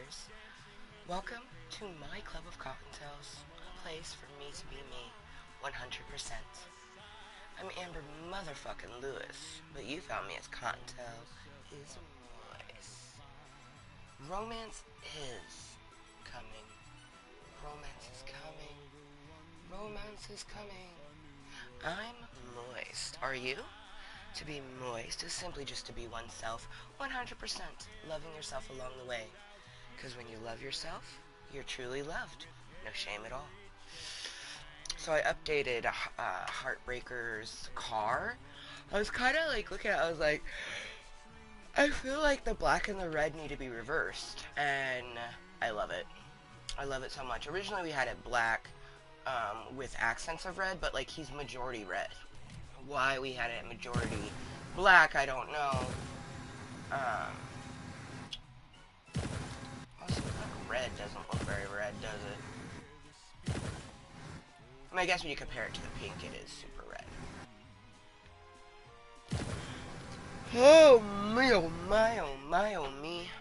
others. Welcome to my club of Cocktails, a place for me to be me, 100%. I'm Amber Motherfucking Lewis, but you found me as Cottontale is Mooiisstt. Romance is coming. Romance is coming. Romance is coming. I'm moist. Are you? To be moist is simply just to be oneself, 100%, loving yourself along the way. Because when you love yourself, you're truly loved. No shame at all. So I updated Heartbreaker's car. I was kind of like looking at it, I was like, I feel like the black and the red need to be reversed. And I love it. I love it so much. Originally we had it black with accents of red, but like he's majority red. Why we had it majority black, I don't know. Also, like red doesn't look very red, does it? I mean, I guess when you compare it to the pink, it is super red. Oh me, oh my, oh my, oh me.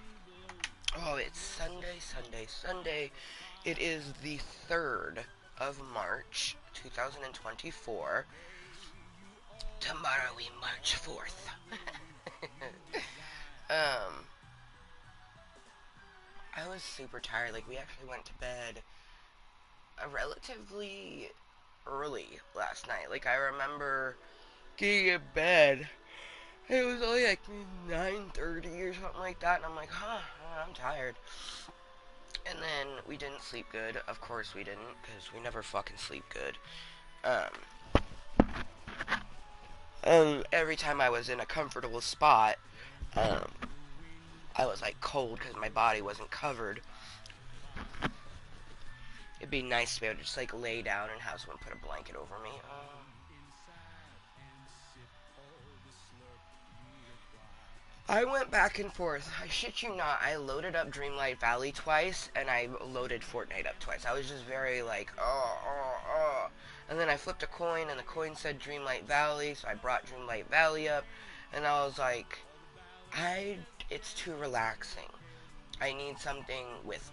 Oh, it's Sunday, Sunday, Sunday. It is the 3rd of March, 2024. Tomorrow we march forth. I was super tired. Like, we actually went to bed relatively early last night. Like, I remember getting in bed. It was only like 9:30 or something like that, and I'm like, I'm tired. And then we didn't sleep good. Of course we didn't, because we never fucking sleep good. Every time I was in a comfortable spot, I was like cold because my body wasn't covered. It'd be nice to be able to just like lay down and have someone put a blanket over me. I went back and forth. I shit you not. I loaded up Dreamlight Valley twice, and I loaded Fortnite up twice. I was just very like, And then I flipped a coin, and the coin said Dreamlight Valley, so I brought Dreamlight Valley up, and I was like, it's too relaxing. I need something with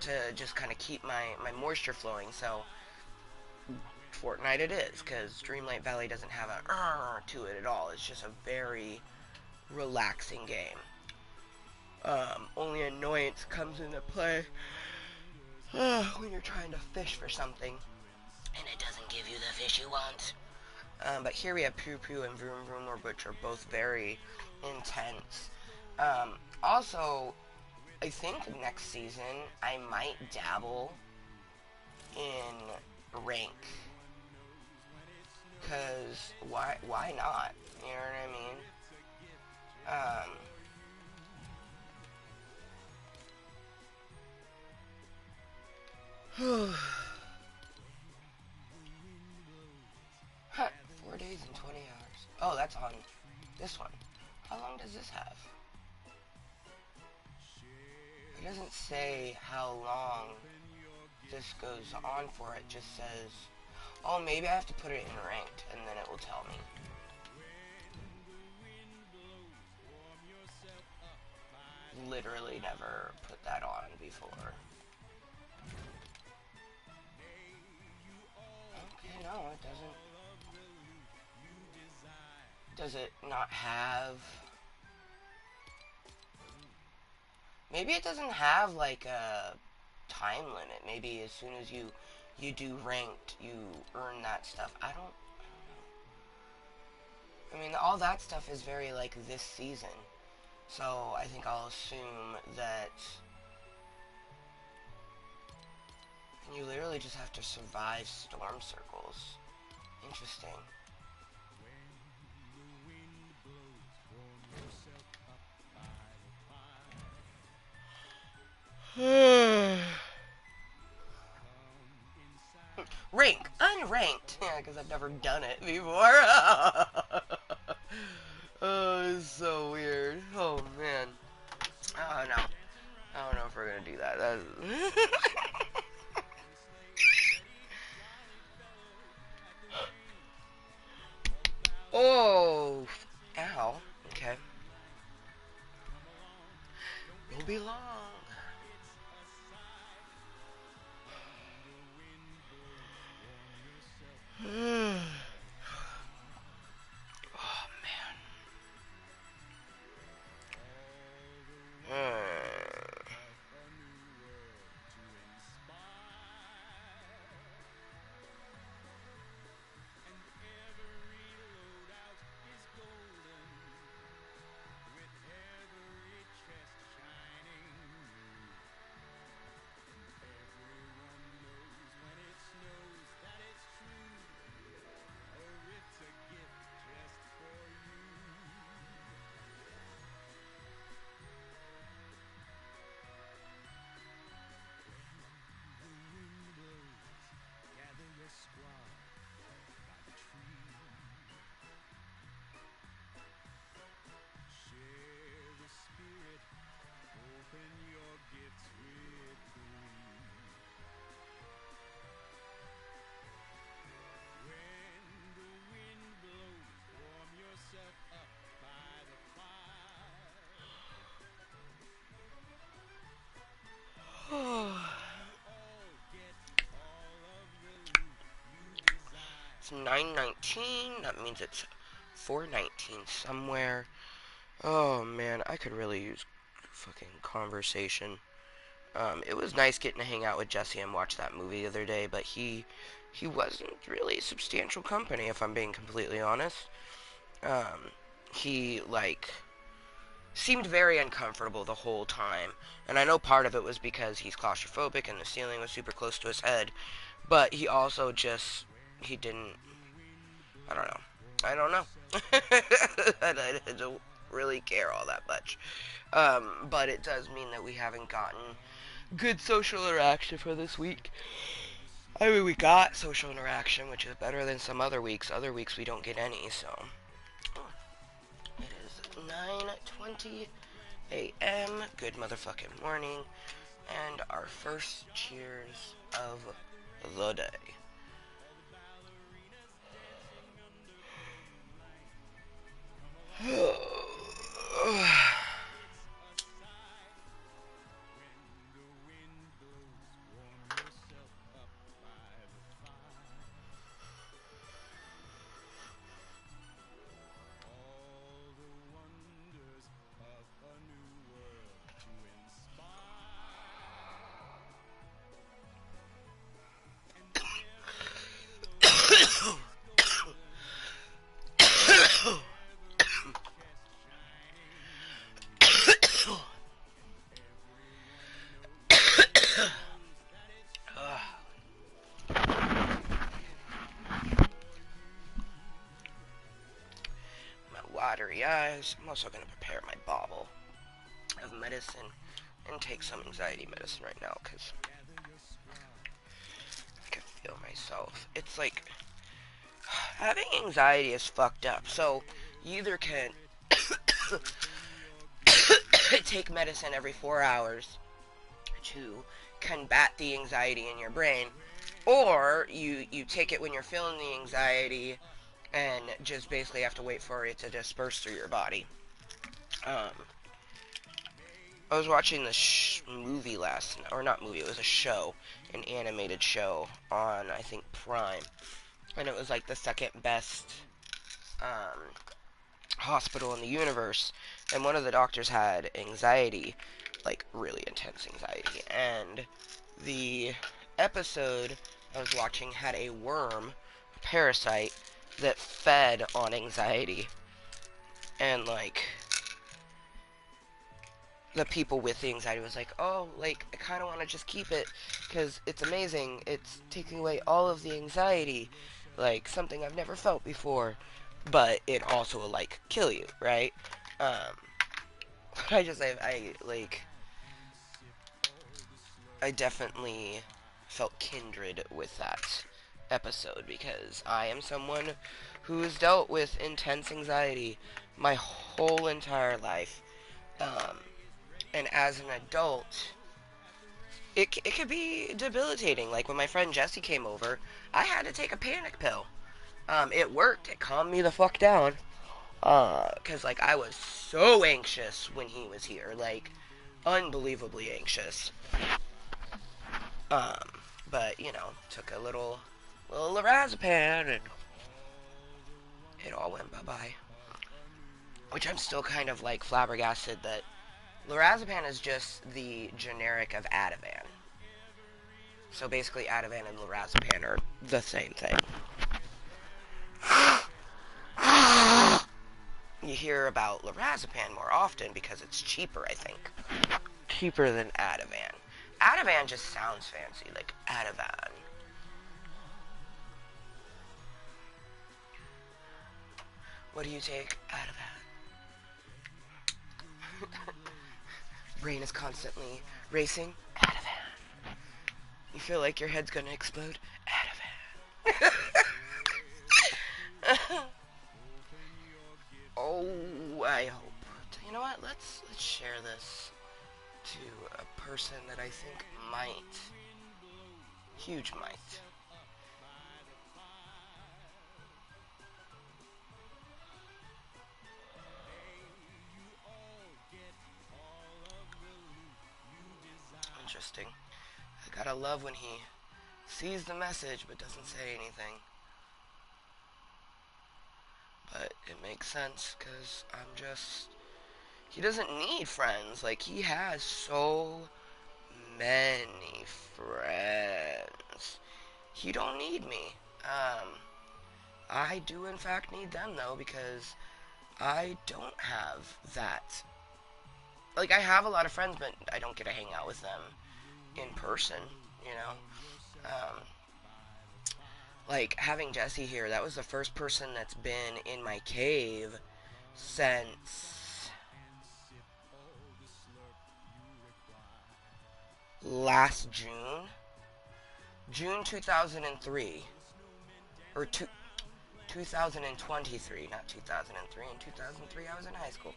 to just kind of keep my moisture flowing, so Fortnite it is, because Dreamlight Valley doesn't have a to it at all. It's just a very relaxing game. Only annoyance comes into play when you're trying to fish for something and it doesn't give you the fish you want. But here we have Pew Pew and Vroom Vroom, which are both very intense. Also, I think next season I might dabble in rank. Cause why not? You know what I mean? Huh, 4 days and 20 hours. Oh, that's on this one. How long does this have? It doesn't say how long this goes on for. It just says, oh, maybe I have to put it in ranked, and then it will tell me. Literally never put that on before. Okay, no, it doesn't. Does it not have... Maybe it doesn't have, like, a time limit. Maybe as soon as you do ranked, you earn that stuff. I don't know. I mean, all that stuff is very, like, this season. So, I think I'll assume that you literally just have to survive storm circles. Interesting. Rank, unranked. Yeah, because I've never done it before. Oh, it's so weird. Oh, man. Oh, no. I don't know if we're going to do that. Oh. Ow. Okay. Won't be long. It's 9:19. That means it's 4:19 somewhere. Oh man, I could really use fucking conversation. It was nice getting to hang out with Jesse and watch that movie the other day, but he wasn't really substantial company, if I'm being completely honest. Um, he seemed very uncomfortable the whole time, and I know part of it was because he's claustrophobic and the ceiling was super close to his head, but he also just he didn't. I don't know. I don't know. I don't really care all that much. But it does mean that we haven't gotten good social interaction for this week. I mean, we got social interaction, which is better than some other weeks. Other weeks we don't get any, so. It is 9:20 a.m. Good motherfucking morning. And our first cheers of the day. Watery eyes. I'm also going to prepare my bottle of medicine and take some anxiety medicine right now because I can feel myself. It's like having anxiety is fucked up. So you either can take medicine every 4 hours to combat the anxiety in your brain, or you take it when you're feeling the anxiety and just basically have to wait for it to disperse through your body. I was watching this movie last night, or not movie, it was a show, an animated show on, I think, Prime, and it was like the second best hospital in the universe, and one of the doctors had anxiety, like really intense anxiety, and the episode I was watching had a worm, a parasite, that fed on anxiety, and like the people with the anxiety was like, oh, like I kind of want to just keep it because it's amazing, it's taking away all of the anxiety, like something I've never felt before, but it also will like kill you, right? um I definitely felt kindred with that episode because I am someone who's dealt with intense anxiety my whole entire life. Um, and as an adult, it could be debilitating. Like when my friend Jesse came over, I had to take a panic pill. It worked. It calmed me the fuck down. Cause like I was so anxious when he was here, like unbelievably anxious. Um, but you know, took a little lorazepam and it all went bye bye. Which I'm still kind of like flabbergasted that lorazepam is just the generic of Ativan. So basically, Ativan and lorazepam are the same thing. You hear about lorazepam more often because it's cheaper, I think. Cheaper than Ativan. Ativan just sounds fancy, like Ativan. What do you take? Ativan. Brain is constantly racing. Ativan. You feel like your head's gonna explode. Ativan. Oh, I hope. You know what? Let's share this to a person that I think might, huge might. Interesting. I gotta love when he sees the message but doesn't say anything. makes sense, because he doesn't need friends. Like, he has so many friends. He don't need me. I do in fact need them though, because I don't have that. Like, I have a lot of friends, but I don't get to hang out with them in person, you know? Like, having Jesse here, that was the first person that's been in my cave since last June. June 2003. Or 2023, not 2003. In 2003, I was in high school.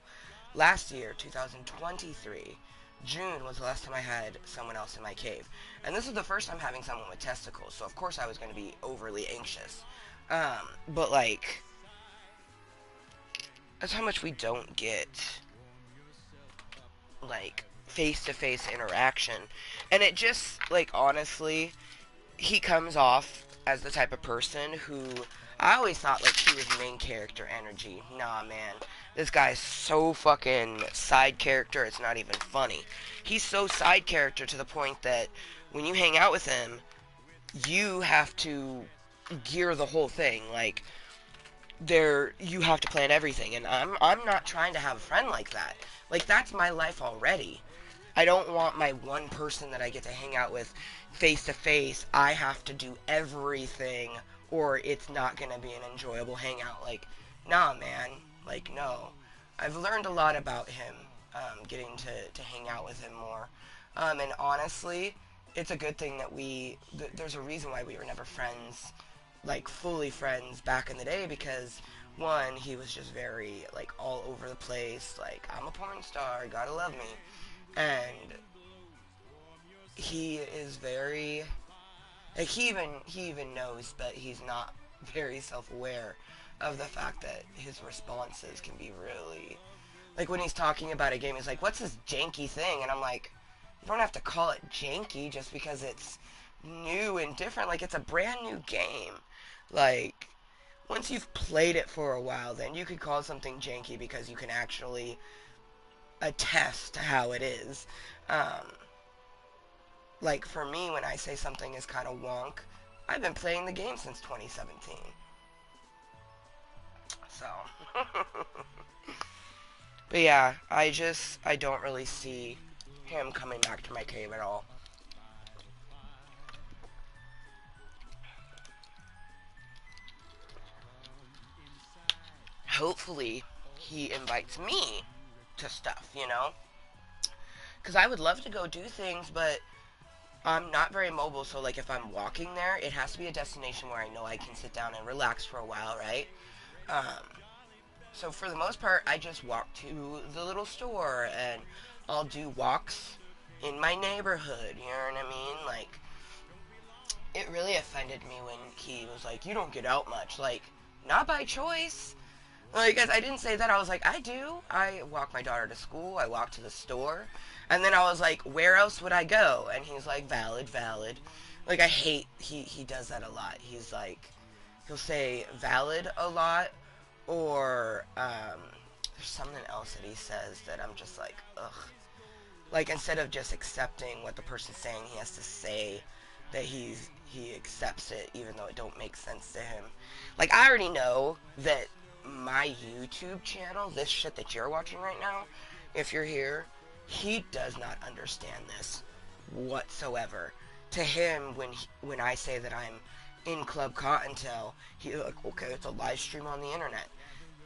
Last year, 2023, June was the last time I had someone else in my cave. And this is the first time having someone with testicles, so of course I was going to be overly anxious. But, like, that's how much we don't get, like, face-to-face interaction. And it just, like, honestly, he comes off as the type of person who, I always thought, like, he was main character energy. Nah, man. This guy's so fucking side character, it's not even funny. He's so side character to the point that when you hang out with him, you have to gear the whole thing. Like, you have to plan everything. And I'm not trying to have a friend like that. Like, that's my life already. I don't want my one person that I get to hang out with face to face. I have to do everything, or it's not gonna be an enjoyable hangout. Like, nah, man. Like, no. I've learned a lot about him, getting to hang out with him more. And honestly, it's a good thing that there's a reason why we were never friends, like, fully friends back in the day, because, one, he was just very, like, all over the place. Like, I'm a porn star, gotta love me. And he is very, like, he even knows, but he's not very self-aware of the fact that his responses can be really, like, when he's talking about a game, he's like, what's this janky thing? And I'm like, you don't have to call it janky just because it's new and different. Like, it's a brand new game. Like, once you've played it for a while, then you could call something janky because you can actually attest to how it is. Like, for me, when I say something is kind of wonk, I've been playing the game since 2017. So. But yeah, I don't really see him coming back to my cave at all. Hopefully, he invites me to stuff, you know? Because I would love to go do things, but I'm not very mobile, so, like, if I'm walking there, it has to be a destination where I know I can sit down and relax for a while, right? So for the most part, I just walk to the little store, and I'll do walks in my neighborhood, you know what I mean? Like, it really offended me when he was like, you don't get out much. Like, not by choice. Like, I didn't say that. I was like, I do. I walk my daughter to school. I walk to the store. And then I was like, where else would I go? And he's like, valid, valid. Like, I hate, he does that a lot. He's like, he'll say valid a lot, or, there's something else that he says that I'm just like, ugh. Like, instead of just accepting what the person's saying, he has to say that he accepts it, even though it don't make sense to him. Like, I already know that my YouTube channel, this shit that you're watching right now, if you're here, he does not understand this whatsoever. To him, when I say that I'm in Club Cottontale, he's like, okay, it's a live stream on the internet.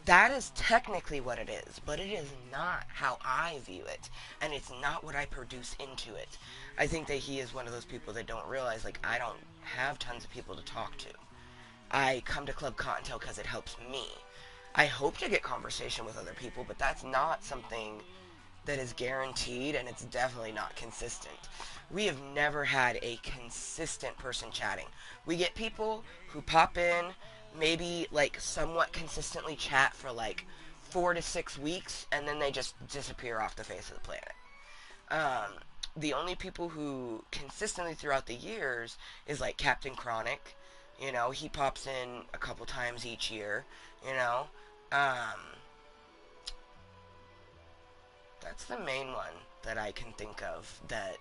That is technically what it is, but it is not how I view it, and it's not what I produce into it. I think that he is one of those people that don't realize, like, I don't have tons of people to talk to. I come to Club Cottontale because it helps me. I hope to get conversation with other people, but that's not something that is guaranteed, and it's definitely not consistent. We have never had a consistent person chatting. We get people who pop in, maybe, like, somewhat consistently chat for, like, 4 to 6 weeks, and then they just disappear off the face of the planet. The only people who consistently throughout the years is, like, Captain Chronic. You know, he pops in a couple times each year, you know. Um, that's the main one that I can think of that,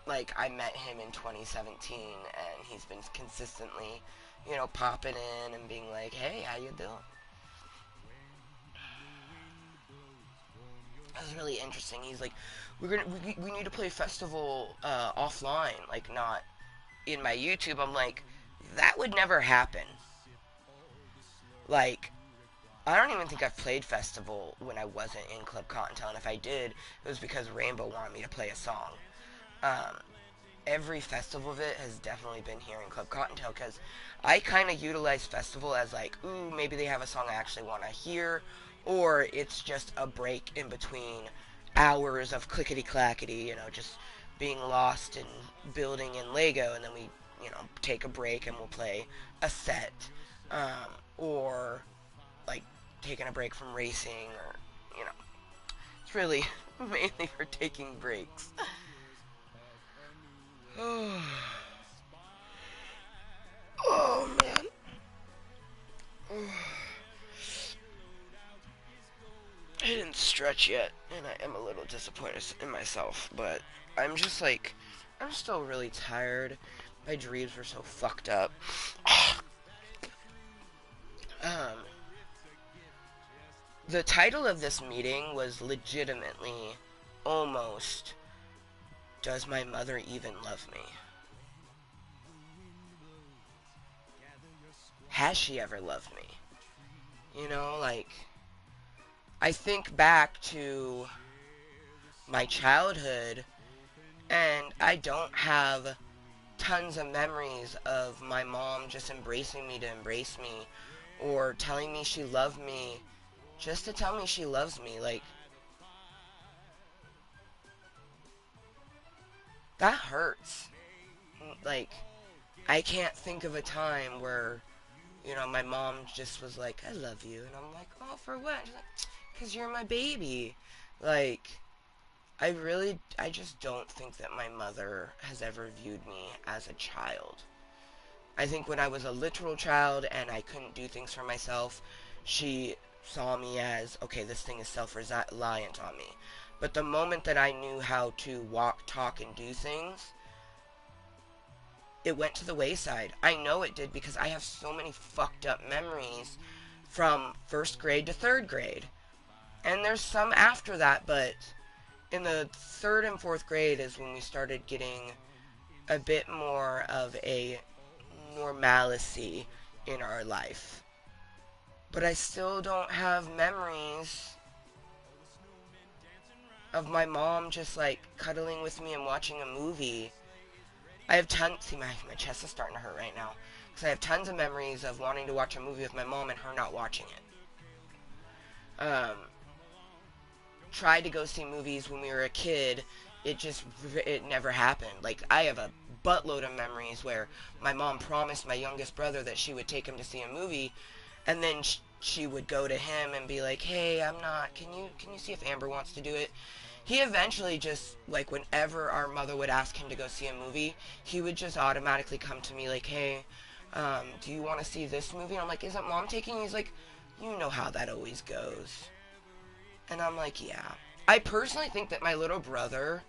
like, I met him in 2017 and he's been consistently, popping in and being like, hey, how you doing? That was really interesting. He's like, we need to play festival offline, like not in my YouTube. I'm like, that would never happen. Like, I don't even think I've played festival when I wasn't in Club Cottontale, and if I did, it was because Rainbow wanted me to play a song. Um, every festival of it has definitely been here in Club Cottontale because I kind of utilize festival as like, ooh, maybe they have a song I actually want to hear, or it's just a break in between hours of clickety clackety, just being lost in building in Lego, and then we, take a break and we'll play a set, or like taking a break from racing, or it's really mainly for taking breaks. Oh man. I didn't stretch yet, and I am a little disappointed in myself, but I'm just like, I'm still really tired. My dreams were so fucked up. um, the title of this meeting was legitimately almost, Does My Mother Even Love Me? Has she ever loved me? Like, I think back to my childhood, and I don't have tons of memories of my mom just embracing me to embrace me, or telling me she loved me just to tell me she loves me. Like, that hurts. Like, I can't think of a time where, my mom just was like, I love you. And I'm like, oh, for what? She's like, because you're my baby. Like, I just don't think that my mother has ever viewed me as a child. I think when I was a literal child and I couldn't do things for myself, she saw me as, okay, this thing is self-reliant on me. But the moment that I knew how to walk, talk, and do things, it went to the wayside. I know it did because I have so many fucked up memories from first grade to third grade. And there's some after that, but in the third and fourth grade is when we started getting a bit more of a normalcy in our life. But I still don't have memories of my mom just like cuddling with me and watching a movie. I have tons. See, my chest is starting to hurt right now. Because I have tons of memories of wanting to watch a movie with my mom and her not watching it. Tried to go see movies when we were a kid. It never happened. Like, I have a buttload of memories where my mom promised my youngest brother that she would take him to see a movie, and then she would go to him and be like, hey, I'm not, can you see if Amber wants to do it? He eventually just, like, whenever our mother would ask him to go see a movie, he would just automatically come to me like, hey, do you want to see this movie? And I'm like, isn't mom taking you? He's like, you know how that always goes. And I'm like, yeah. I personally think that my little brother,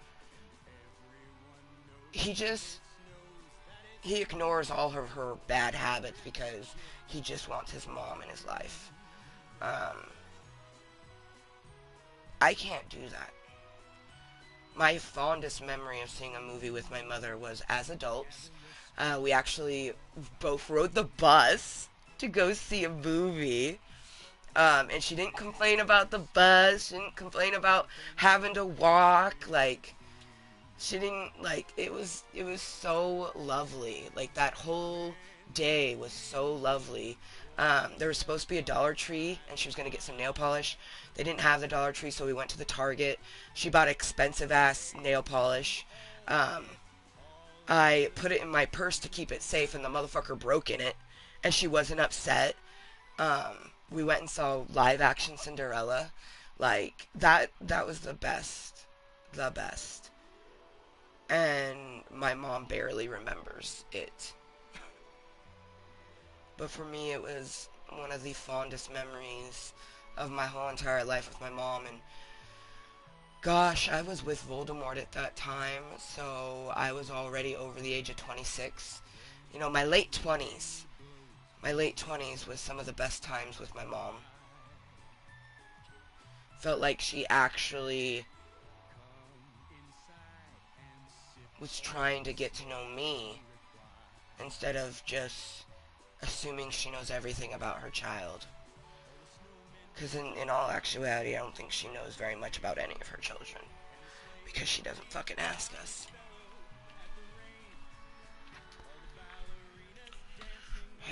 he just, he ignores all of her bad habits because he just wants his mom in his life. Um, I can't do that. My fondest memory of seeing a movie with my mother was as adults. We actually both rode the bus to go see a movie. And she didn't complain about the bus. She didn't complain about having to walk. Like, she didn't, like, it was so lovely. Like, that whole day was so lovely. There was supposed to be a Dollar Tree, and she was going to get some nail polish. They didn't have the Dollar Tree, so we went to the Target. She bought expensive-ass nail polish. Um, I put it in my purse to keep it safe, and the motherfucker broke in it, and she wasn't upset. We went and saw live-action Cinderella. Like, that was the best. The best. And my mom barely remembers it. But for me, it was one of the fondest memories of my whole entire life with my mom. And gosh, I was with Voldemort at that time, so I was already over the age of 26. You know, my late 20s. My late 20s was some of the best times with my mom. Felt like she actually was trying to get to know me instead of just assuming she knows everything about her child. Because in all actuality, I don't think she knows very much about any of her children. Because she doesn't fucking ask us.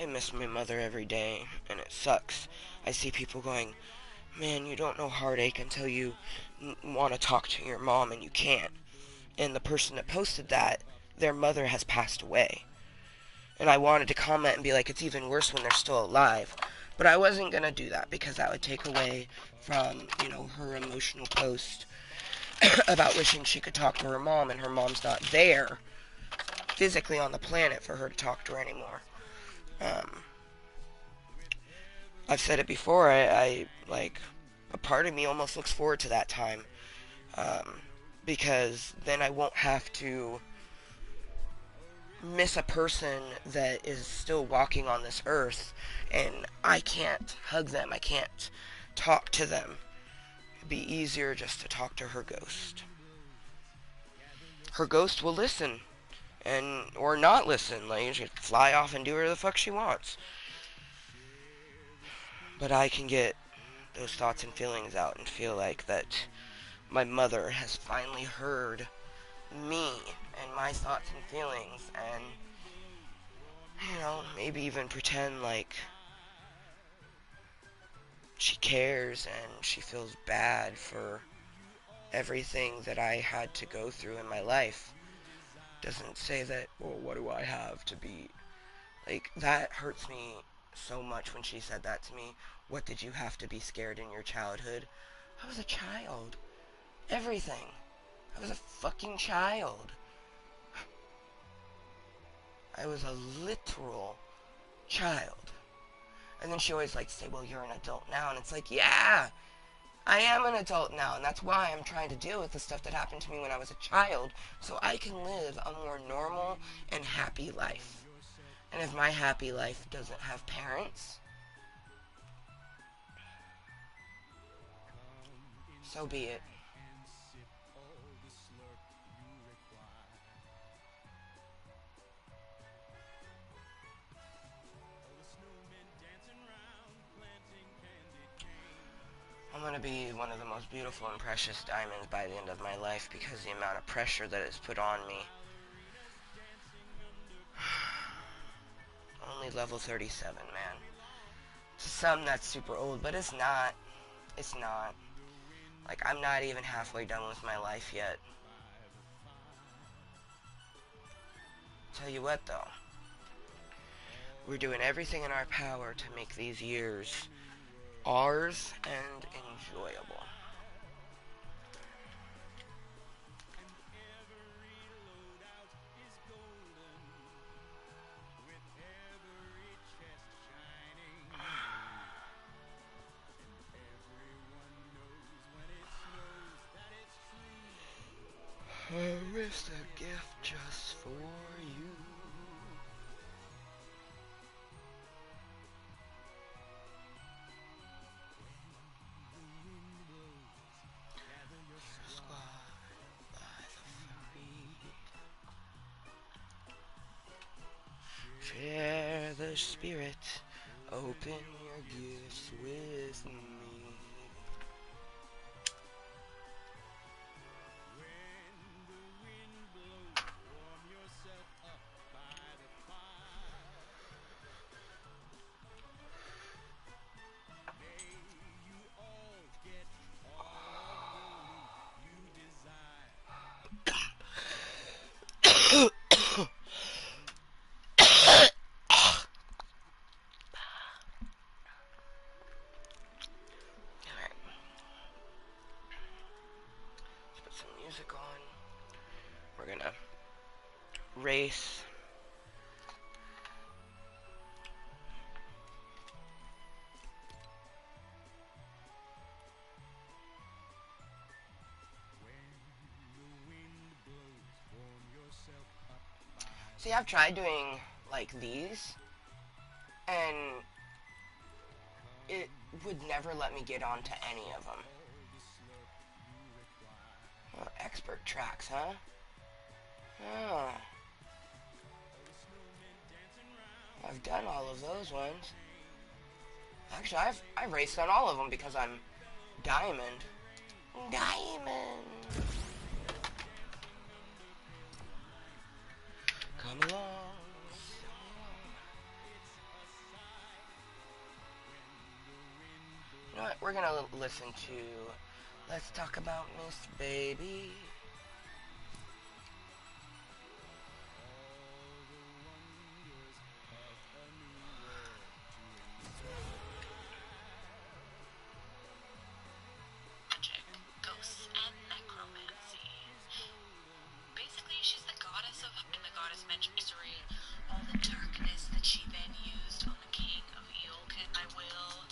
I miss my mother every day, and it sucks. I see people going, man, you don't know heartache until you want to talk to your mom and you can't. And the person that posted that, their mother has passed away. And I wanted to comment and be like, it's even worse when they're still alive. But I wasn't going to do that because that would take away from, you know, her emotional post about wishing she could talk to her mom, and her mom's not there physically on the planet for her to talk to her anymore. I've said it before, I like, a part of me almost looks forward to that time. Because then I won't have to miss a person that is still walking on this earth, and I can't hug them, I can't talk to them. It'd be easier just to talk to her ghost. Her ghost will listen, and or not listen, like she could fly off and do whatever the fuck she wants. But I can get those thoughts and feelings out and feel like that my mother has finally heard me and my thoughts and feelings, and, you know, maybe even pretend like she cares and she feels bad for everything that I had to go through in my life. Doesn't say that, well, what do I have to be, like, that hurts me so much when she said that to me. What did you have to be scared in your childhood? I was a child. Everything. I was a fucking child. I was a literal child. And then she always likes to say, well, you're an adult now. And it's like, yeah, I am an adult now. And that's why I'm trying to deal with the stuff that happened to me when I was a child, so I can live a more normal and happy life. And if my happy life doesn't have parents, so be it. I'm going to be one of the most beautiful and precious diamonds by the end of my life because the amount of pressure that is put on me. Only level 37, man. To some, that's super old, but it's not. It's not. Like, I'm not even halfway done with my life yet. Tell you what, though. We're doing everything in our power to make these years ours and enjoyable. It's a gift just for you. Share the spirit, open your gifts with me. On. We're gonna race. See, I've tried doing, like, these, and it would never let me get onto any of them. Oh, expert tracks, huh? Oh. I've done all of those ones. Actually, I've raced on all of them because I'm diamond. Diamond! Come along. You know what? We're gonna listen to Let's Talk About Miss Baby. Ghosts and necromancy. Basically, she's the goddess of in the goddess mystery. All the darkness that she then used on the king of Eolkin, I will.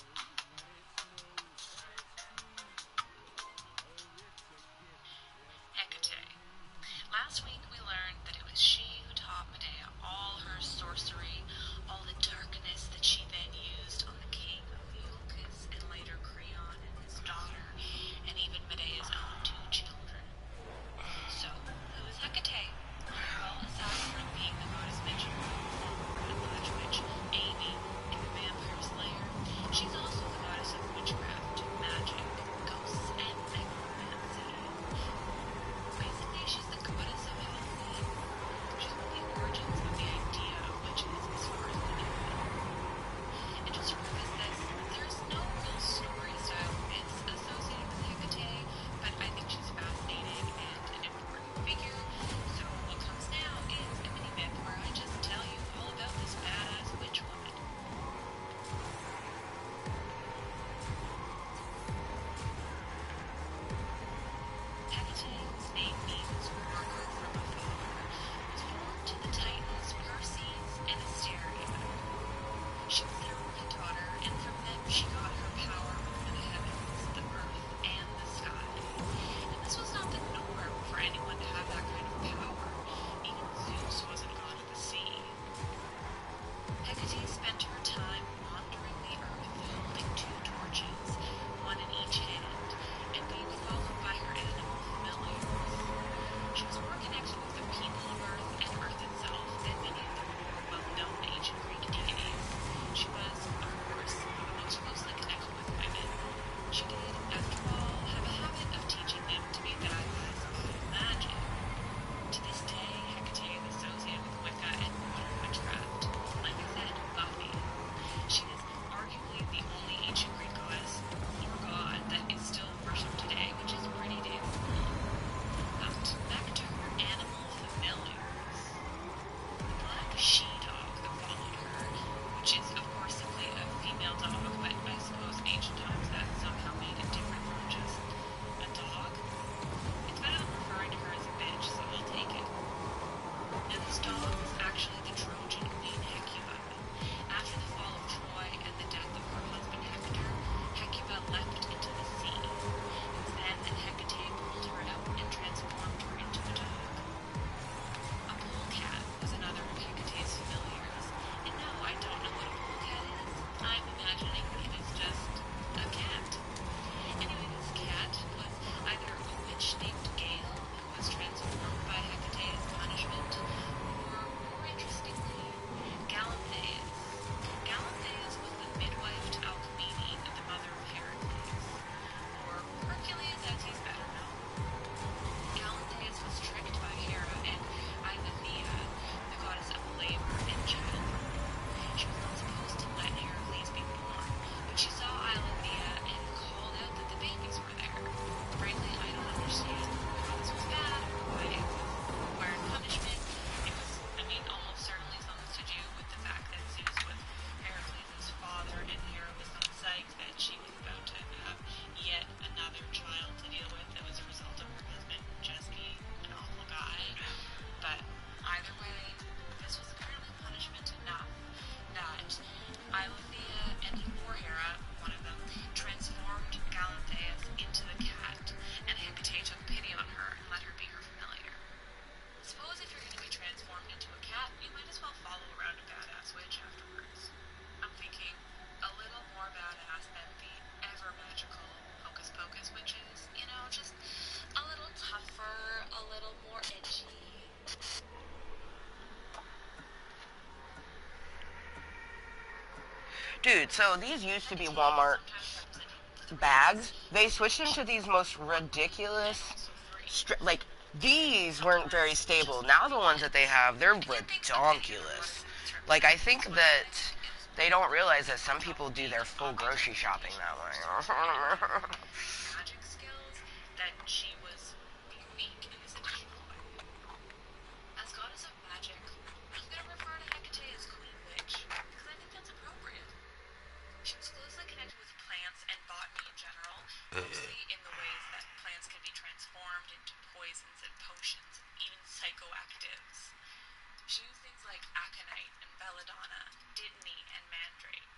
Dude, so these used to be Walmart bags. They switched them to these most ridiculous, like, these weren't very stable. Now the ones that they have, they're redonkulous. Like, I think that they don't realize that some people do their full grocery shopping that way. magic skills, that she was unique in this additional way. As goddess of magic, I'm gonna refer to Hecate as Queen Witch, because I think that's appropriate. She was closely connected with plants and botany in general, mostly in the ways that plants can be transformed into poisons and potions, and even psychoactives. She used things like aconite and belladonna, dittany, and mandrake.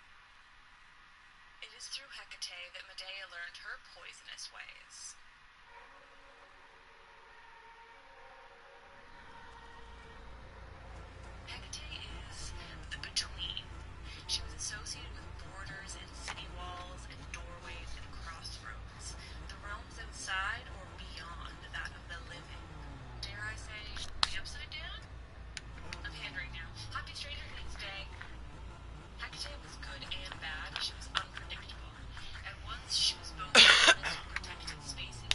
It is through Hecate that Medea learned her poisonous ways. Hecate is the between. She was associated with borders and city walls and doorways and crossroads, the realms outside or beyond that of the living. Dare I say, the upside down? I'm pandering now. Happy Stranger Things Day. Hecate was good and bad. She was unpredictable. At once, she was both protected spaces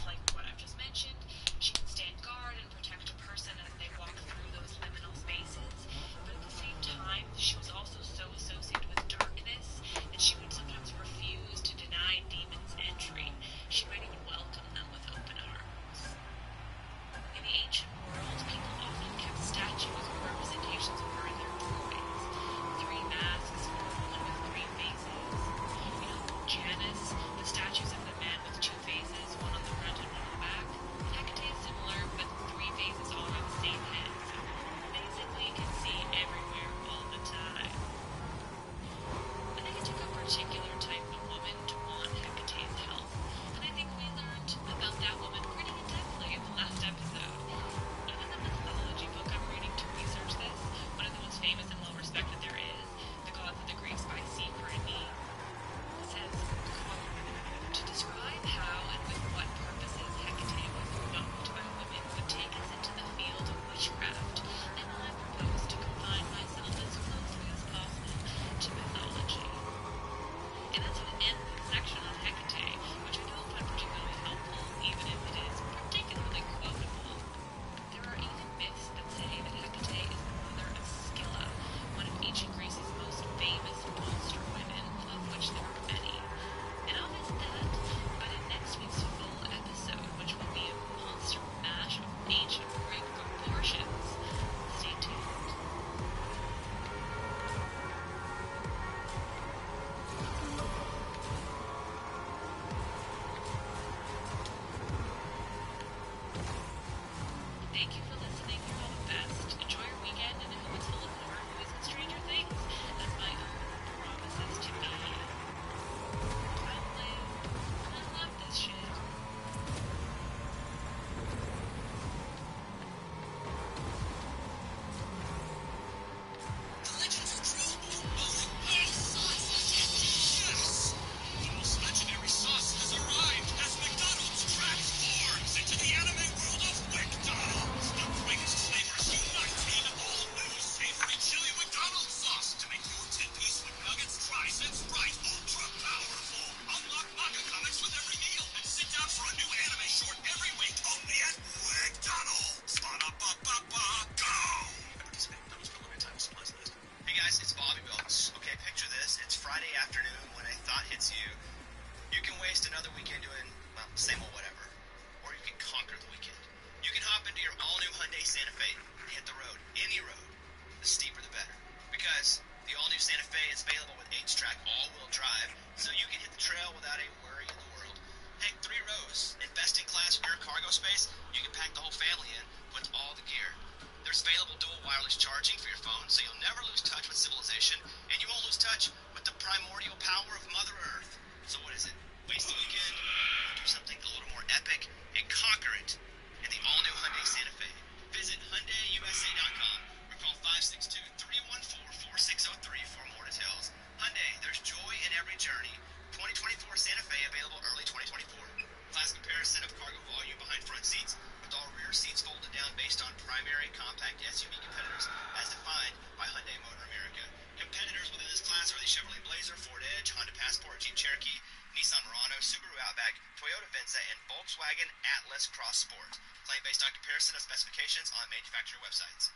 Kottontale and Volkswagen Atlas Cross Sport. Claim based on comparison of specifications on manufacturer websites.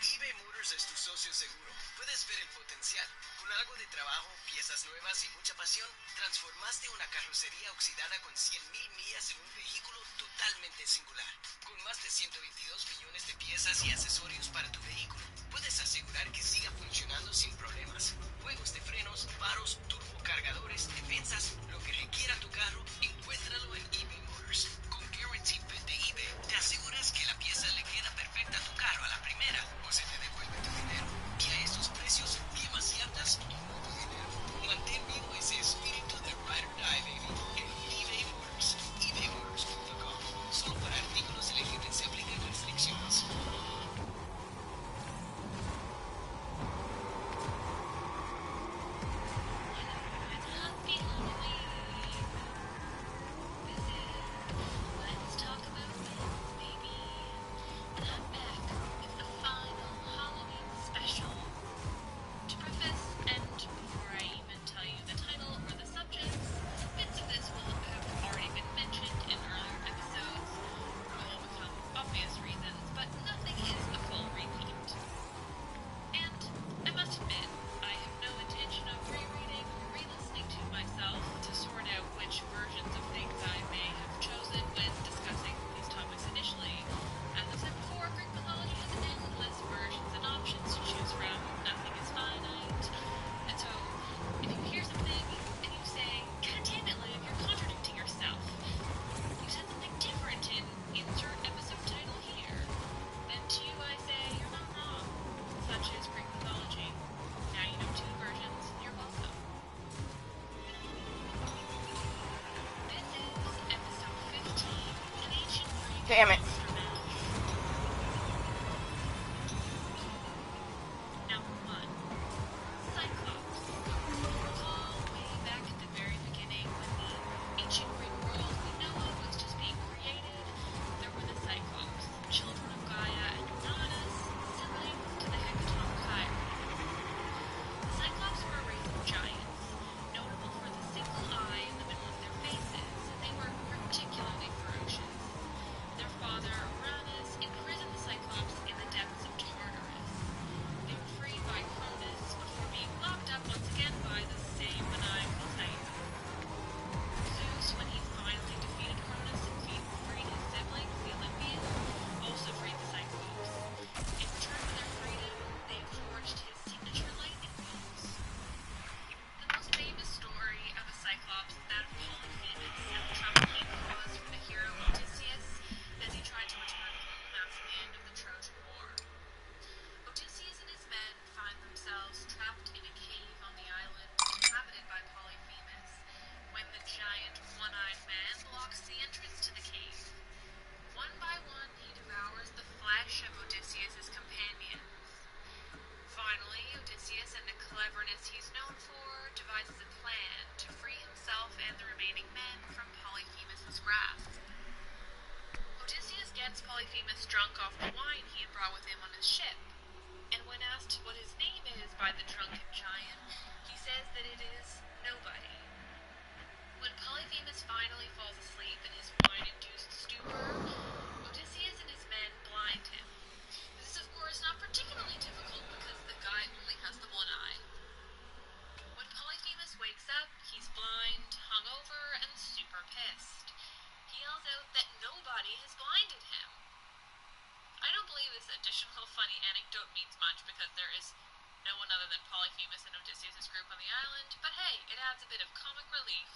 eBay Motors es tu socio seguro. Puedes ver el potencial. Con algo de trabajo, piezas nuevas y mucha pasión, transformaste una carrocería oxidada con 100,000 millas en un vehículo totalmente singular. Con más de 122 millones de piezas y accesorios para tu vehículo, puedes asegurar que siga funcionando sin problemas. Juegos de frenos, faros, turbocargadores, defensas, lo que requiera tu carro, encuéntralo en eBay Motors. Con Guarantee Fit de eBay, te aseguras que la pieza le queda perfecta a tu carro a la primera o se te devuelve tu dinero. Y a estos precios, quemas llantas y no tu dinero. Mantén vivo ese espíritu de Ride or Die, baby, en eBay Motors. ebaymotors.com. Solo para artículos elegibles se aplican restricciones. Let's talk about this, baby. And I'm back with the final Halloween special. To preface, and before I even tell you the title or the subjects, bits of this will have already been mentioned in earlier episodes for what will become obvious reasons, but nothing is a full repeat. And I must admit, I have no intention of rereading or re-listening to myself to sort out which versions of things I may have chosen when discussing these topics initially. As I said before, Greek mythology has endless versions and options to choose from. Nothing is finite. And so, if you hear something and you say, "God damn it, Liv, you're contradicting yourself. You said something different in insert episode title here," then to you I say, you're not wrong. Such is Greek mythology. Now you know two versions. You're welcome. This is episode 15, an ancient Greek Damn it. monster math. Number 1. Cyclops. Recall way back at the very beginning when the ancient Greek world we know of was just being created, there were the Cyclops, children of Gaia and Uranus, siblings to the Kottontale. The Cyclops were a race of giants, notable for the single eye in the middle of their faces, and they were particularly ferocious. Their father, Uranus, imprisoned the Cyclops in the depths of Tartarus. They were freed by Cronus before being locked up once again by the same maniacal Titan. Zeus, when he finally defeated Cronus and freed his siblings, the Olympians, also freed the Cyclops. In return for their freedom, they forged his signature lightning bolts. The most famous story of a Cyclops is that of Polyphemus and the trouble he caused for the hero Odysseus as he tried to return home after the end of the Trojan War. Odysseus and his men find themselves trapped in a cave on the island inhabited by Polyphemus when the giant one-eyed man blocks the entrance to the cave. One by one, he devours the flesh of Odysseus' companions. Finally, Odysseus, and the cleverness he's known for, devises a plan to free himself and the remaining men from Polyphemus' grasp. Odysseus gets Polyphemus drunk off the wine he had brought with him on his ship, and when asked what his name is by the drunken giant, he says that it is Nobody. When Polyphemus finally falls asleep in his wine-induced stupor, Odysseus and his men blind him. This is, of course, not particularly difficult because the guy only has the one eye. When Polyphemus wakes up, he's blind, hungover, and super pissed. He yells out that nobody has blinded him. I don't believe this additional funny anecdote means much because there is no one other than Polyphemus and Odysseus' group on the island, but hey, it adds a bit of comic relief.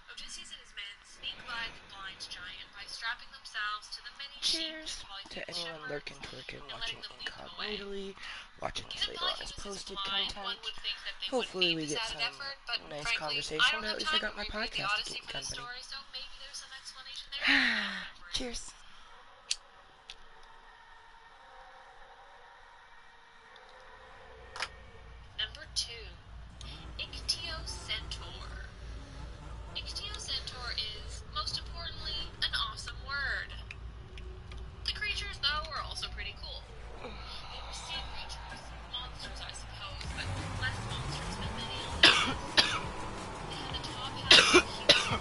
Odysseus and his men sneak by the blind giant by strapping themselves to the many Cheers sheep that to Polyphemus anyone shepherds lurking, twerking, and watching letting them lead them away. incognitally, watching us Given later on as Polyphemus' posted blind, content. one would think that they Hopefully wouldn't we need this get added some effort, but nice frankly, conversation, I don't but at have least I time got to my reread the podcast to Odyssey keep me for this company. story, so maybe there's some explanation there. I don't remember it. Cheers. Number 2. Ichthyocentaur. Ichthyocentaur is, most importantly, an awesome word. The creatures, though, are also pretty cool. They were sea creatures, monsters, I suppose, but less monsters than many others. They had the top half of a human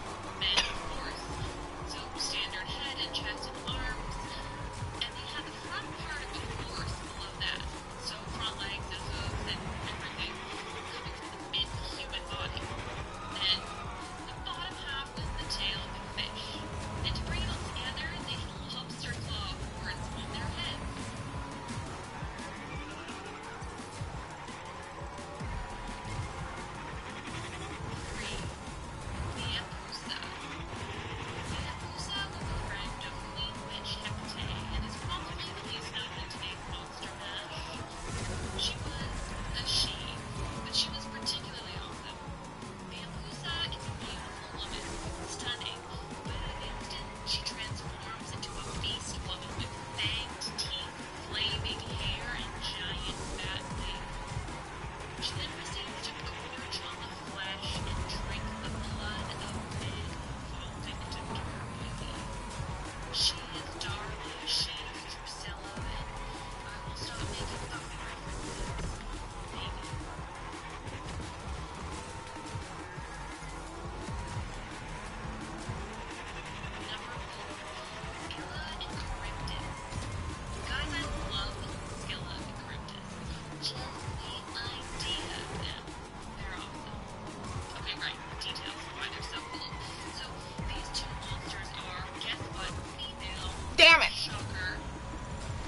right, details of why they're so cool. So these two monsters are, guess what, female. Damn it! Shocker.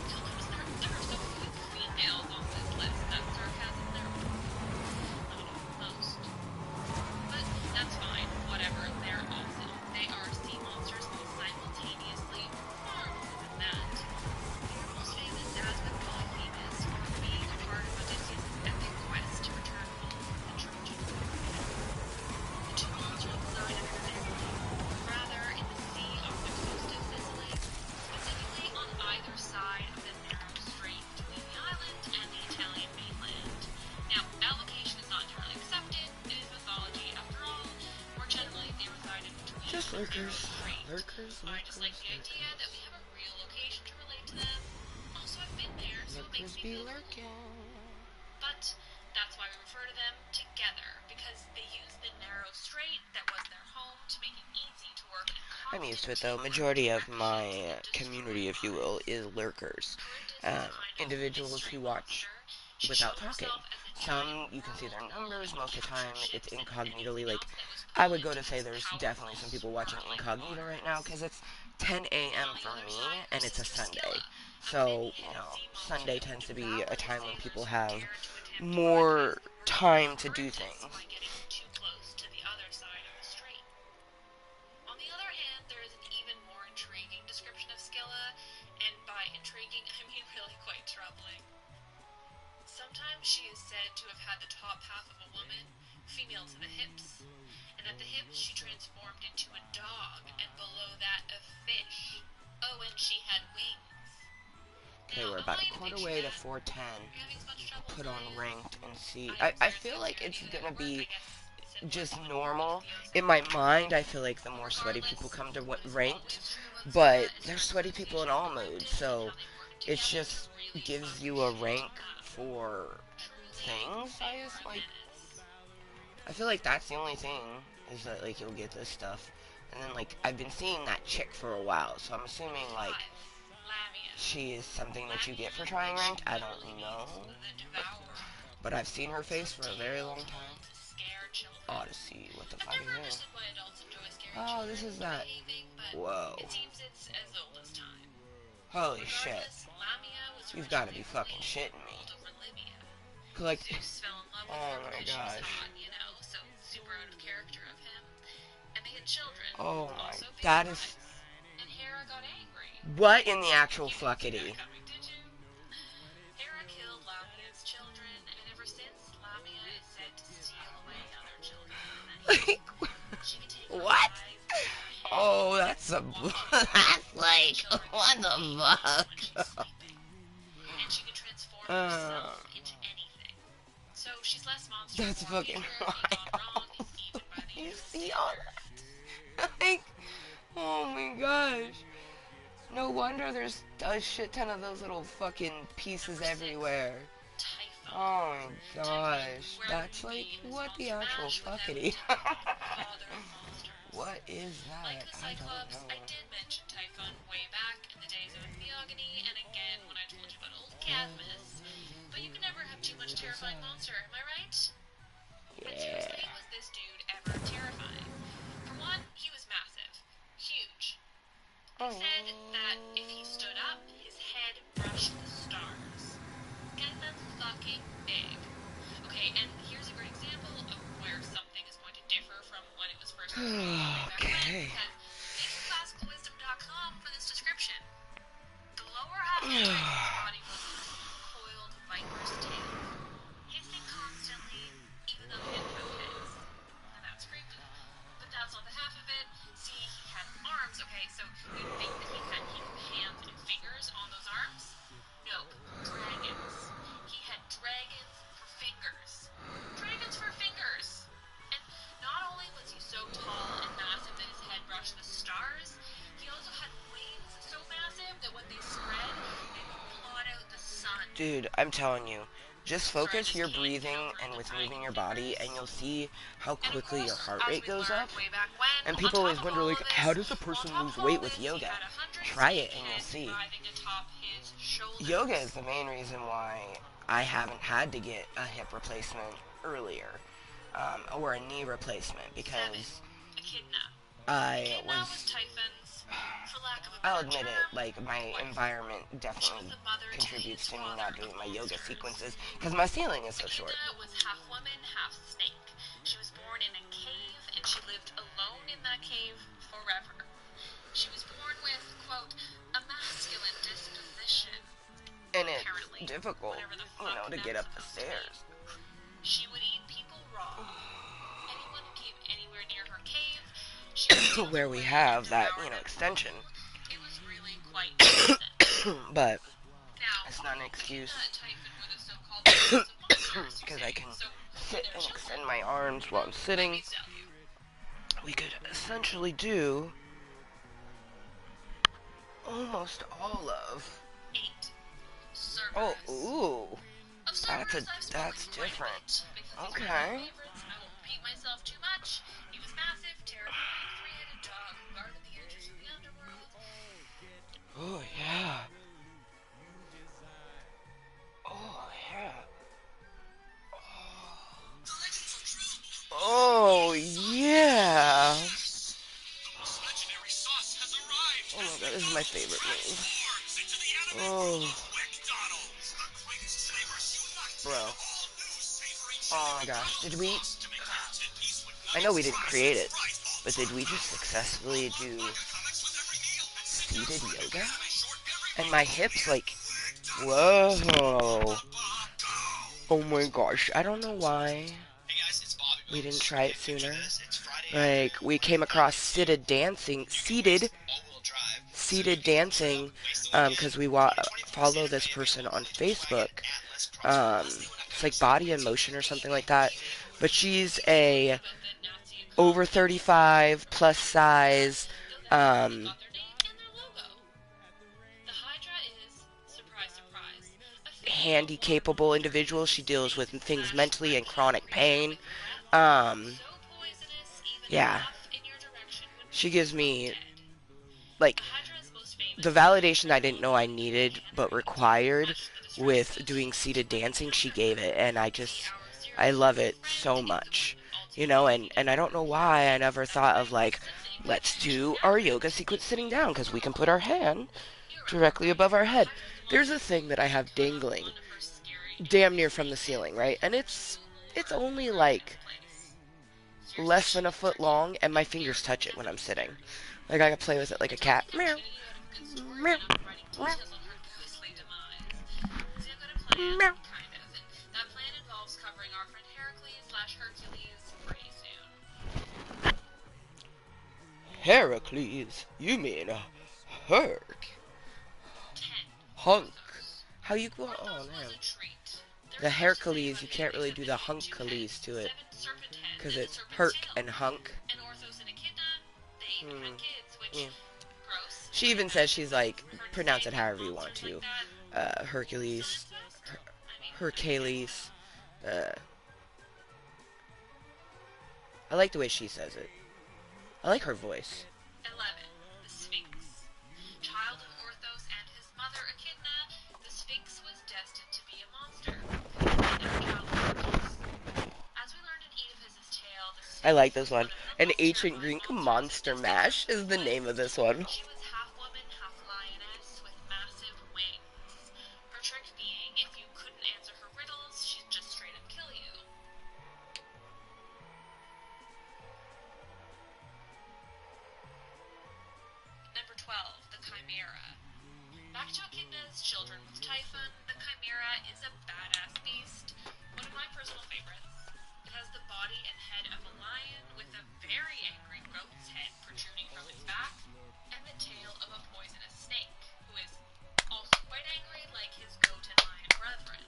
You'll notice there are so few females on this list. That's sarcasm there. Not almost. But that's fine. Whatever. They're awesome. They are sea monsters, but simultaneously far more than that. They're most famous as with Polyphemus for being a part of Odysseus' epic quest to return home from the Trojan War. The two monsters reside in the same lake, rather in the sea off the coast of Sicily, specifically on either side of the narrow strait between the island and the Italian mainland. Now, that location is not generally accepted. It is mythology after all. More generally, they reside in between Just the narrow lurkers. strait. Lurkers, I just like the lurkers, idea that we have a real location to relate to them. Also, I've been there, so it makes lurkers me be feel cool. lurking. But that's why we refer to them together, because they use the narrow strait that was their home to make it easy to work in I'm used to it constant though. Majority of my community, if you will, is lurkers. Individuals who watch without talking. Some, you can see their numbers. Most of the time, it's incognitely. Like, I would go to say there's definitely some people watching incognito right now, because it's 10 a.m. for me, and it's a Sunday. So, you know, Sunday tends to be a time when people have more time to do things. On the other hand, there is an even more intriguing description of Scylla, and by intriguing, I mean really quite troubling. Sometimes she is said to have had the top half of a woman, female to the hips, and at the hips she transformed into a dog, and below that a fish. Oh, and she had wings. Okay, Now, we're about a am I quarter the way to bitch 410. You're having as much trouble Put as on I am? ranked and see. I I feel like it's gonna be just normal. In In my mind, I feel like the more sweaty people come to ranked, but there's sweaty people in all modes, so it just gives you a rank for things. I feel like that's the only thing, is that like you'll get this stuff, and then like I've been seeing that chick for a while, so I'm assuming like she is something that you get for trying ranked. I don't know, but I've seen her face for a very long time. Odyssey, what the fuck is this? Oh, this is that. Whoa. It seems it's as old as time. Holy shit. Regardless, Lamia was You've got to be originally fucking believed shitting me. ruled over Libya. Like, Zeus fell in love with oh her my because she was gosh. hot, you know, so super out of character of him. And they had children. Oh my, also that big is, brides. And Hera got angry. what in the actual You didn't see fuckity? that coming, did you? Hera killed Lamia's children, and ever since, Lamia is said to steal away other children. Like, She can take what? on lives, Oh, that's a, that's like, what the fuck? and she can transform herself into anything. So she's less monster. That's fucking wild. You see all that? Like, oh my gosh. No wonder there's a shit ton of those little fucking pieces everywhere. Oh my gosh. That's like, what the actual fuckity? What is Like that? the I don't Cyclops, know. I did mention Typhon way back in the days of Theogony, and again when I told you about old Cadmus. But you can never have too much terrifying monster, am I right? But Yeah. seriously, was this dude ever terrifying? For one, he was massive. Huge. They said that if he stood up, his head brushed the stars. Guys, that's fucking big. Okay, and here's a great example of where something is going to differ from when it was first Okay. Thank you, classicalwisdom.com, for this description. The lower half of his body was a coiled viper's tail, hissing constantly, even though he didn't have heads. And that's creepy. But that's not the half of it. See, he had arms, okay, so you'd think that he had hands and fingers on those arms? Nope, dragons. He had dragons for fingers. Dragons for fingers! And not only was he so tall and massive that his head brushed the stars, he also had wings so massive that when they spread, they would blot out the sun. Dude, I'm telling you, just focus your breathing and with moving your body, and you'll see how quickly your heart rate goes up. And people always wonder, like, how does a person lose weight with yoga? Try it and you'll see. Yoga is the main reason why I haven't had to get a hip replacement earlier. or a knee replacement because Echidna. I Echidna was was. Typhon's, for lack of a I'll better admit term, it, like, my wife. environment She was definitely the mother contributes to his me father not doing of my yoga monsters. sequences because my ceiling is so short. Echidna was half woman, half snake. She was born in a cave, and she lived alone in that cave forever. She was born with, quote, a masculine disposition. And it's Apparently, difficult, whatever the you fuck know, to that's get up the supposed to mean. stairs. She would eat people raw. Anyone who came anywhere near her cave, she would steal Where them we away have and that, devour you know, them. extension. It was really quite innocent. But Now, it's not an excuse Echidna and Typhon were the so-called mothers of monsters, because you I say. can So, sit their and children. extend my arms while I'm Let sitting. me tell you. We could essentially do almost all of. 8. Oh, Cerberus. ooh, Of Cerberus, that's I've spoken quite a different. bit, because he's one of Okay. my favorites. I won't repeat myself too much. He was massive, terribly big, three-headed dog who guarded the entrance of the underworld. Oh yeah. Oh yeah. Oh yeah. Oh my god, this is my favorite move. Oh, bro. Oh my gosh, did we? I know we didn't create it, but did we just successfully do seated yoga? And my hips, like, whoa. Oh my gosh, I don't know why we didn't try it sooner. Like, we came across seated dancing, seated dancing, because we follow this person on Facebook. It's like Body in Motion or something like that. But she's a over 35 plus size, handy capable individual. She deals with things mentally and chronic pain. Yeah. She gives me, like, the validation I didn't know I needed but required with doing seated dancing. She gave it, and I love it so much, you know. And I don't know why I never thought of, like, let's do our yoga sequence sitting down because we can put our hand directly above our head. There's a thing that I have dangling damn near from the ceiling, right? And it's only like less than a foot long, and my fingers touch it when I'm sitting. Like, I can play with it like a cat. Meow. Meow. Meow. Meow. That plan involves covering our friend Hercules/Hercules pretty soon. Heracles? You mean Herc? 10. Hunk. How you go? Oh, Porthos was man. a treat. The Hercules, you can't really do the Hunkcules to it. Because it's Herc and Hunk. And Orthos and Echidna, they had kids, which, Yeah. gross. She even says she's like, pronounce it however you want to. Hercules. Hercules. I like the way she says it. I like her voice. 11. The Sphinx. Child of Orthos and his mother Echidna, the Sphinx was destined to be a monster. As we learned in Oedipus's tale, the Sphinx I like this was one. of An the most Ancient terrifying Greek monsters Monster in Mash is the name of this one. She was half woman, half lioness, with massive wings. Her trick being, if you couldn't answer her riddles, she'd just straight up kill you. Number 12, the Chimera. Back to Echidna's children with Typhon, the Chimera is a badass beast. One of my personal favorites. It has the body and head of a lion with a very angry goat's head protruding from its back, and the tail of a poisonous snake, who is also quite angry like his goat and lion brethren.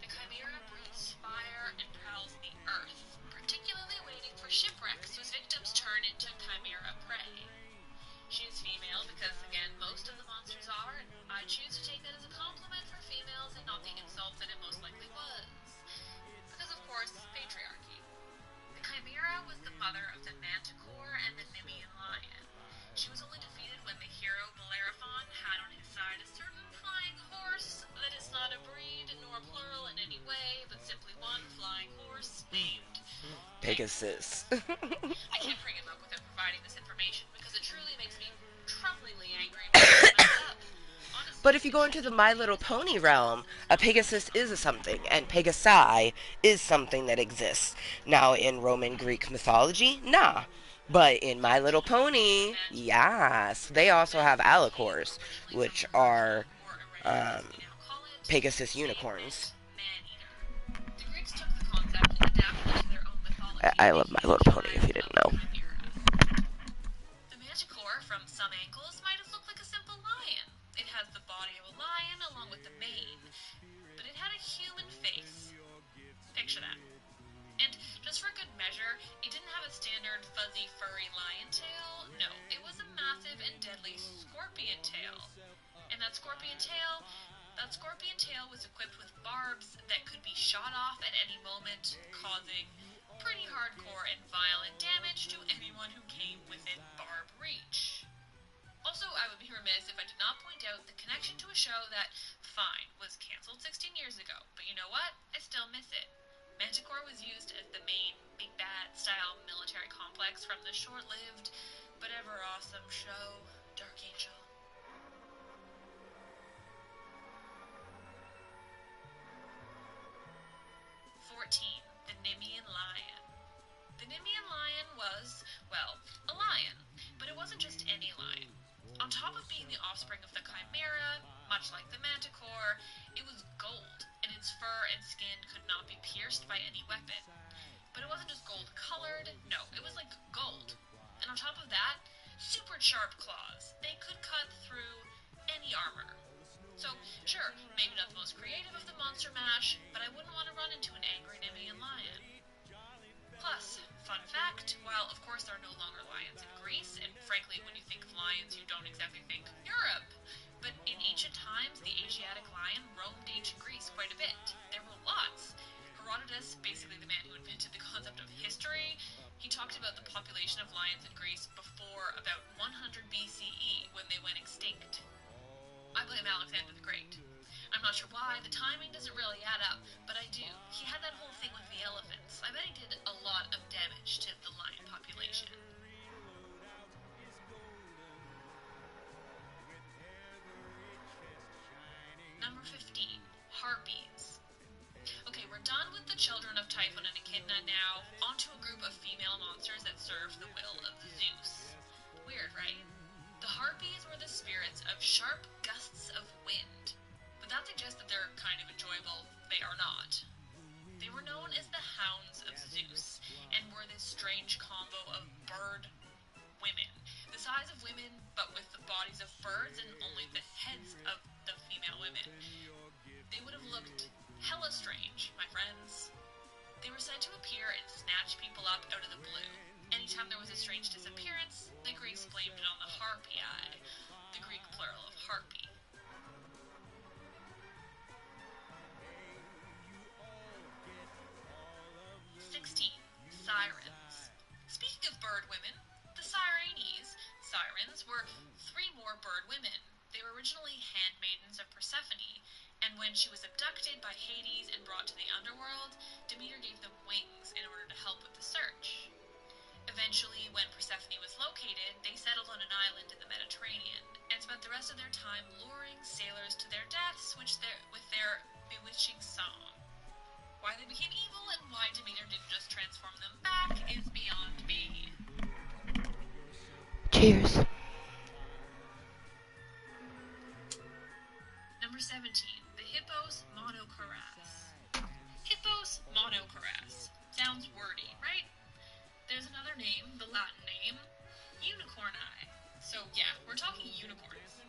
The Chimera breathes fire and prowls the earth, particularly waiting for shipwrecks whose victims turn into Chimera prey. She is female because, again, most of the monsters are, and I choose to take that as a compliment for females and not the insult that it most likely was. Because, of course, patriarchy. The Chimera was the mother of the Manticore and the Nemean lion. She was only defeated when the hero Bellerophon had on his side a certain flying horse that is not a breed nor plural in any way, but simply one flying horse named Pegasus. I can't bring him up without providing this information because it truly makes me troublingly angry and messed up. Honestly, But if you go into the My Little Pony realm, a Pegasus is a something, and Pegasi is something that exists. Now, in Roman Greek mythology, nah. But in My Little Pony, yes. They also have Alicors, which are Pegasus unicorns. the Greeks took the concept and adapted it to their own mythology. I love My Little Pony, if you didn't know. The manticore, from some angles, might have looked like a simple lion. It has the body of a lion along with the mane, but it had a human face. Picture that. And just for good measure, it didn't have a standard fuzzy furry lion tail. No, it was a massive and deadly scorpion tail. And that scorpion tail was equipped with barbs that could be shot off at any moment, causing pretty hardcore and violent damage to anyone who came within barb reach. Also, I would be remiss if I did not point out the connection to a show that, fine, was cancelled 16 years ago, but you know what? I still miss it. Manticore was used as the main Big Bad style military complex from the short-lived but ever awesome show Dark Angel. The Nemean Lion. The Nemean Lion was, well, a lion, but it wasn't just any lion. On top of being the offspring of the Chimera, much like the Manticore, it was gold, and its fur and skin could not be pierced by any weapon. But it wasn't just gold colored, no, it was like gold. And on top of that, super sharp claws. They could cut through any armor. So, sure, maybe not the most creative of the monster mash, but I wouldn't want to run into an angry Nemean lion. Plus, fun fact, while of course there are no longer lions in Greece, and frankly when you think of lions you don't exactly think Europe, but in ancient times the Asiatic lion roamed ancient Greece quite a bit. There were lots. Herodotus, basically the man who invented the concept of history, he talked about the population of lions in Greece before about 100 BCE when they went extinct. I blame Alexander the Great. I'm not sure why, the timing doesn't really add up, but I do. He had that whole thing with the elephants. I bet he did a lot of damage to the lion population. Number 15. Harpies. Okay, we're done with the children of Typhon and Echidna now. Onto a group of female monsters that serve the will of Zeus. Weird, right? The harpies were the spirits of sharp gusts of wind. But that suggests that they're kind of enjoyable. They are not. They were known as the Hounds of Zeus, and were this strange combo of bird women. The size of women, but with the bodies of birds and only the heads of the female women. They would have looked hella strange, my friends. They were said to appear and snatch people up out of the blue. Anytime there was a strange disappearance, the Greeks blamed it on the harpii, the Greek plural of harpy. Sirens. Speaking of bird women, the Sirens were three more bird women. They were originally handmaidens of Persephone, and when she was abducted by Hades and brought to the underworld, Demeter gave them wings in order to help with the search. Eventually, when Persephone was located, they settled on an island in the Mediterranean, and spent the rest of their time luring sailors to their deaths with their bewitching song. Why they became evil and why Demeter didn't just transform them back is beyond me. Cheers. Number 17. The Hippos Monochorus. Hippos Monochorus. Sounds wordy, right? There's another name, the Latin name, unicorni. So yeah, we're talking unicorns.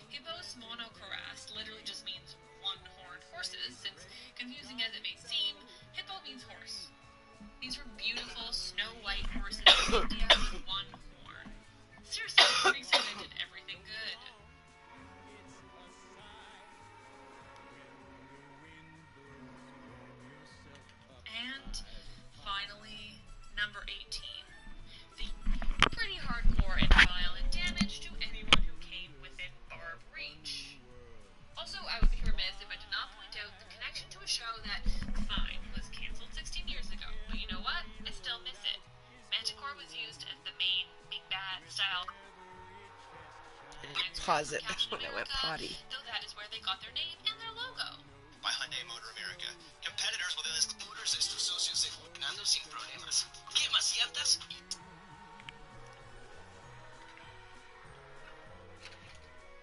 Hippos Monochorus literally just means one-horned horses, since, confusing as it may seem, hippo means horse. These were beautiful, snow-white horses from India with one horn. Seriously, the Greeks invented everything good. And, finally, number 18. The pretty hardcore and violent damage to anyone who came within barb reach. Also, I would be remiss if I did not point out the connection to a show that, fine, was cancelled 16 years ago, but you know what? I still miss Centaur was used as the main big bad style. I didn't pause it when I went potty. Though that is where they got their name and their logo. By Hyundai Motor America. Competitors within this Motors es tu socio seguro sin problemas. ¿Qué más ciertas?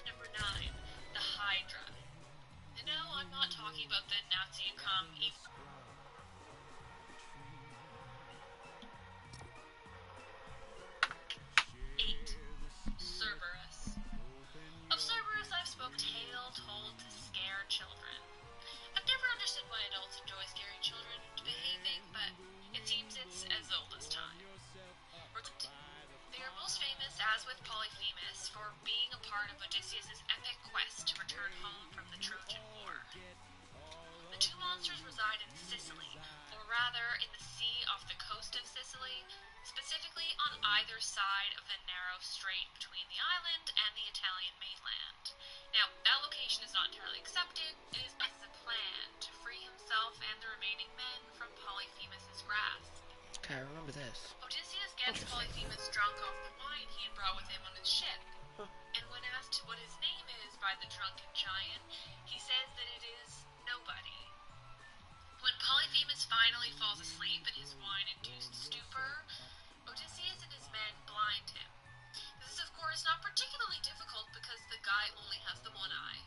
Number 9, the Hydra. And no, I'm not talking about the Nazi come evil. 8, Cerberus. Of Cerberus, I've spoke tale told to scare children. I've never understood why adults enjoy scaring children into behaving, but it seems it's as old as time. They are most famous, as with Polyphemus, for being a part of Odysseus' epic quest to return home from the Trojan War. The two monsters reside in Sicily, or rather in the sea off the coast of Sicily, specifically on either side of the narrow strait between the island and the Italian mainland. Now, that location is not entirely accepted. It is as a plan to free himself and the remaining men from Polyphemus' grasp. Okay, I remember this. Odysseus gets Polyphemus drunk off the wine he had brought with him on his ship. And when asked what his name is by the drunken giant, he says that it is Nobody. When Polyphemus finally falls asleep in his wine-induced stupor, Odysseus and his men blind him. This is, of course, not particularly difficult because the guy only has the one eye.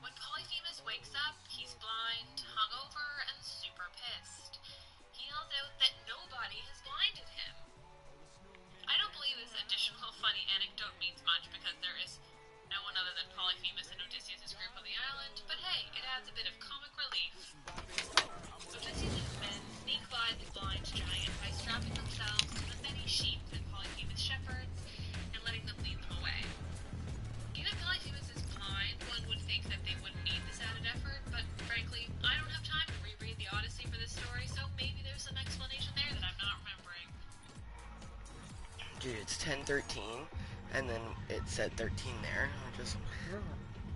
When Polyphemus wakes up, he's blind, hungover, and super pissed. He yells out that nobody has blinded him. I don't believe this additional funny anecdote means much because there is no one other than Polyphemus and Odysseus' group on the island, but hey, it adds a bit of comic relief. Odysseus' men sneak by the blind giant by strapping themselves to the many sheep that Polyphemus shepherds and letting them lead them away. Given Polyphemus is blind, one would think that they wouldn't need this added effort, but frankly, I don't have time to reread the Odyssey for this story, so maybe there's some explanation there that I'm not remembering. Dude, it's 10:13, and then it said 13 there.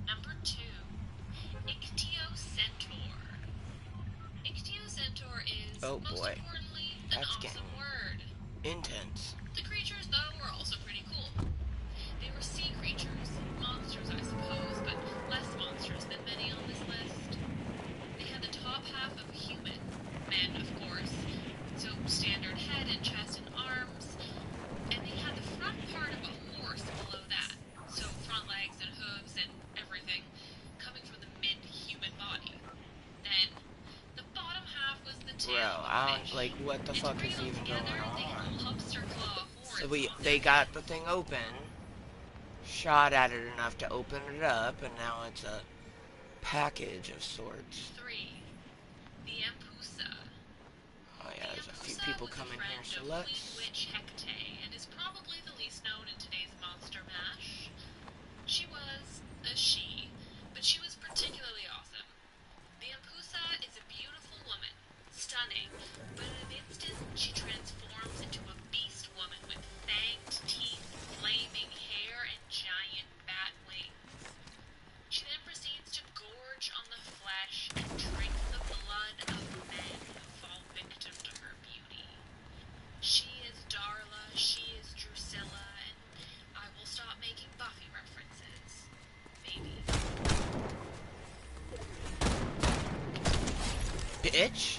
Number 2, Ichthyocentaur. Ichthyocentaur is, oh most boy, importantly, an that's awesome getting word. intense. The creatures, though, were also pretty cool. They were sea creatures, monsters, I suppose, but less monsters than many on this list. They had the top half of a human, men, of course, so standard head and chest and arms, and they had the front part of a horse below that, so front legs and hooves and everything, coming from the mid-human body. Then, the bottom half was the tail of a fish. Like, what the fuck is even going They had on? a lobster claw horns. So they got the thing open, shot at it enough to open it up, and now it's a package of sorts. 3, the Empusa. Oh yeah, there's a few people coming here, so let's... Witch Hecate, and is probably the least known in today's Monster Mash. She was a she, but she was particularly awesome. The Empusa is a beautiful woman, stunning, but in an instant she transforms into a beast woman with fanged teeth, flaming hair, and giant bat wings. She then proceeds to gorge on the flesh and drink the blood of men who fall victim to her beauty. She is Darla, she is Drusilla, and I will stop making Buffy references. Maybe. Bitch?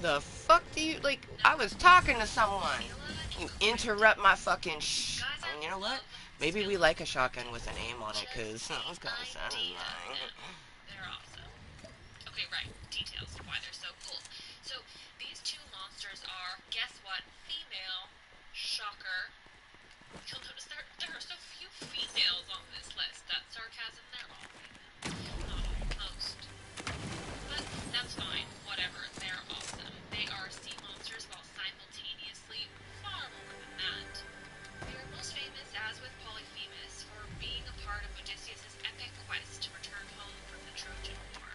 The fuck do you, like, I was talking to someone. You interrupt my fucking you know what? Maybe we like a shotgun with an aim on it, cause sounds kinda satisfying. They're awesome. Okay, right. Details of why they're so cool. So, these two monsters are, guess what? Female. Shocker. You'll notice there are so few females on this list. That's sarcasm. They're all female. Not all, most. But that's fine. Whatever. They're awesome. They are sea monsters while simultaneously far more than that. They are most famous, as with Polyphemus, for being a part of Odysseus' epic quest to return home from the Trojan War.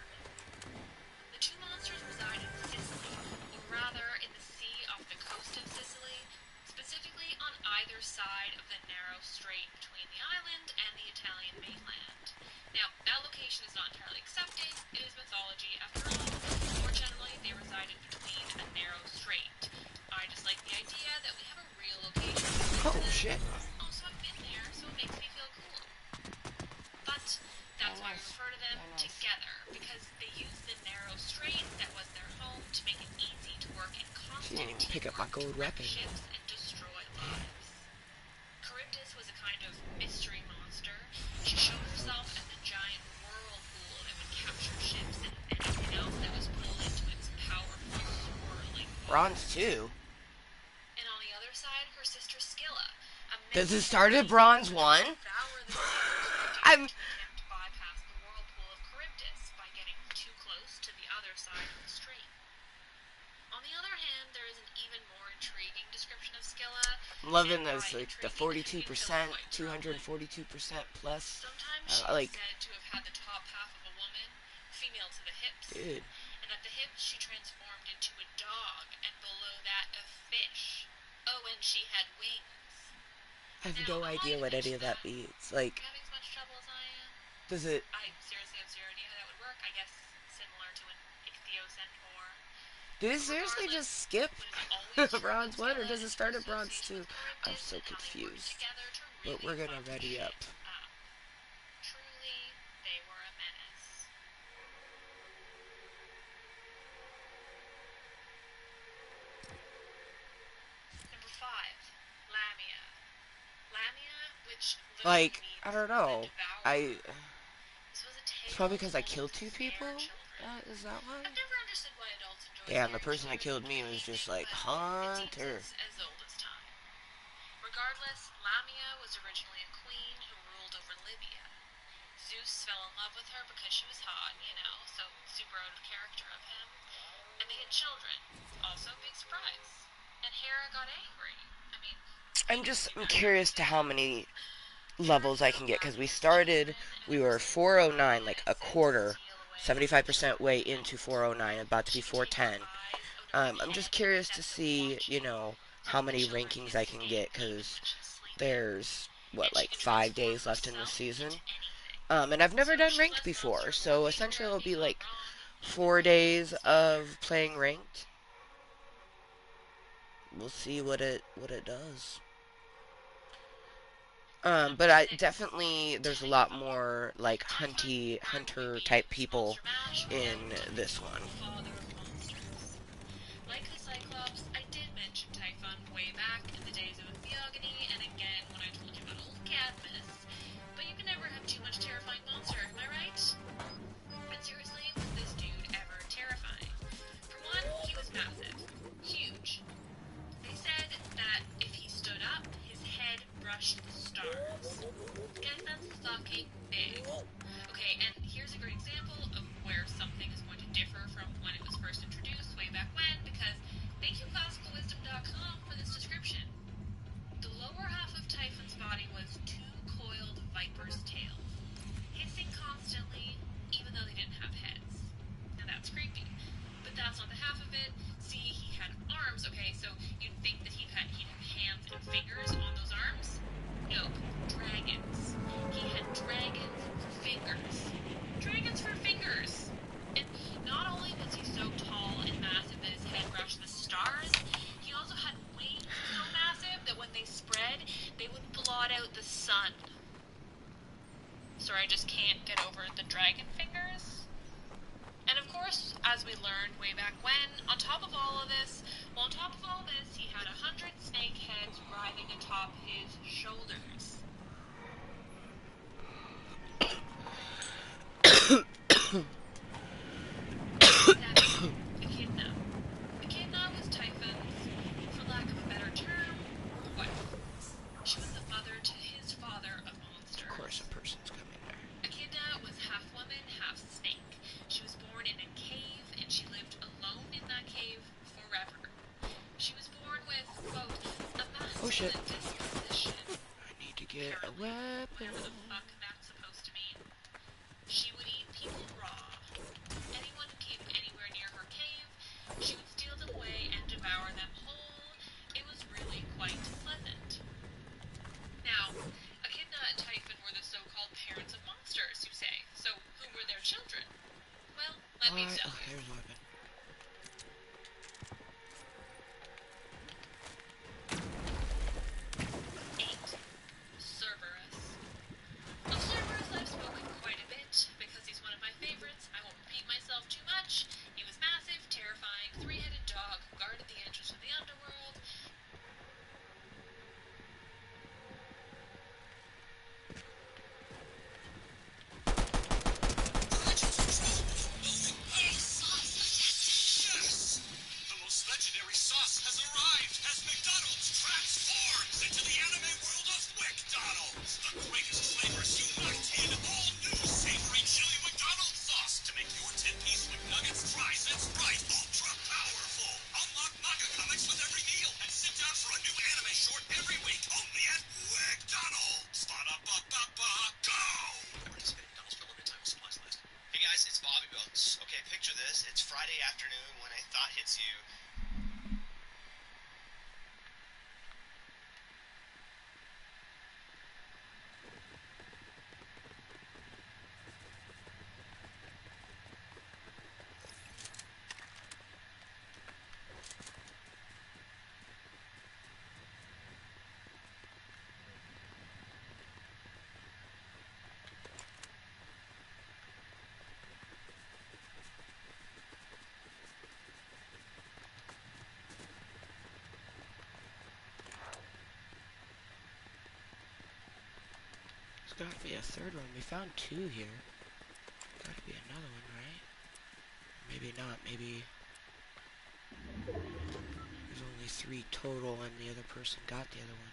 The two monsters reside in Sicily, or rather in the sea off the coast of Sicily, specifically on either side of the narrow strait between the island and the Italian mainland. Now, that location is not entirely accepted. It is mythology, after all. More generally, they reside in between a narrow strait. I just like the idea that we have a shit. Oh, so I've been there, so it makes me feel cool. But that's why we refer to them together, because they use the narrow strait that was their home to make it easy to work in She didn't constant even pick up my teamwork gold to wreck weapon. ships and destroy lives. Charybdis was a kind of mystery monster. She showed herself as a giant whirlpool that would capture ships and anything else that was pulled into its powerful, swirling Bronze waters. 2. And on the other side, her sister Scylla. Does it start at Bronze 1? I'm... To bypass the whirlpool of Charybdis by getting too close to the other side of the strait. On the other hand, there is an even more intriguing description of Scylla. I'm loving those, like, the 42%, 242% plus. Sometimes she like, is said to have had the top half of a woman, female to the hips. dude. And at the hips, she transformed into a dog, and below that, a fish. Oh, and she had wings. I have no idea what any of that means. Like, Having as much trouble as I am. does it... I seriously have zero idea how that would work. I guess similar to an ichthyocentaur. Did it seriously just skip Bronze 1, or does it start at Bronze 2? I'm so confused. But we're gonna ready up. Truly, they were a menace. Number 5, Lamia. Lamia, which Like, I don't know. This was a tale It's probably because I full killed of 2 fair people? children. Is that why? I've never understood why adults enjoy Yeah, and the scaring person that children killed me was into just behaving, like, but Hunter. it seems as old as time. Regardless, Lamia was originally a queen who ruled over Libya. Zeus fell in love with her because she was hot, so super out of character of him. And they had children. Also, big surprise. And Hera got angry. I'm curious to how many levels I can get, because we were 409, like a quarter, 75% way into 409, about to be 410. I'm just curious to see, how many rankings I can get, because there's, like 5 days left in the season. And I've never done ranked before, so essentially it'll be like 4 days of playing ranked. We'll see what it does. But there's a lot more, like, hunter type people in this one. Like the Cyclops, I did mention Typhon way back in the days of Theogony, and again when I told you about old Cadmus. But you can never have too much terrifying monster, am I right? But seriously, was this dude ever terrifying? For one, he was massive. Huge. They said that if he stood up, his head brushed the stars. Guys, that's fucking big. Okay, and here's a great example of where something is going to differ from when it was first introduced way back when, because thank you classicalwisdom.com for this description. The lower half of Typhon's body was 2 coiled viper's tails, hissing constantly, even though they didn't have heads. Now that's creepy. But that's not the half of it. See, he had arms, okay, so you'd think that he'd have hands and fingers on those arms? Nope. Dragons. He had dragons for fingers. Dragons for fingers! And not only was he so tall and massive that his head brushed the stars, he also had wings so massive that when they spread, they would blot out the sun. Sorry, I just can't get over the dragon fingers. And of course, as we learned way back when, on top of all this, he had 100 snake heads writhing atop his shoulders. Echidna. Echidna was Typhon's, for lack of a better term, wife. She was the mother to his father of monsters. Of course, a person's coming there. Echidna was half woman, half snake. She was born in a cave, and she lived alone in that cave forever. She was born with, quote, a masculine disposition. I need to get a weapon. Whatever the fuck that's supposed to mean. She would eat people raw. Anyone who came anywhere near her cave, she would steal them away and devour them whole. It was really quite pleasant. Now, Echidna and Typhon were the so-called parents of monsters, you say. So, who were their children? Well, let me tell you. Here's a weapon. Gotta be a third one. We found two here. Gotta be another one, right? Maybe not. Maybe there's only 3 total and the other person got the other one.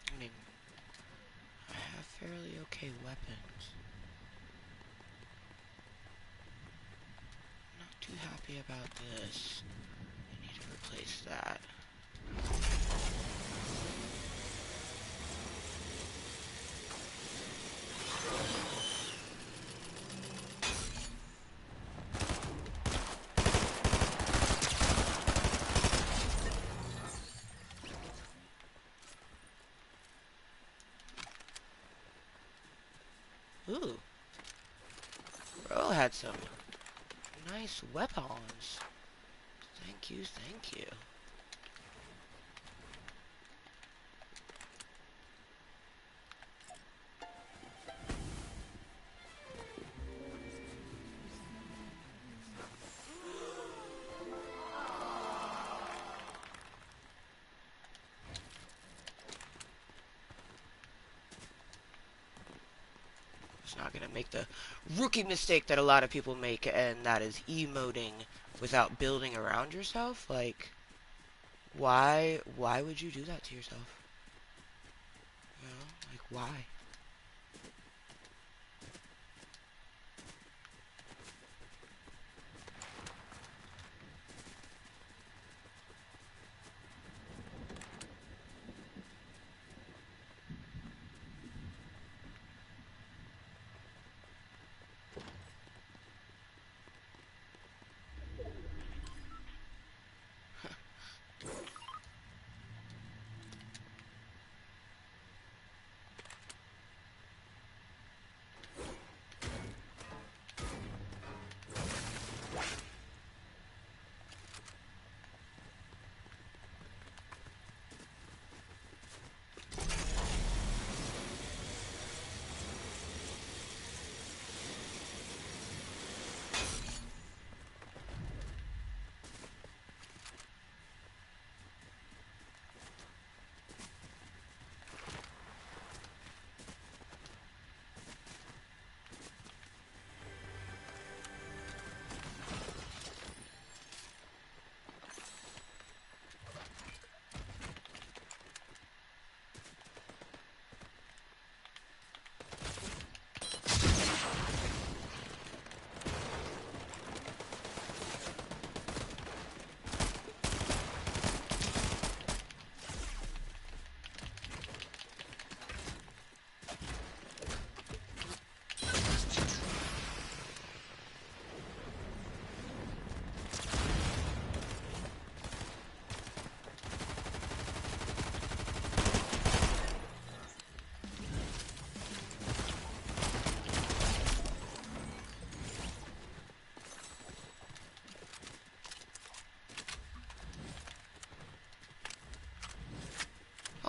I mean, I have fairly okay weapons. Not too happy about this. I need to replace that. Ooh. Bro had some nice weapons. Thank you, thank you. Not gonna make the rookie mistake that a lot of people make, and that is emoting without building around yourself. Like, why would you do that to yourself? You know, like, why?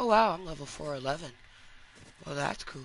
Oh wow, I'm level 411. Well, that's cool.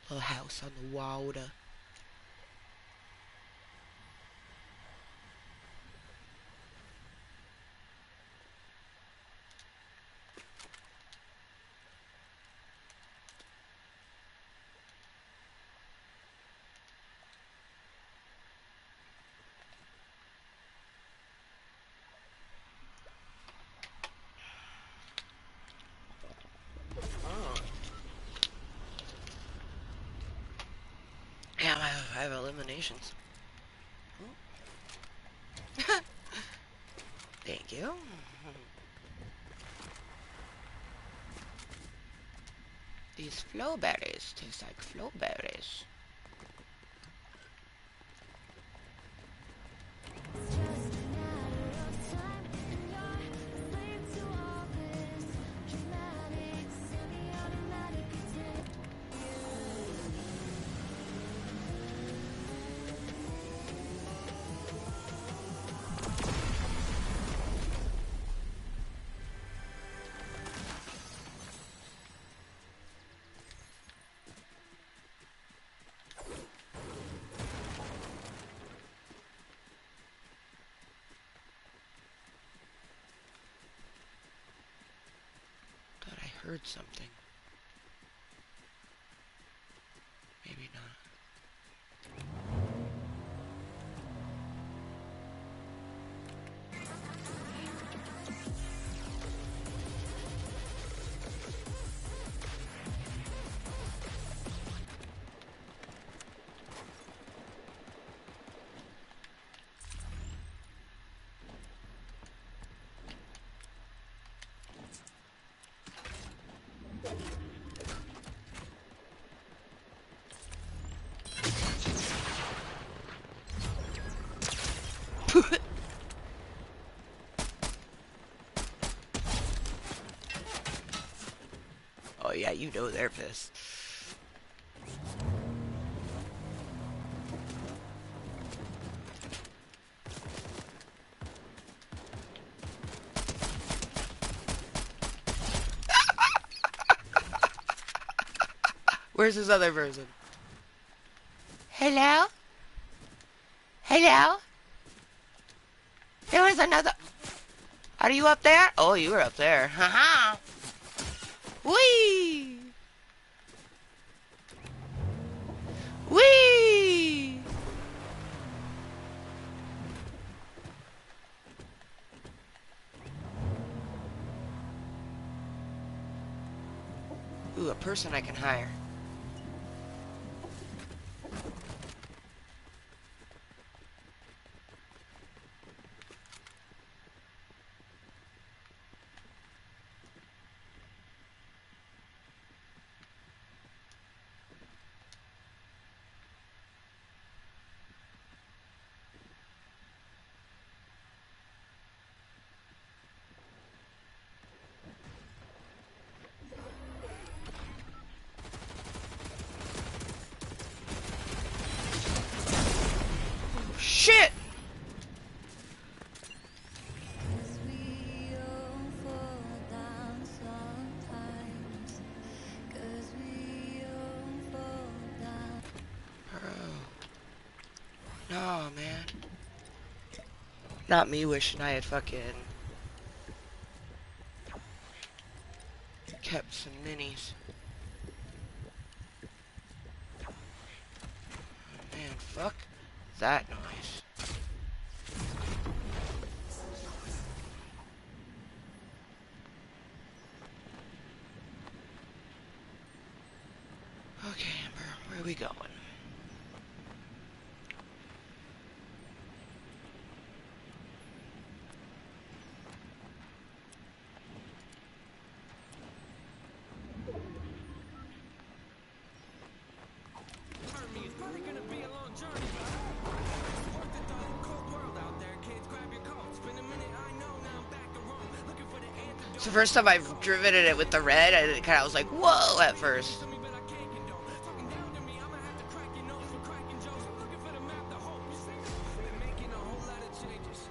Little house on the water. Damn, I have eliminations. Oh. Thank you. These flowberries taste like flowberries. Thought I heard something. Maybe not. Oh yeah, you know they're pissed. Where's his other version? Hello? Hello? There was another... Are you up there? Oh, you were up there. Haha. Whee! Whee! Ooh, a person I can hire. Oh, man. Not me wishing I had fucking kept some minis. Oh, man, fuck that noise. Okay, Amber, where are we going? So first time I've driven in it with the red, I kind of was like, whoa, at first.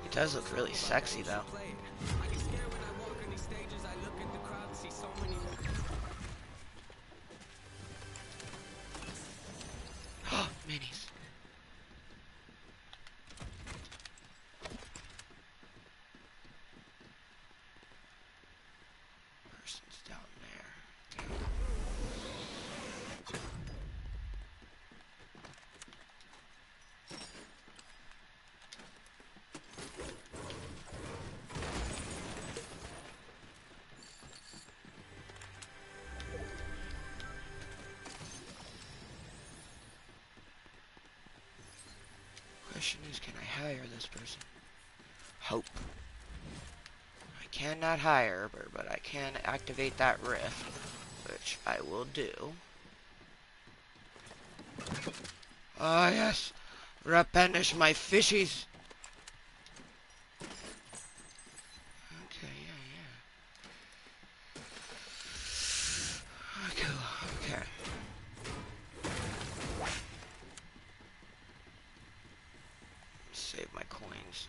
It does look really sexy, though. Oh, minis. Person's down there. Question is, can I hire this person? Hope. I cannot hire her, but I can activate that rift, which I will do. Ah, yes. Replenish my fishies. Okay, yeah. Cool, okay. Save my coins.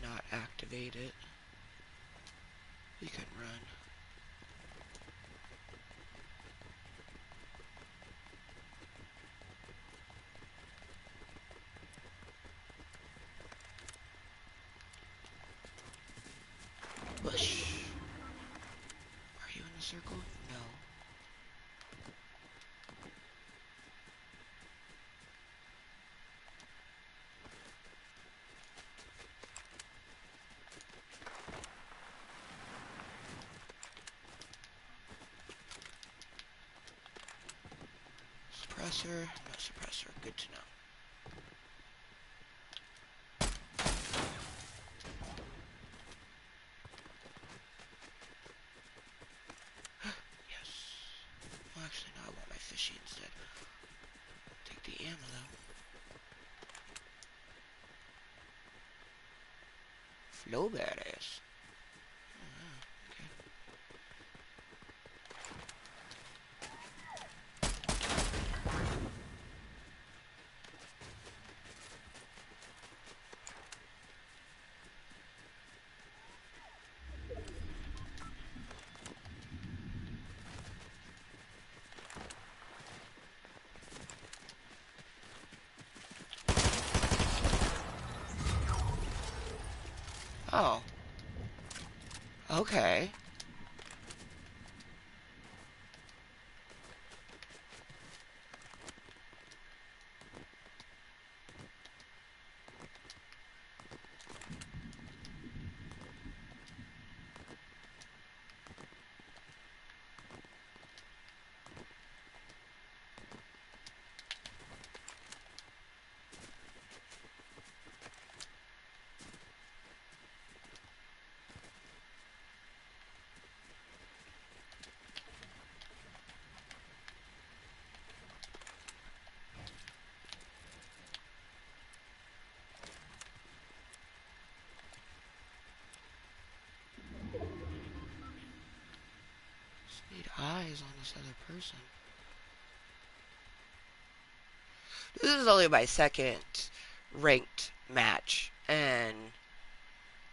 Not activate it. We can run. Bush. Are you in the circle? No. Suppressor? No suppressor. Good to know. Yes. Well, actually, no, I want my fishy instead. Take the ammo, though. Flowberries. Okay. Oh. Okay. Just need eyes on this other person. This is only my second ranked match, and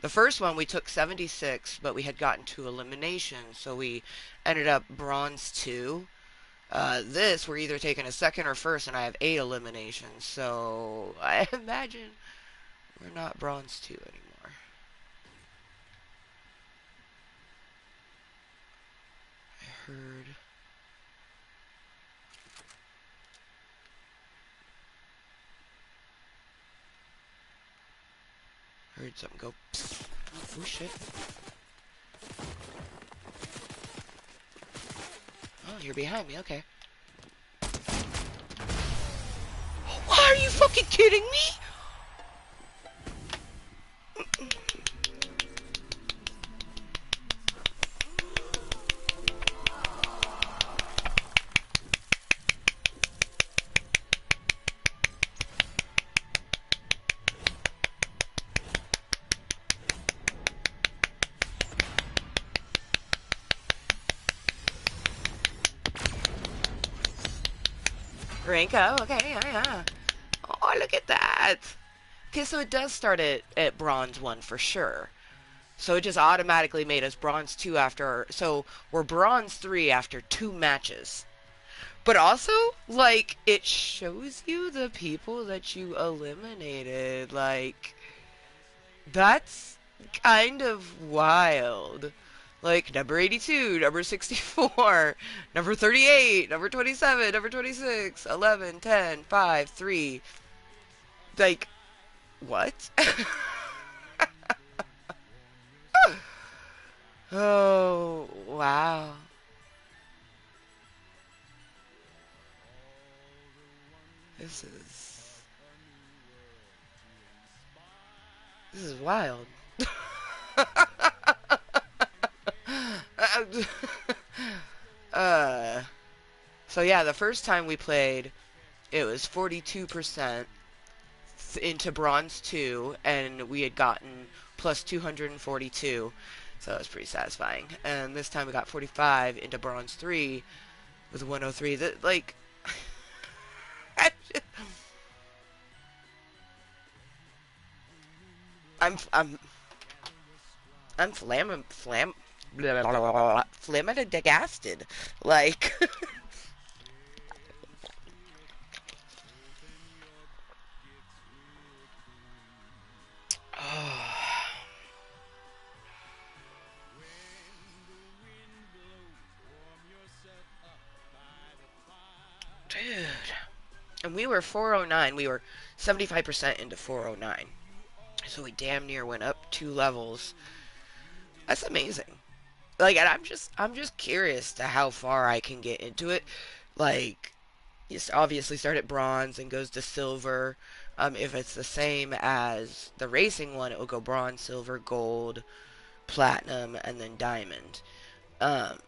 the first one we took 76, but we had gotten to elimination, so we ended up bronze 2. This, we're either taking a second or first, and I have 8 eliminations, so I imagine we're not bronze 2 anymore. I heard something go. Oh shit. Oh, you're behind me, okay. Are you fucking kidding me? Rank up, okay, yeah. Oh, look at that. Okay, so it does start at bronze 1 for sure. So it just automatically made us bronze 2 after, so we're bronze 3 after 2 matches. But also, like, it shows you the people that you eliminated. Like, that's kind of wild. Like, number 82, number 64, number 38, number 27, number 26, 11, 10, 5, 3. Like, what? Oh, wow. This is wild. So yeah, the first time we played, it was 42% into bronze 2, and we had gotten plus 242, so it was pretty satisfying. And this time we got 45 into bronze 3 with 103. That, like, I'm flabbergasted. Like, oh. Dude. And we were 409. We were 75% into 409. So we damn near went up 2 levels. That's amazing. Like, and I'm just curious to how far I can get into it. Like, you obviously start at bronze and goes to silver. If it's the same as the racing one, it will go bronze, silver, gold, platinum, and then diamond. I'm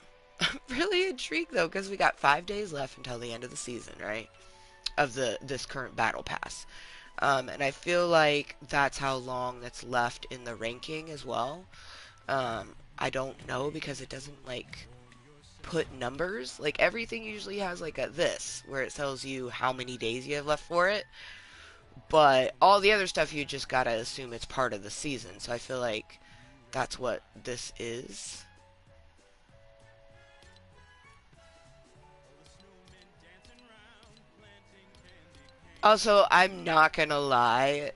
really intrigued though, because we got 5 days left until the end of the season, right? Of this current battle pass. And I feel like that's how long that's left in the ranking as well. I don't know because it doesn't like put numbers. Like everything usually has like a this where it tells you how many days you have left for it. But all the other stuff you just gotta assume it's part of the season. So I feel like that's what this is. Also, I'm not gonna lie.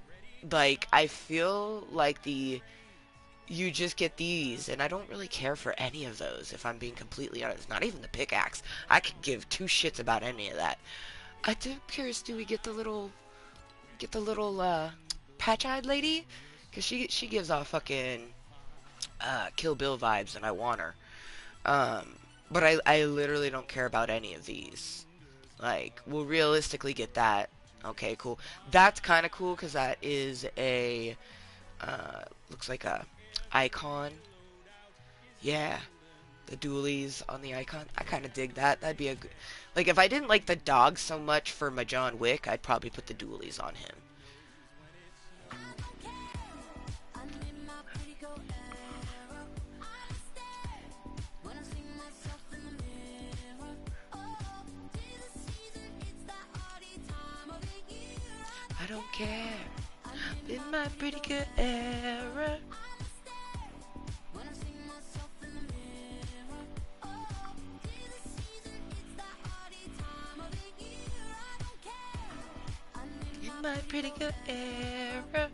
Like, I feel like you just get these, and I don't really care for any of those, if I'm being completely honest. Not even the pickaxe. I could give 2 shits about any of that. I'm curious, do we get the little, patch-eyed lady? Because she gives off fucking, Kill Bill vibes, and I want her. But I literally don't care about any of these. Like, we'll realistically get that. Okay, cool. That's kind of cool, because that is a, looks like a icon. Yeah, the dualies on the icon. I kind of dig that. That'd be a good... Like, if I didn't like the dog so much for my John Wick, I'd probably put the dualies on him. I don't care. In my pretty good era. my pretty girl era.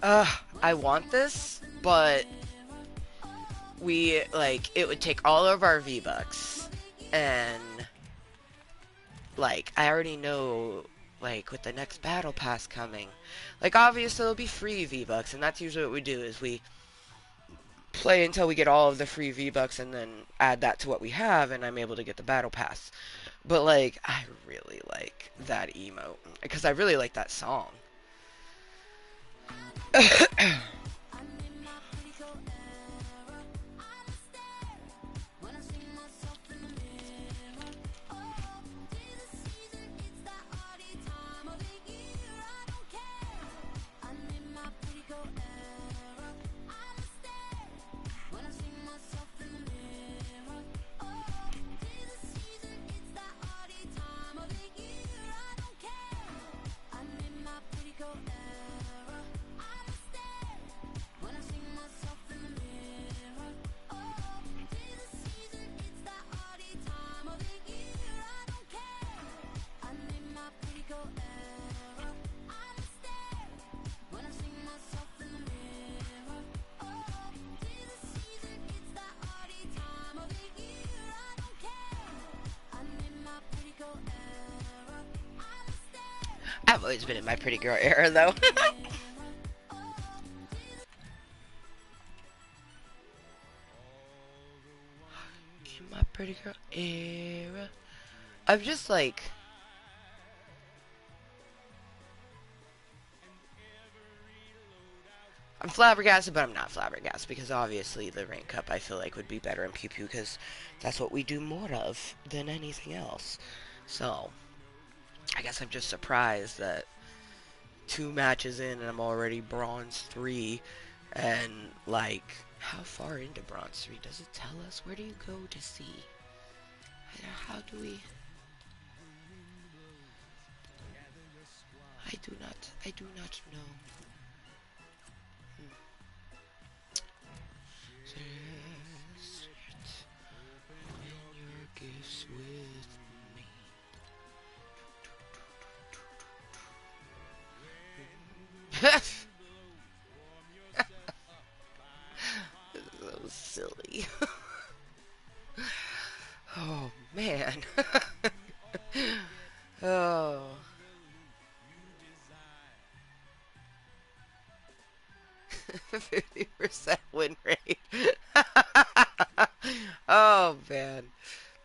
I want this, but it would take all of our V-Bucks, and, I already know, with the next battle pass coming, obviously it'll be free V-Bucks, and that's usually what we do, is we play until we get all of the free V-Bucks, and then add that to what we have, and I'm able to get the battle pass. But, I really like that emote, because I really like that song. I've always been in my pretty girl era, though. In my pretty girl era. I'm just I'm flabbergasted, but I'm not flabbergasted, because obviously the rank up I feel like would be better in Pew Pew, because that's what we do more of than anything else. So, I guess I'm just surprised that 2 matches in and I'm already bronze 3, and how far into bronze 3 does it tell us? Where do you go to see? How do we? I do not know. When your gifts with me. That was silly. Oh man. Oh. %50 win rate. Oh man,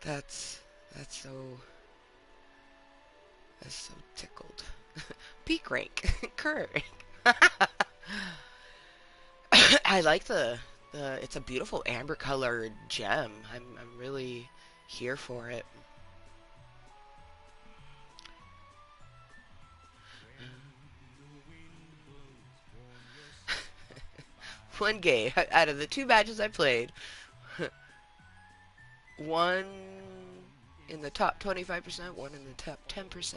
that's so tickled. Peak rank, current rank. I like the it's a beautiful amber colored gem. I'm really here for it. One game out of the 2 matches I played, one in the top 25%, one in the top 10%,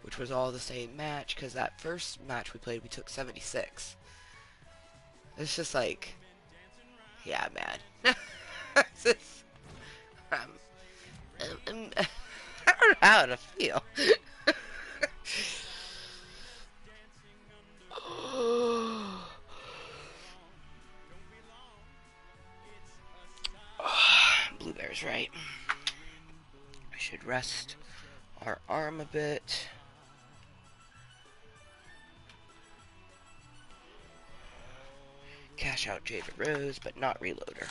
which was all the same match, because that first match we played we took 76. It's just yeah, man. It's just, I don't know how to feel. Bluebear's right. I should rest our arm a bit. Cash out Jada Rose, but not reload her.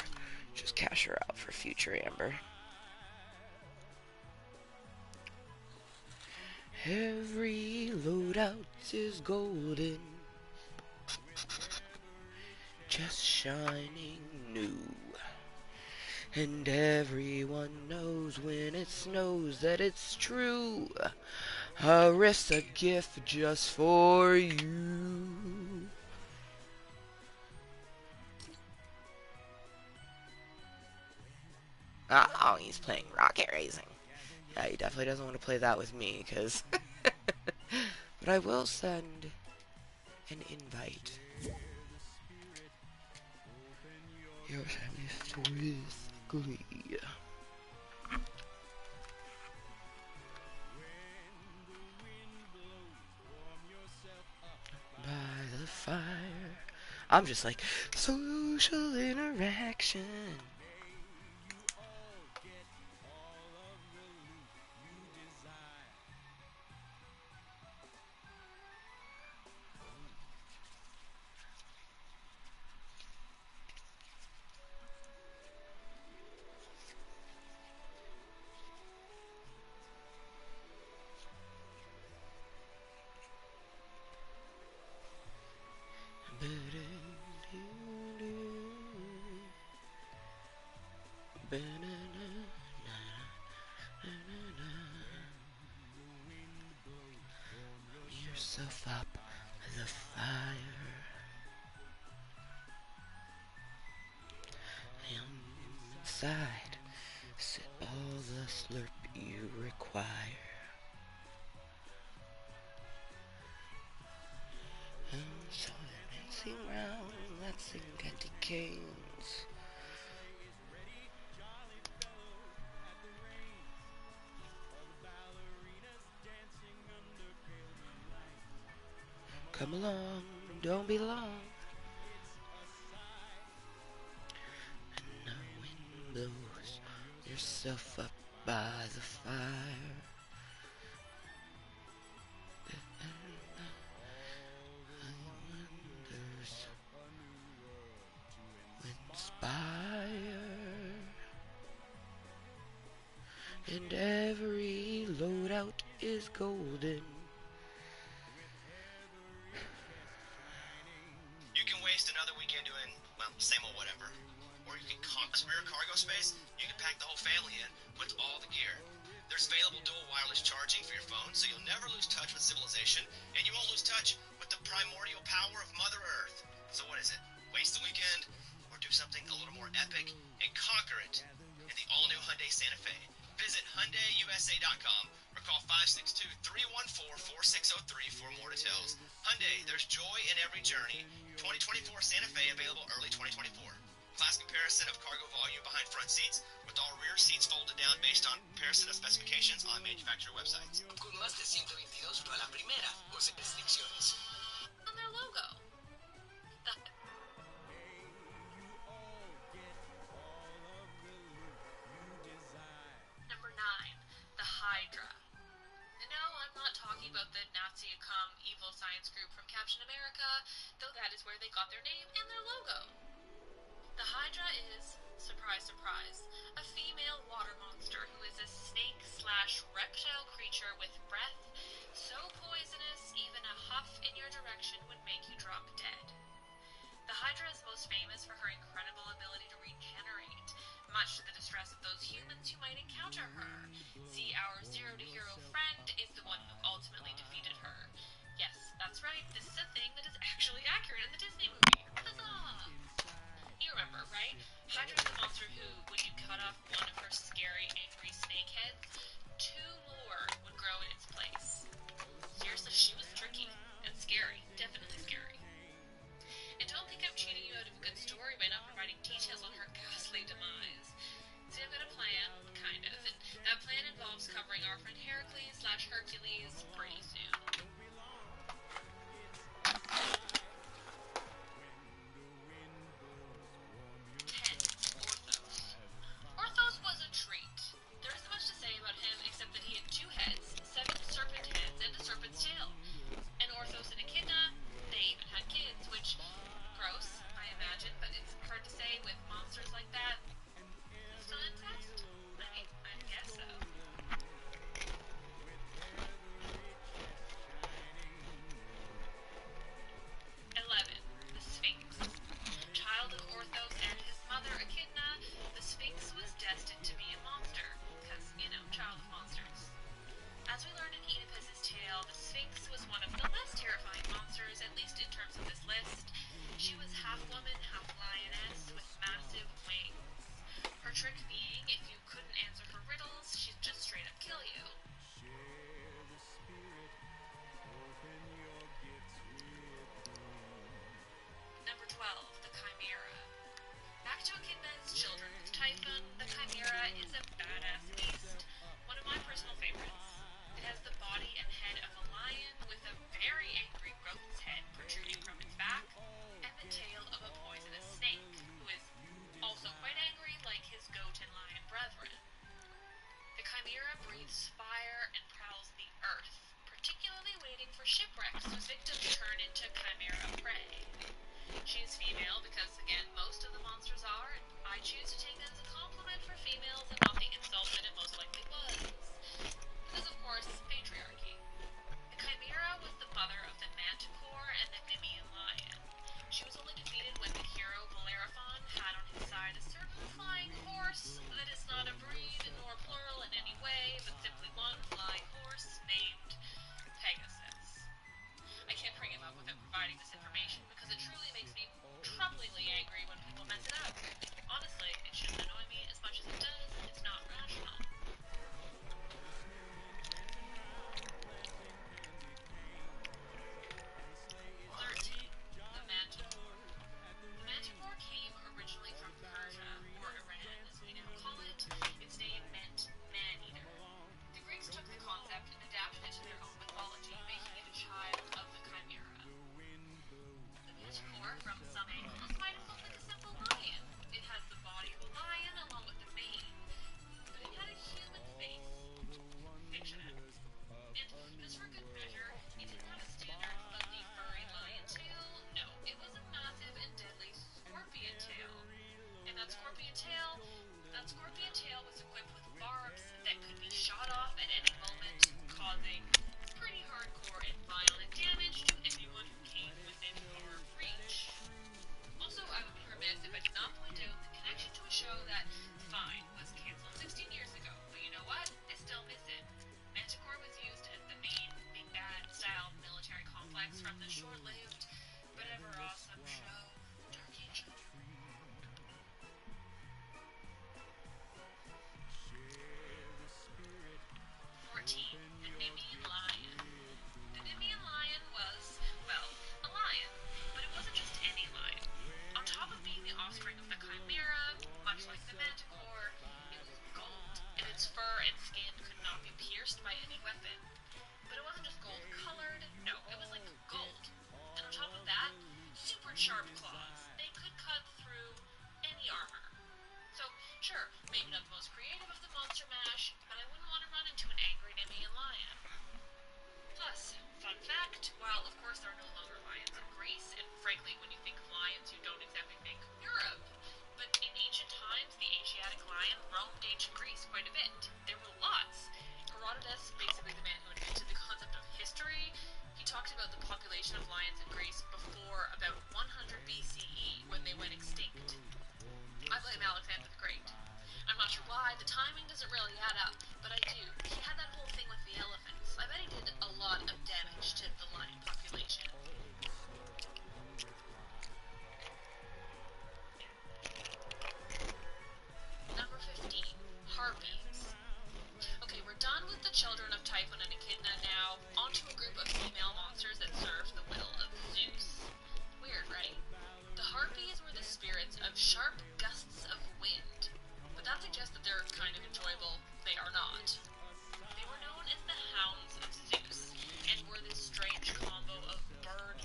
Just cash her out for future Amber. Every loadout is golden, just shining new. And everyone knows when it snows that it's true. A rift's a gift just for you. Oh, he's playing Rocket Racing. Yeah, he definitely doesn't want to play that with me, because... But I will send an invite. Your lift with glee. I'm just like, social interaction. Yourself up the fire. I am inside. Sit all the slurp you require. So dancing round, let's sing candy canes. Come along, don't be long. And the wind blows yourself up by the fire. Wonders inspire, and every loadout is golden. You can waste another weekend doing, well, same old whatever. Or you can conquer spare cargo space. You can pack the whole family in with all the gear. There's available dual wireless charging for your phone, so you'll never lose touch with civilization, and you won't lose touch with the primordial power of Mother Earth. So what is it? Waste the weekend, or do something a little more epic and conquer it in the all-new Hyundai Santa Fe. Visit HyundaiUSA.com or call 562-314-4603 for more details. Hyundai, there's joy in every journey. 2024 Santa Fe available early 2024. Class comparison of cargo volume behind front seats, with all rear seats folded down based on comparison of specifications on manufacturer websites. Con más de 122 a la primera o sin restricciones. On their logo. Number 9, the Hydra. No, I'm not talking about the Nazi-cum evil science group from Captain America, though that is where they got their name and their logo. The Hydra is, surprise, surprise, a female water monster who is a snake/reptile creature with breath so poisonous even a huff in your direction would make you drop dead. The Hydra is most famous for her incredible ability to regenerate, much to the distress of those humans who might encounter her. See, our zero-to-hero friend is the one who ultimately defeated her. Yes, that's right, this is a thing that is actually accurate in the Disney movie. Huzzah! You remember, right? Hydra is a monster who, when you cut off one of her scary, angry snake heads, 2 more would grow in its place. Seriously, she was tricky and scary. Definitely scary. And don't think I'm cheating you out of a good story by not providing details on her ghastly demise. See, I've got a plan, kind of, and that plan involves covering our friend Heracles/Hercules pretty soon. 10. Orthos. Orthos was a treat. There isn't much to say about him except that he had 2 heads, 7 serpent heads, and a serpent's tail. And Orthos and Echidna, they even had kids, which, gross, I imagine, but it's hard to say with monsters like that. Still incest? I guess so. 11. The Sphinx. Child of Orthos and his mother Echidna, the Sphinx was destined to be a monster, because, child of monsters. As we learned in Oedipus's tale, the Sphinx was one of the less terrifying monsters, at least in terms of this list. She was half woman, half lioness, with massive wings. Her trick being, if you couldn't answer her riddles, she'd just straight up kill you. Number 12, the Chimera. Back to Echidna's children with Typhon, the Chimera is a badass beast. One of my personal favorites. It has the body and head of a lion with a very angry goat's head protruding from its back, and the tail whose victims turn into chimera prey. She is female because, again, most of the monsters are, and I choose to take it as a compliment for females and not the insult that it most likely was. Because, of course, patriarchy. The chimera was the mother of the manticore and the Nemean lion. She was only defeated when the hero Bellerophon had on his side a certain flying horse that is not a breed nor plural in any way, but simply one flying horse named Pegasus. I can't bring him up without providing this information because it truly makes me troublingly angry when people mess it up. Honestly, it shouldn't annoy me as much as it does. It's not rational. 13. The Manticore. The Manticore came originally from Persia, or Iran as we now call it. Its name meant man-eater. The Greeks took the concept and adapted it to their own mythology, making it a child of the chimera. The Manticore, from some angles, might have looked like a simple lion. It has the body of a lion along with the mane, but it had a human face. Picture it. And just for good measure, it didn't have a standard fuzzy furry lion tail. No, it was a massive and deadly scorpion tail. And that scorpion tail was equipped with barbs that could be shot off at any moment, causing pretty hardcore and violent damage to anyone who came within arm reach. Also, I would be remiss if I did not point out the connection to a show that, fine, was cancelled 16 years ago, but you know what? I still miss it. Manticore was used as the main Big Bad-style military complex from the short-lived, but ever-awesome show, Dark Angel. 14. The Nemean Lion. The Nemean Lion was, well, a lion, but it wasn't just any lion. On top of being the offspring of the chimera, much like the manticore, it was gold, and its fur and skin could not be pierced by any weapon. But it wasn't just gold-colored, no, it was like gold. And on top of that, super sharp claws. They could cut through any armor. So, sure, maybe not the most creative of the monster mash, but I wouldn't want to run into an angry Nemean lion. Plus, fun fact, while of course there are no longer lions in Greece, and frankly when you think of lions you don't exactly think Europe, but in ancient times the Asiatic lion roamed ancient Greece quite a bit. There were lots. Herodotus, basically the man who invented the concept of history, he talked about the population of lions in Greece before about 100 BCE when they went extinct. I blame Alexander the Great. I'm not sure why, the timing doesn't really add up, but I do. He had that whole thing with the elephants. I bet he did a lot of damage to the lion population. Number 15. Harpies. Okay, we're done with the children of Typhon and Echidna now. Onto a group of female monsters that serve the will of Zeus. Weird, right? The harpies were the spirits of sharp gusts of wind. But that suggests that they're kind of enjoyable. They are not. They were known as the Hounds of Zeus, and were this strange combo of bird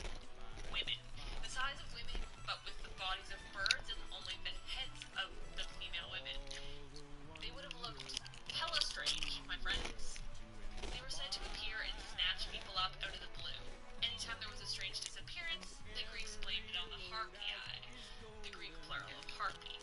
women. The size of women, but with the bodies of birds and only the heads of the female women. They would have looked hella strange, my friends. They were said to appear and snatch people up out of the blue. Anytime there was a strange disappearance, the Greeks blamed it on the harpii, the Greek plural of harpy.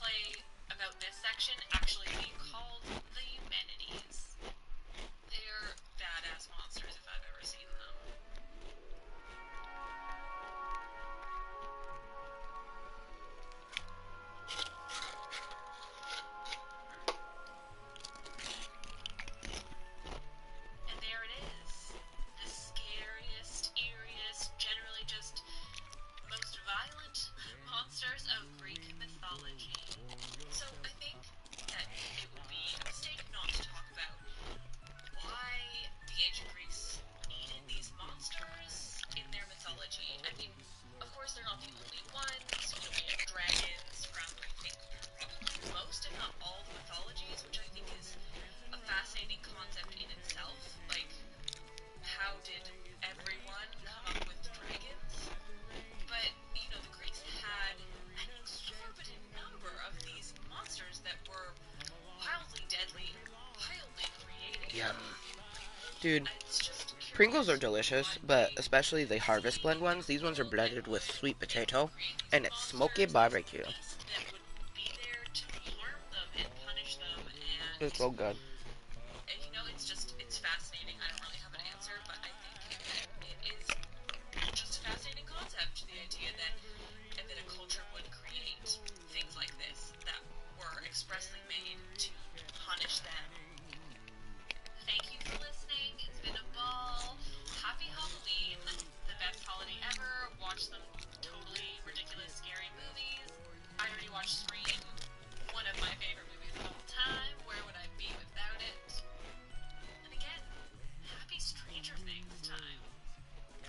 play about this section actually being called the Eumenides. They're badass monsters if I've ever seen them. And there it is. The scariest, eeriest, generally just most violent monsters of Greek mythology. So I think that it would be a mistake not to talk about why the ancient Greeks needed these monsters in their mythology. I mean, of course they're not the only ones. You know, we have dragons from, I think, probably most, if not all, the mythologies, which I think is a fascinating concept in itself. Like, how did everyone come up with dragons? But, you know, the Greeks had an exorbitant number of these monsters that were wildly deadly, wildly creative. Yum. Dude, It's just Pringles are curious delicious, why but they especially the harvest blend ones. These ones are blended with sweet potato, and it's smoky barbecue. beast that would be there to harm them and punish them, and It's so good. you know, it's fascinating. I don't really have an answer, but I think that it is just a fascinating concept, the idea that a culture would create things like this that were expressly made to punish them. Thank you for listening. It's been a ball. Happy Halloween. The best holiday ever. Watch some totally ridiculous, scary movies. I already watched Scream, one of my favorite movies of all time. Where would I be without it? And again, happy Stranger Things time.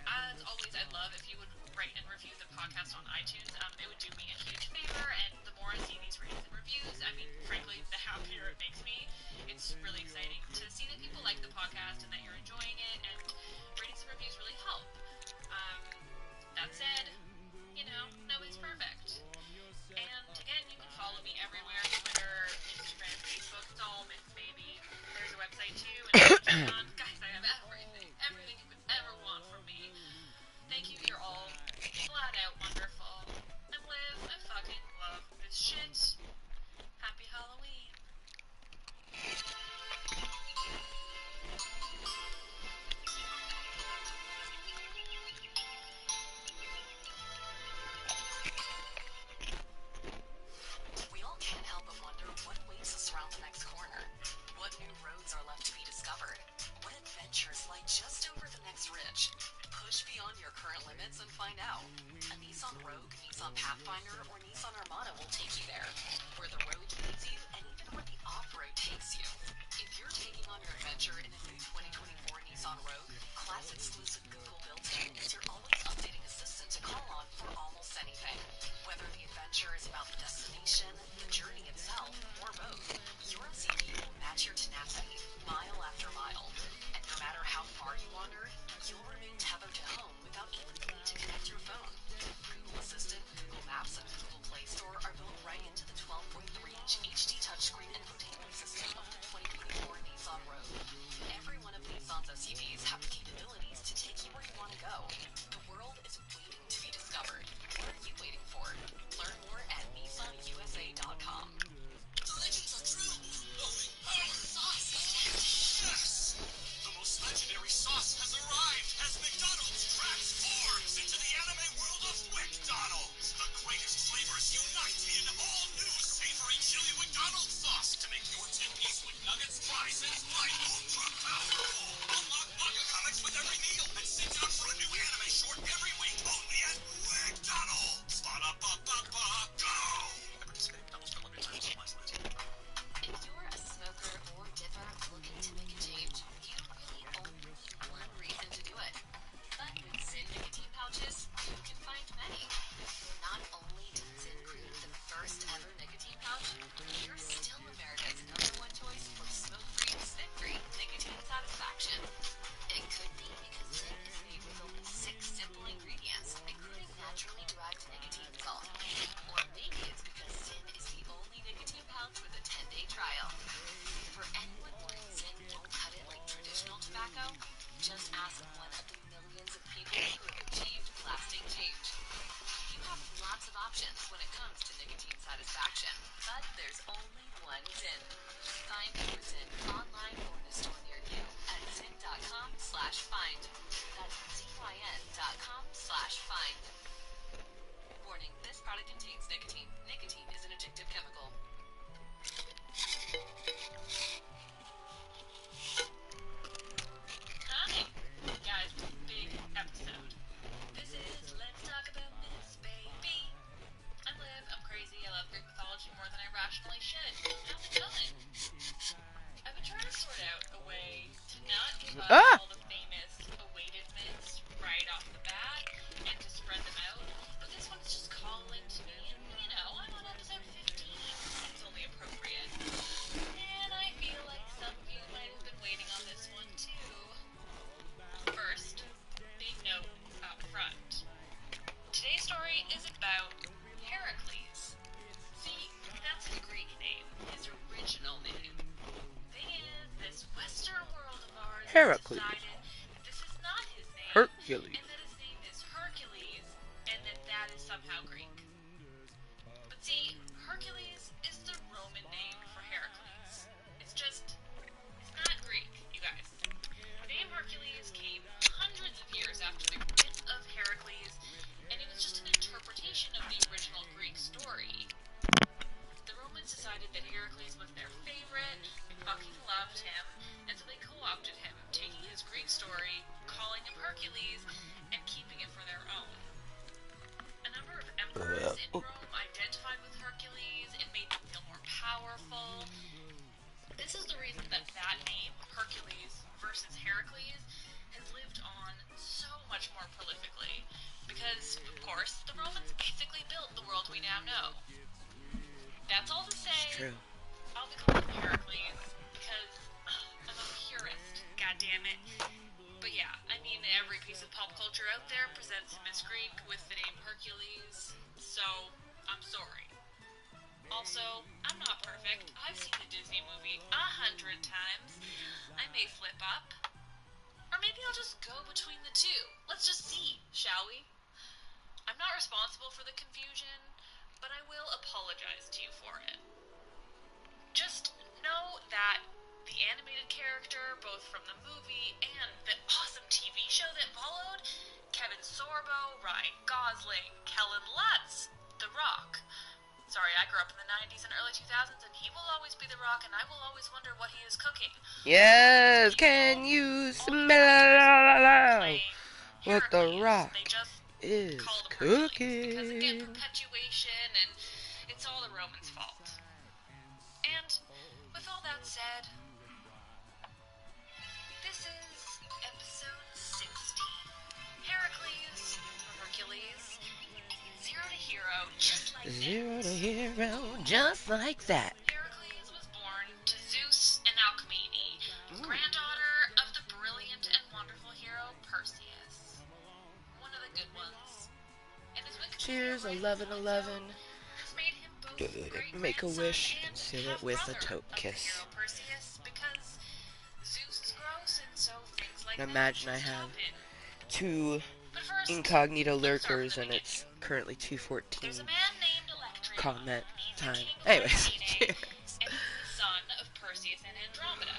As always, I'd love if you would rate and review the podcast on iTunes. It would do me a huge favor, and the more I see these ratings and reviews, I mean, frankly, the happier it makes me. It's really exciting to see that people like the podcast and that you're enjoying it, and ratings and reviews really help. That said, you know, nobody's perfect. And again, you can rationally should. How's it going? I've been trying to sort out a way to not give up all the famous awaited myths right off the bat and to spread them out, but this one's just calling to me, and you know, I'm on episode 15. It's only appropriate. And I feel like some of you might have been waiting on this one too. First, big note up front. Today's story is about Heracles. See, that's his Greek name, his original name. Thing is, this Western world of ours Heracles. decided that this is not his name, Hercules. and that his name is Hercules, and that is somehow Greek. But see, Hercules is the Roman name for Heracles. It's not Greek, you guys. The name Hercules came hundreds of years after the myth of Heracles, and it was just an interpretation of the original Greek story. The Romans decided that Heracles was their favorite, fucking loved him, and so they co-opted him, taking his Greek story, calling him Hercules, and keeping it for their own. A number of emperors in Rome identified with Hercules. It made them feel more powerful. This is the reason that name, Hercules versus Heracles, has lived on so much more prolifically. Because, of course, the Romans basically built the world we now know. That's all to say, It's true. I'll be calling him Heracles because I'm a purist, goddammit. But yeah, I mean, every piece of pop culture out there presents him as Greek with the name Hercules, so I'm sorry. Also, I'm not perfect. I've seen the Disney movie 100 times. I may flip up. Or maybe I'll just go between the two. Let's just see, shall we? I'm not responsible for the confusion, but I will apologize to you for it. Just know that the animated character, both from the movie and the awesome TV show that followed, Kevin Sorbo, Ryan Gosling, Kellen Lutz, The Rock. Sorry, I grew up in the 90s and early 2000s, and he will always be The Rock, and I will always wonder what he is cooking. Yes, can you smell what the Rock is cooking? Because again, perpetuation, and it's all the Romans' fault. And with all that said, this is episode 16. Heracles, or Hercules, zero to hero, just like Zero to hero, just like that. Heracles was born to Zeus and Alcmene, granddaughter of the brilliant and wonderful hero Perseus. One of the good ones. And his Cheers, 11-11. made him both Make a wish great-grandson and seal it with a tote kiss. Perseus, because Zeus is gross, and so things like And that imagine I should have stop him. 2 But first, incognito let's start lurkers from the and it's currently 2:14 There's a man named Electrion. comment He's the time. king of Anyways, Mycenae, cheers. and he's the son of Perseus and Andromeda.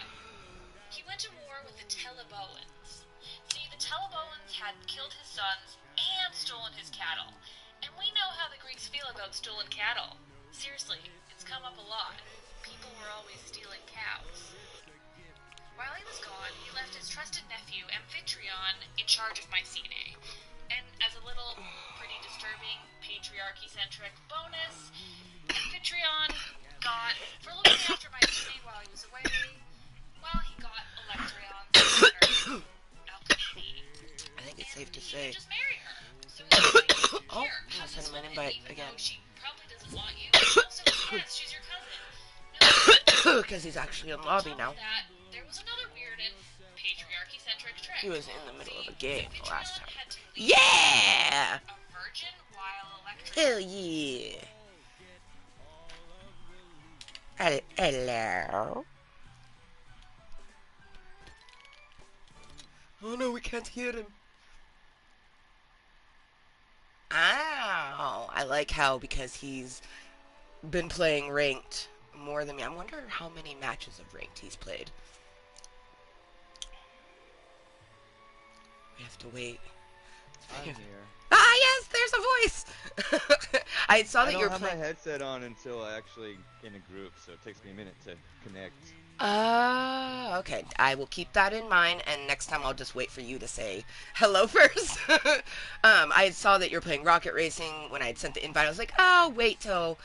He went to war with the Teleboans. See, the Teleboans had killed his sons and stolen his cattle. And we know how the Greeks feel about stolen cattle. Seriously, it's come up a lot. People were always stealing cows. While he was gone, he left his trusted nephew, Amphitryon, in charge of Mycenae. And as a little, pretty disturbing, patriarchy-centric bonus, Amphitryon got, for looking after Mycenae while he was away, he got Electrion's daughter, Alcmene. I think it's safe to say. Just marry her. So he's like, Oh, here, I'm gonna have send this him an woman, invite even again. though she probably doesn't want you. Also, yes, she's your cousin. No, Because he's actually in lobby on now. top of that, there was another weird and patriarchy-centric trick. He was in the middle of a game the last time. Had to leave Yeah! a virgin while Electrion. Hell yeah! Hello? Oh no, we can't hear him. Ow! I like how, because he's been playing ranked more than me. I wonder how many matches of ranked he's played. We have to wait. I'm here. Ah, yes, there there's a voice. I saw that I you were don't have my playing. headset on until I actually in a group, so it takes me a minute to connect. Okay. I will keep that in mind, and next time I'll just wait for you to say hello first. I saw that you're playing Rocket Racing. When I had sent the invite, I was like, oh, wait till,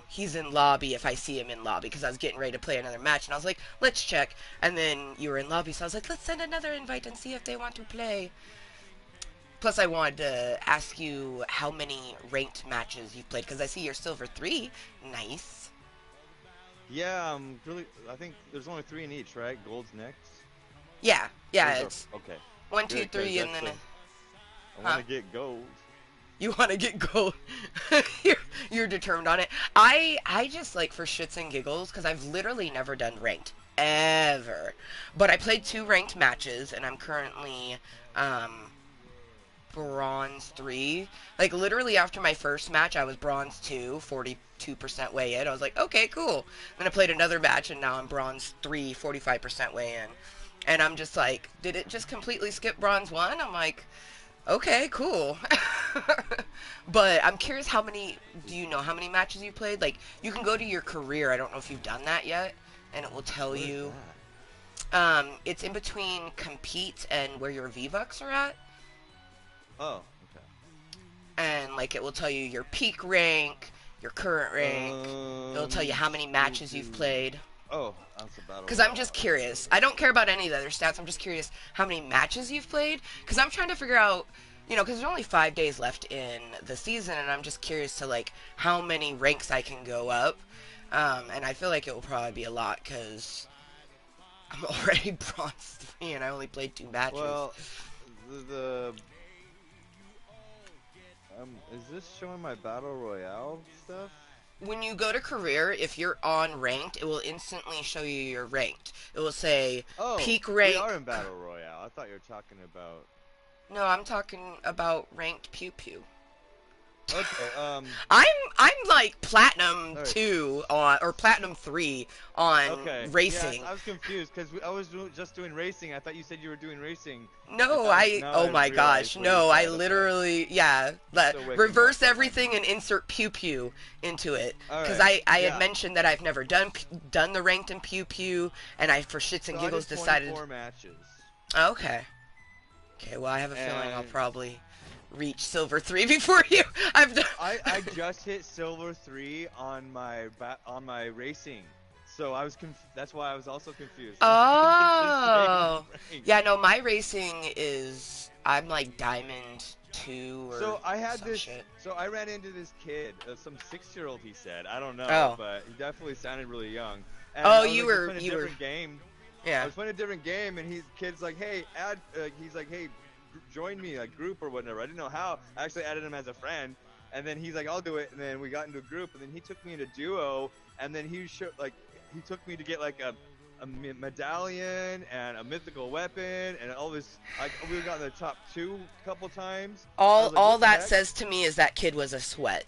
he's in lobby if I see him in lobby, because I was getting ready to play another match, and I was like, let's check. And then you were in lobby, so I was like, let's send another invite and see if they want to play. Plus, I wanted to ask you how many ranked matches you've played, because I see you're Silver 3. Nice. Yeah, really. I think there's only 3 in each, right? Gold's next. Yeah, it's Okay. 1, 2, Good, 3, 'cause and then. I want to get gold. You want to get gold. you're determined on it. I just like for shits and giggles because I've literally never done ranked ever, but I played 2 ranked matches and I'm currently bronze 3. Like literally after my first match I was bronze 2, 42% way in. I was like, okay, cool. Then I played another match and now I'm bronze 3, 45% way in. And I'm just like, did it just completely skip bronze 1? I'm like, okay, cool. But I'm curious, do you know how many matches you played? Like, you can go to your career. I don't know if you've done that yet, and it will tell What is you. that? It's in between compete and where your V-Bucks are at. Oh, okay. And, like, it will tell you your peak rank, your current rank. It'll tell you how many matches you've played. Oh, that's a battle. Because I'm just curious. I don't care about any of the other stats. I'm just curious how many matches you've played. Because I'm trying to figure out, because there's only 5 days left in the season, and I'm just curious to, like, how many ranks I can go up. And I feel like it will probably be a lot, because I'm already bronze 3, and I only played 2 matches. Well, is this showing my battle royale stuff? When you go to career, if you're on ranked, it will instantly show you your ranked. It will say peak rank. We are in battle royale. I thought you were talking about. No, I'm talking about ranked pew pew. Okay. I'm like platinum Right. 2 on or platinum 3 on racing. Yeah, I was confused because I was just doing racing. I thought you said you were doing racing. No, oh my gosh, no, I literally, reverse everything and insert pew pew into it. Because I had mentioned that I've never done the ranked in pew pew, and I, for shits and giggles, decided. 24 matches. Okay. Okay, well, I have a feeling I'll probably reach Silver 3 before you. I've done. I just hit Silver 3 on my racing. So I was that's why I was also confused. Oh. Yeah, no, my racing is I'm like Diamond 2 or so I had this shit. So I ran into this kid, some 6-year-old he said. I don't know, but he definitely sounded really young. And you were different game. Yeah. I was playing a different game and kid's like, "Hey, he's like, "Hey, join me, like group or whatever." I didn't know how. I actually added him as a friend. And then he's like, "I'll do it." And then we got into a group and then he took me into duo and then he took me to get like a medallion and a mythical weapon and all this. Like we got in the top 2 a couple times. All that says to me is that kid was a sweat.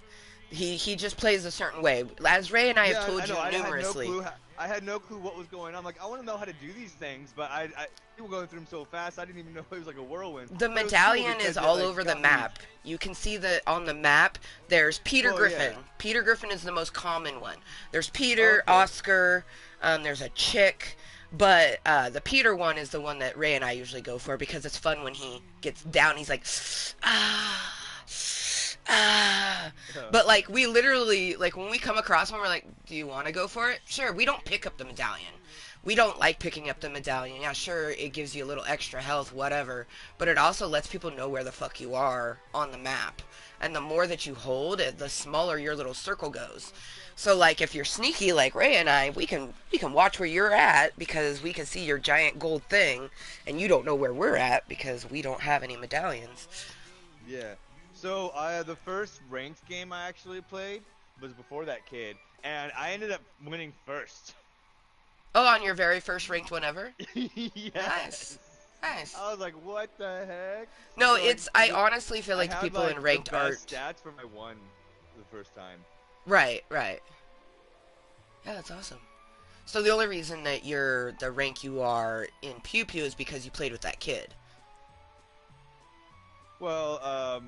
He just plays a certain way. As Ray and I have told you numerously. I had no clue what was going on. Like I want to know how to do these things, but I people going through them so fast. I didn't even know it was like a whirlwind. The medallion is all over the map. You can see that on the map. There's Peter Griffin. Yeah. Peter Griffin is the most common one. There's Peter, Oscar. There's a chick. But the Peter one is the one that Ray and I usually go for because it's fun when he gets down. He's like, ah. But like we literally like when we come across one we're like, do you want to go for it? Sure. We don't pick up the medallion. We don't like picking up the medallion. Yeah, sure, it gives you a little extra health, whatever, but it also lets people know where the fuck you are on the map. And the more that you hold, the smaller your little circle goes. So like if you're sneaky like Ray and I, we can watch where you're at because we can see your giant gold thing and you don't know where we're at because we don't have any medallions. Yeah. So the first ranked game I actually played was before that kid, and I ended up winning first. Oh, on your very first ranked one ever? Yes. Nice. I was like, what the heck? No, so, I honestly feel like the people in ranked the best art. stats from I won the first time. Right. Yeah, that's awesome. So the only reason that you're the rank you are in Pew Pew is because you played with that kid. Well,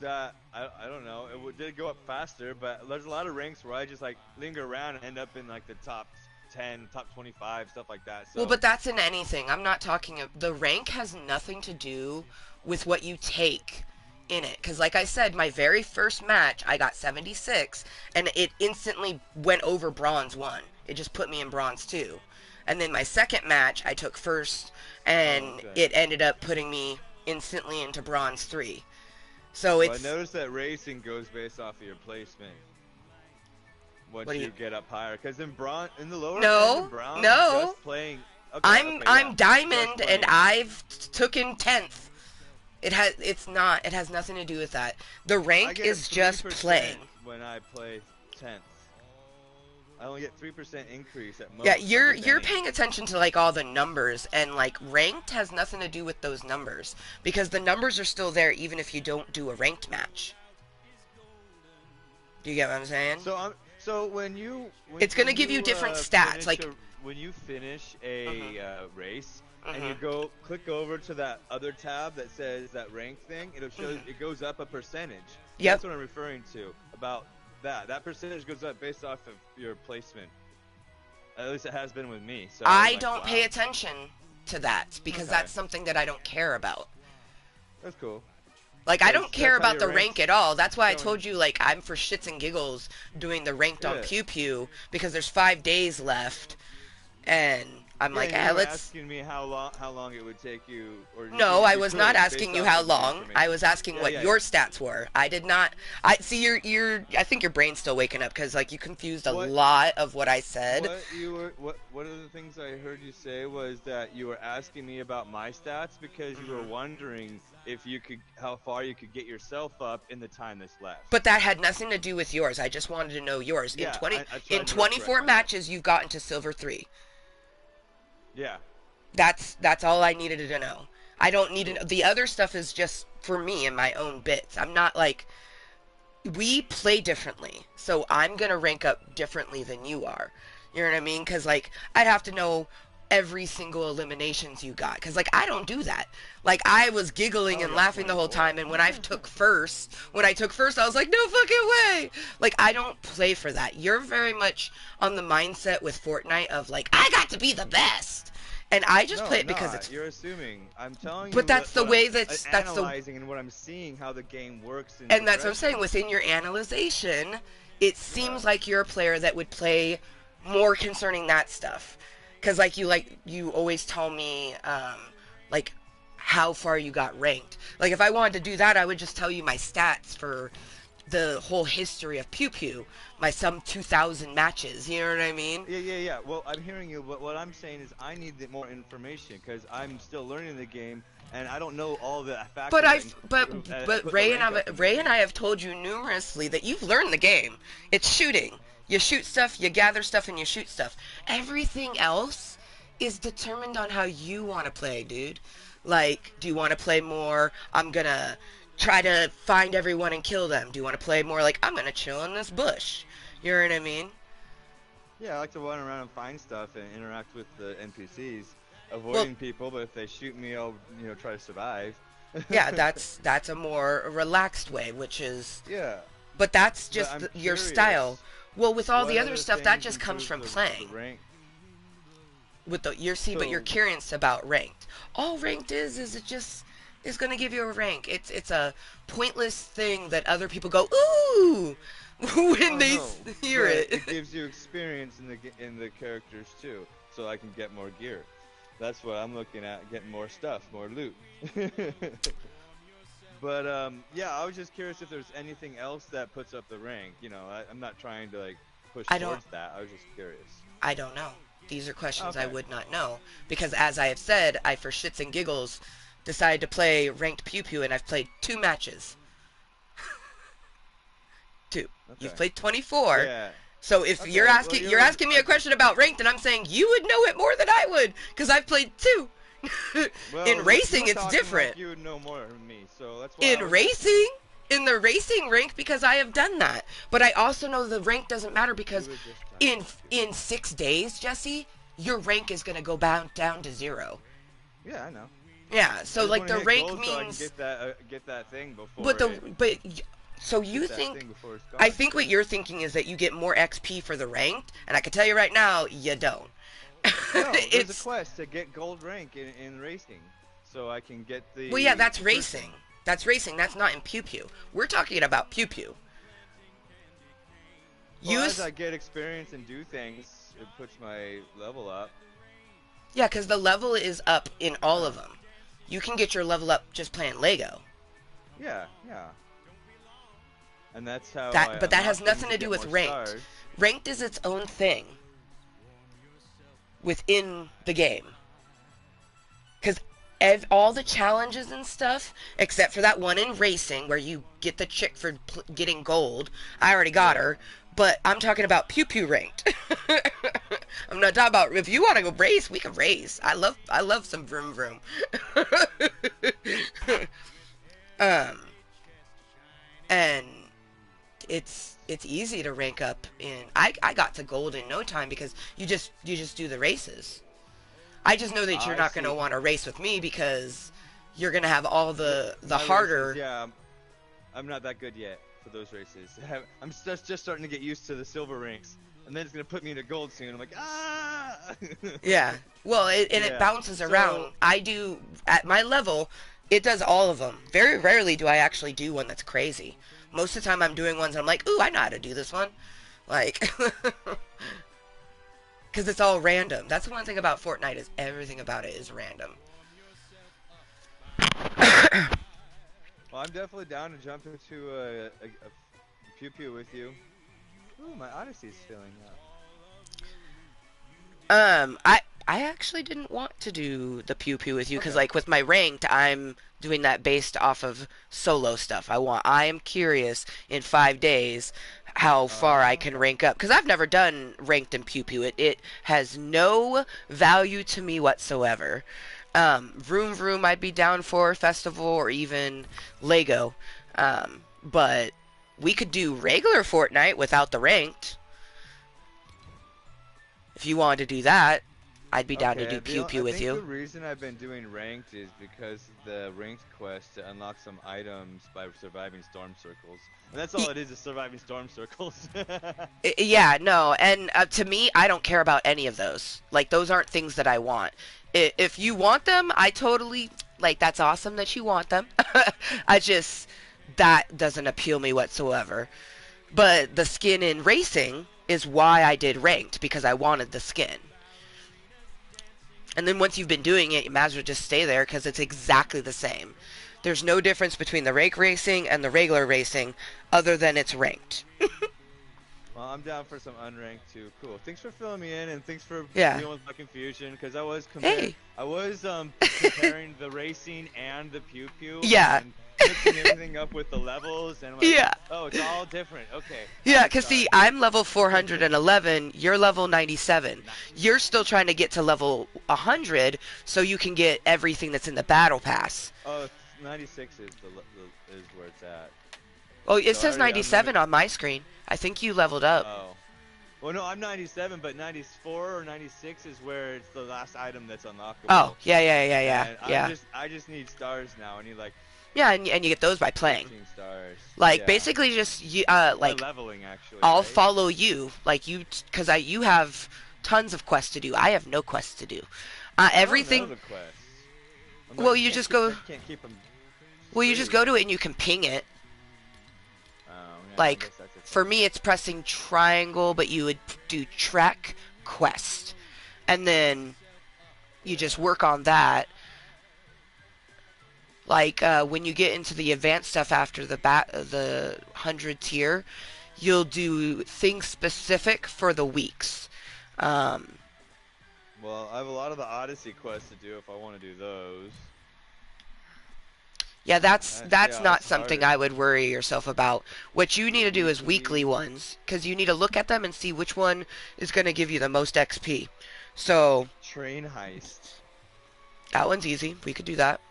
that I don't know. Did go up faster, but there's a lot of ranks where I just like linger around and end up in like the top 10, top 25, stuff like that. So Well, but that's in anything. I'm not talking. The rank has nothing to do with what you take in it. Because, like I said, my very first match, I got 76, and it instantly went over bronze 1. It just put me in bronze 2. And then my second match, I took first, and it ended up putting me instantly into bronze 3. So I noticed that racing goes based off of your placement. Once you get up higher, because in the lower bronze, just playing. Okay, I'm diamond, and I've taken 10th. It has nothing to do with that. The rank is just playing. When I play 10th, I only get 3% increase at most. Yeah, you're paying attention to like all the numbers, and like ranked has nothing to do with those numbers, because the numbers are still there even if you don't do a ranked match. Do you get what I'm saying? So when it's gonna give you different stats. When you finish a race and you click over to that other tab that says that rank thing, it'll show it goes up a percentage. Yep. That's what I'm referring to about that. That percentage goes up based off of your placement. At least it has been with me. So I don't pay attention to that because that's something that I don't care about. That's cool. Like, I don't care about the rank at all. That's why I told you, like, I'm for shits and giggles doing the ranked on Pew Pew because there's 5 days left, and I'm like, let's... asking me how long it would take you... No, I was not asking you how long. I was asking what your stats were. I did not... I think your brain's still waking up because, like, you confused a lot of what I said. One of the things I heard you say was that you were asking me about my stats because you were wondering how far you could get yourself up in the time that's left. But that had nothing to do with yours. I just wanted to know yours. In 24 matches, you've gotten to Silver 3. Yeah. That's all I needed to know. I don't need to know. The other stuff is just for me and my own bits. I'm not like... We play differently, so I'm going to rank up differently than you are. You know what I mean? Because, like, I'd have to know every single eliminations you got. Because, like, I don't do that. Like, I was giggling and laughing the whole time, and when I took first, I was like, no fucking way! Like, I don't play for that. You're very much on the mindset with Fortnite of, like, I got to be the best! And I just play it because it's... You're assuming. I'm telling you. But that's the way that's analyzing and what I'm seeing how the game works. And that's what I'm saying. Within your analyzation, it seems like you're a player that would play more concerning that stuff. Because you always tell me like how far you got ranked. Like if I wanted to do that, I would just tell you my stats for the whole history of Pew Pew, some 2,000 matches, you know what I mean? Yeah. Well, I'm hearing you, but what I'm saying is I need more information because I'm still learning the game and I don't know all the factors. But Ray and I have told you numerously that you've learned the game. It's shooting. You shoot stuff, you gather stuff, and you shoot stuff. Everything else is determined on how you want to play, dude. Like, do you want to play more? I'm gonna try to find everyone and kill them. Do you want to play more like, I'm going to chill in this bush? You know what I mean? Yeah, I like to run around and find stuff and interact with the NPCs, avoiding people, but if they shoot me, I'll, try to survive. Yeah, that's a more relaxed way, which is... Yeah. But that's just your style. Well, with all the other stuff, that just comes from playing. But you're curious about ranked. All ranked is it just... is going to give you a rank. It's a pointless thing that other people go, ooh, when they hear it. It gives you experience in the characters too, so I can get more gear. That's what I'm looking at, getting more stuff, more loot. But yeah, I was just curious if there's anything else that puts up the rank. I'm not trying to like push towards that. I was just curious. I don't know. These are questions I would not know because, as I have said, I for shits and giggles decided to play ranked Pew Pew, and I've played 2 matches. 2. Okay. You've played 24. Yeah. So if you're asking me a question about ranked, and I'm saying you would know it more than I would, because I've played 2. In racing, it's different. Like you would know more than me, so that's why in the racing rank, because I have done that. But I also know the rank doesn't matter because in 6 days, Jesse, your rank is going to go down to 0. Yeah, I know. Yeah, so like the rank gold so I can means get that thing before. So you that think? thing before it's gone. I think what you're thinking is that you get more XP for the ranked, and I can tell you right now, you don't. No, there's a quest to get gold rank in racing, so I can get the. Well, yeah, that's racing. That's racing. That's not in Pew Pew. We're talking about Pew Pew. Well, as I get experience and do things, it puts my level up. Yeah, because the level is up in all of them. You can get your level up just playing Lego. Yeah, yeah. And that's how. But that has nothing to do with ranked. Stars. Ranked is its own thing within the game. Because all the challenges and stuff, except for that one in racing where you get the chick for getting gold, I already got her. But I'm talking about Pew Pew ranked. I'm not talking about if you want to go race, we can race. I love some vroom vroom. And it's easy to rank up in. I got to gold in no time because you just do the races. I just know that you're not going to want to race with me because you're going to have all the harder. Races, yeah, I'm not that good yet for those races. I'm just starting to get used to the silver ranks, and then it's going to put me into gold soon. I'm like, ah. Yeah. Well, it bounces around. I do at my level. It does all of them. Very rarely do I actually do one that's crazy. Most of the time I'm doing ones I'm like, ooh, I know how to do this one. Like, because it's all random. That's the one thing about Fortnite is everything about it is random. Well, I'm definitely down to jump into a Pew Pew with you. Ooh, my Odyssey's filling up. I actually didn't want to do the Pew Pew with you because, like, with my ranked, I'm doing that based off of solo stuff. I am curious in 5 days how far I can rank up because I've never done ranked in Pew Pew. It has no value to me whatsoever. Vroom Vroom I'd be down for, Festival, or even Lego. But we could do regular Fortnite without the ranked. If you wanted to do that, I'd be down to do Pew Pew with you. The reason I've been doing ranked is because the ranked quest to unlock some items by surviving storm circles. And that's all it is surviving storm circles. Yeah, no, and to me, I don't care about any of those. Like, those aren't things that I want. If you want them, I totally, like, that's awesome that you want them. That doesn't appeal me whatsoever. But the skin in racing is why I did ranked, because I wanted the skin. And then once you've been doing it, you might as well just stay there because it's exactly the same. There's no difference between the rank racing and the regular racing other than it's ranked. Well, I'm down for some unranked too. Cool. Thanks for filling me in and thanks for dealing with my confusion because I was comparing the racing and the Pew Pew. Yeah. And mixing everything up with the levels and I'm like, oh, it's all different. Okay. Yeah, because see, I'm level 411, you're level 97. You're still trying to get to level 100 so you can get everything that's in the battle pass. Oh, 96 is where it's at. Oh, it says 97 on my screen. I think you leveled up. Oh. Well, no, I'm 97, but 94 or 96 is where it's the last item that's unlockable. Oh, yeah. I just need stars now. I need like. Yeah, and you get those by playing. Stars. Like basically just like leveling actually. I'll follow you, like because you have tons of quests to do. I have no quests to do. Everything. I don't know the quests. Well, you just go. Can't keep them. Well, you just go to it and you can ping it. Like for me, it's pressing triangle, but you would do track quest, and then you just work on that. Like, when you get into the advanced stuff after the 100 tier, you'll do things specific for the weeks. Well, I have a lot of the Odyssey quests to do if I want to do those. Yeah, that's not something I would worry yourself about. What you need to do is weekly ones, because you need to look at them and see which one is going to give you the most XP. So... Train heist. That one's easy. We could do that.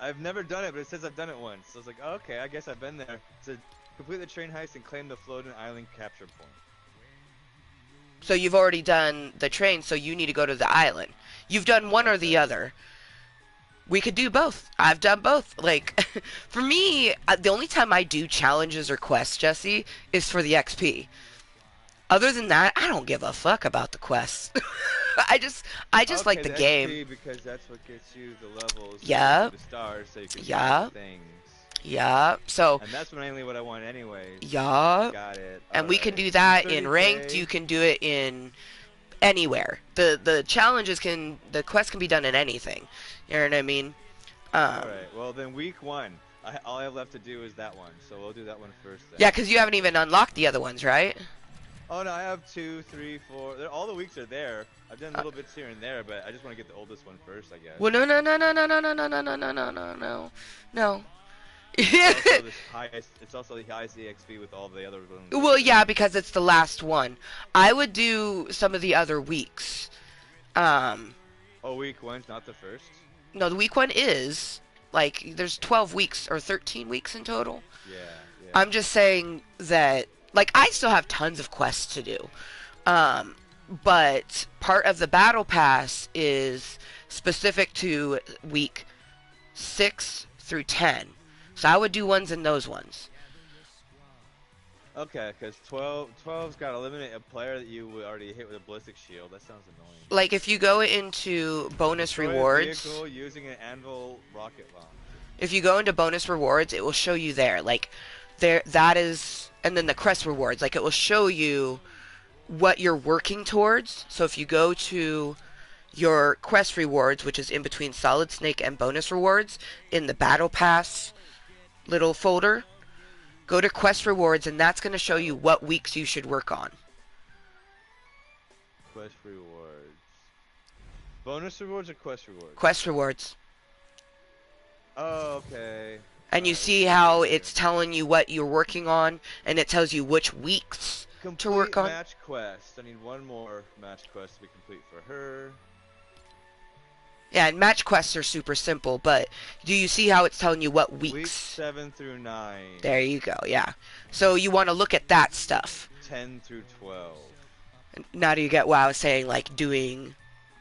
I've never done it, but it says I've done it once. So I was like, oh, okay, I guess I've been there. So complete the train heist and claim the floating island capture point. So you've already done the train, so you need to go to the island. You've done one or the other. We could do both. I've done both. Like, for me, the only time I do challenges or quests, Jesse, is for the XP. Other than that, I don't give a fuck about the quests. I just, I just like Okay, the the game. XP because that's what gets you the levels to get Yeah, you the stars so you can do yeah, more things. yeah. So, And that's mainly what I want anyways. yeah, Got it. and we can Alright. do And that in ranked. 30K. You can do it in anywhere. The challenges can, the quest can be done in anything. You know what I mean? Um, Alright, well then week 1. All I have left to do is that one. So we'll do that one first then. yeah, because you haven't even unlocked the other ones, right? Oh no, I have 2, 3, 4. All the weeks are there. I've done Uh, little bits here and there, but I just want to get the oldest one first, I guess. well, no, no, no, no, no, no, no, no, no, no, no, no, no, no, no. It's also the highest EXP with all the other ones. Well, yeah, because it's the last one. I would do some of the other weeks. Um, Oh, week 1's not the first? no, the week one is like there's 12 weeks or 13 weeks in total. Yeah, yeah. I'm just saying that like I still have tons of quests to do. But part of the battle pass is specific to week 6 through 10. So I would do ones in those ones. Okay, because 12's got to eliminate a player that you already hit with a ballistic shield. That sounds annoying. Like if you go into bonus Destroy a rewards, vehicle using an anvil rocket launch. if you go into bonus rewards, it will show you there. Like there that is, and then the crest rewards, like it will show you what you're working towards. So if you go to your quest rewards, which is in between Solid Snake and bonus rewards in the battle pass little folder, go to quest rewards and that's going to show you what weeks you should work on. Quest rewards. Bonus rewards or quest rewards? Quest rewards. Oh, okay. And you see how it's telling you what you're working on, and it tells you which weeks to work Complete on. match quest. I need one more match quest to be complete for her. Yeah, and match quests are super simple, but do you see how it's telling you what weeks? Weeks 7 through 9. There you go, yeah. So you want to look at that stuff. 10 through 12. Now do you get what I was saying, like doing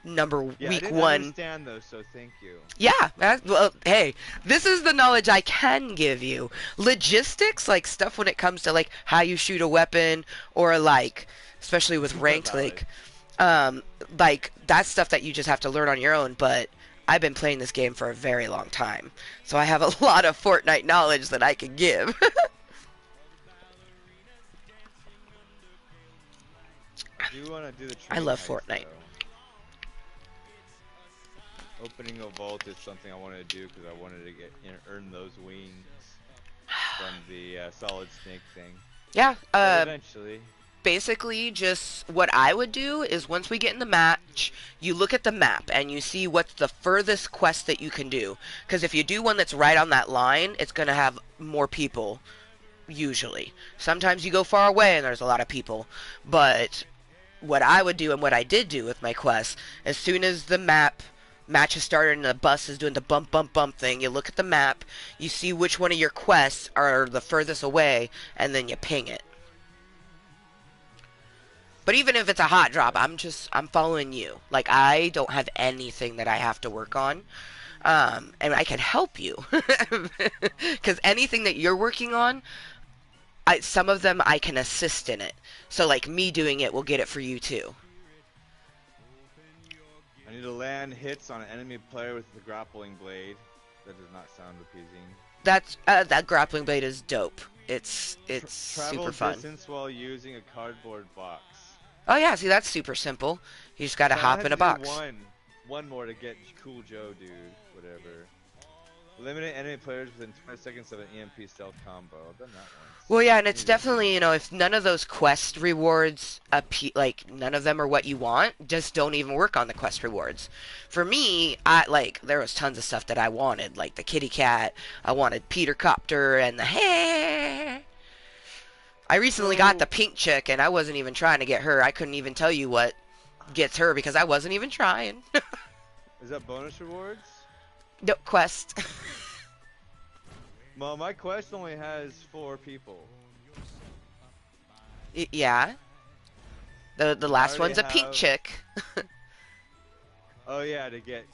Yeah, week I didn't 1? understand those, so thank you. Yeah, well, hey, this is the knowledge I can give you. Logistics, like stuff when it comes to like how you shoot a weapon, or like, especially with ranked, like that's stuff that you just have to learn on your own. But I've been playing this game for a very long time, so I have a lot of Fortnite knowledge that I can give. I do want to do the I train love heist, Fortnite. though. Opening a vault is something I wanted to do because I wanted to earn those wings from the Solid Snake thing. Yeah, But eventually. basically just what I would do is once we get in the match, you look at the map and you see what's the furthest quest that you can do. Because if you do one that's right on that line, it's going to have more people, usually. Sometimes you go far away and there's a lot of people. But what I would do and what I did do with my quest, as soon as the match has started and the bus is doing the bump bump bump thing, you look at the map, you see which one of your quests are the furthest away, and then you ping it. But even if it's a hot drop, I'm following you. Like, I don't have anything that I have to work on. And I can help you. Because anything that you're working on, some of them I can assist in it. So, like, me doing it will get it for you, too. I need to land hits on an enemy player with the grappling blade. That does not sound appeasing. That grappling blade is dope. It's Travel super fun. distance while using a cardboard box. Oh yeah, see that's super simple. You just gotta So I hop had in a to do box. One more to get Cool Joe, dude. Whatever. Eliminate enemy players within 20 seconds of an EMP stealth combo. I've done that once. Well, yeah, and it's definitely, you know, if none of those quest rewards, like, none of them are what you want, just don't even work on the quest rewards. For me, there was tons of stuff that I wanted, like the kitty cat, I wanted Peter Copter, and the hair. I recently got the pink chick, and I wasn't even trying to get her. I couldn't even tell you what gets her, because I wasn't even trying. Is that bonus rewards? No, quest. Well, my quest only has 4 people. Yeah. The last already one's a pink have- chick. Oh yeah, to get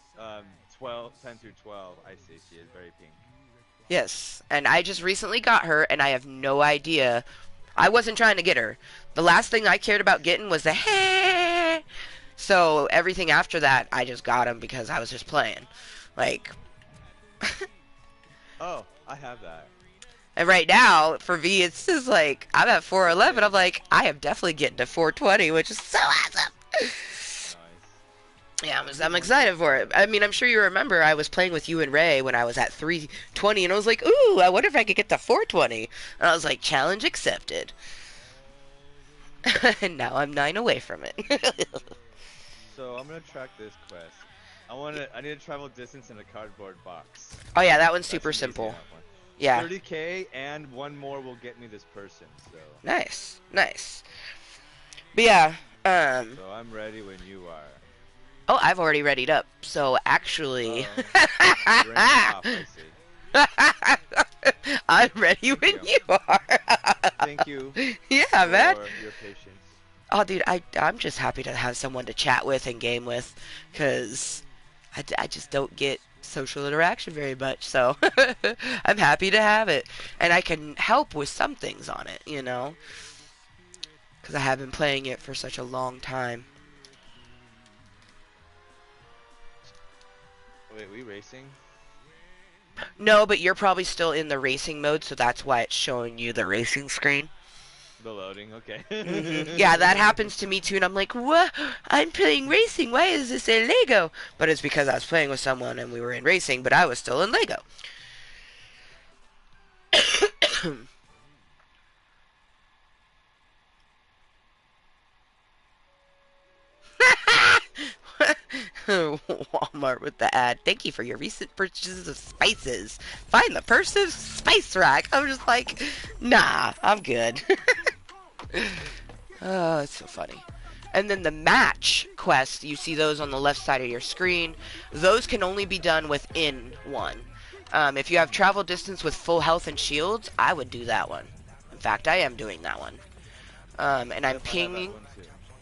10 through 12. I see. She is very pink. Yes, and I just recently got her, and I have no idea. I wasn't trying to get her. The last thing I cared about getting was the hey. So everything after that, I just got him because I was just playing. Like, Oh, I have that. and right now, for me, it's just like, I'm at 411. I'm like, I am definitely getting to 420, which is so awesome. Nice. Yeah, I'm excited for it. I mean, I'm sure you remember I was playing with you and Ray when I was at 320, and I was like, ooh, I wonder if I could get to 420. And I was like, challenge accepted. And now I'm 9 away from it. So I'm gonna track this quest. I need to travel distance in a cardboard box. Oh yeah, that one's That's super an easy simple. enough one. Yeah. 30K and one more will get me this person. So. Nice, nice. But yeah, So I'm ready when you are. Oh, I've already readied up. So actually, You're in the top, I see. I'm ready when you are. Thank you. Yeah, man. For your patience. Oh, dude, I'm just happy to have someone to chat with and game with, because I just don't get social interaction very much, so I'm happy to have it. And I can help with some things on it, you know, because I have been playing it for such a long time. Wait, we racing? No, but you're probably still in the racing mode, so that's why it's showing you the racing screen. The loading, okay. Yeah, that happens to me too, and I'm like, what? I'm playing racing. Why is this in Lego? But it's because I was playing with someone and we were in racing, but I was still in Lego. Walmart with the ad. Thank you for your recent purchases of spices. Find the person's spice rack. I'm just like, nah, I'm good. Oh, it's so funny. And then the match quest, you see those on the left side of your screen. Those can only be done within one. If you have travel distance with full health and shields, I would do that one. In fact, I am doing that one. And I'm pinging.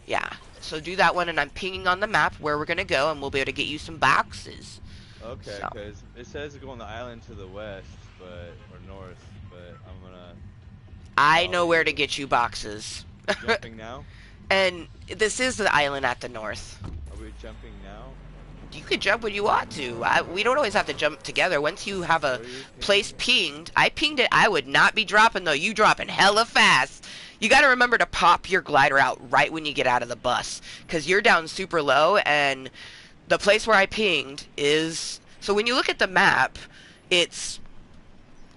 Yeah, so do that one, and I'm pinging on the map where we're going to go, and we'll be able to get you some boxes. Okay, because it says to go on the island to the west, or north, but I'm going to... I know where to get you boxes. Jumping now? And this is the island at the north. Are we jumping now? You could jump when you want to. We don't always have to jump together. Once you have a place pinged, I pinged it. I would not be dropping, though. You dropping hella fast. You got to remember to pop your glider out right when you get out of the bus, because you're down super low, and the place where I pinged is... So when you look at the map, it's...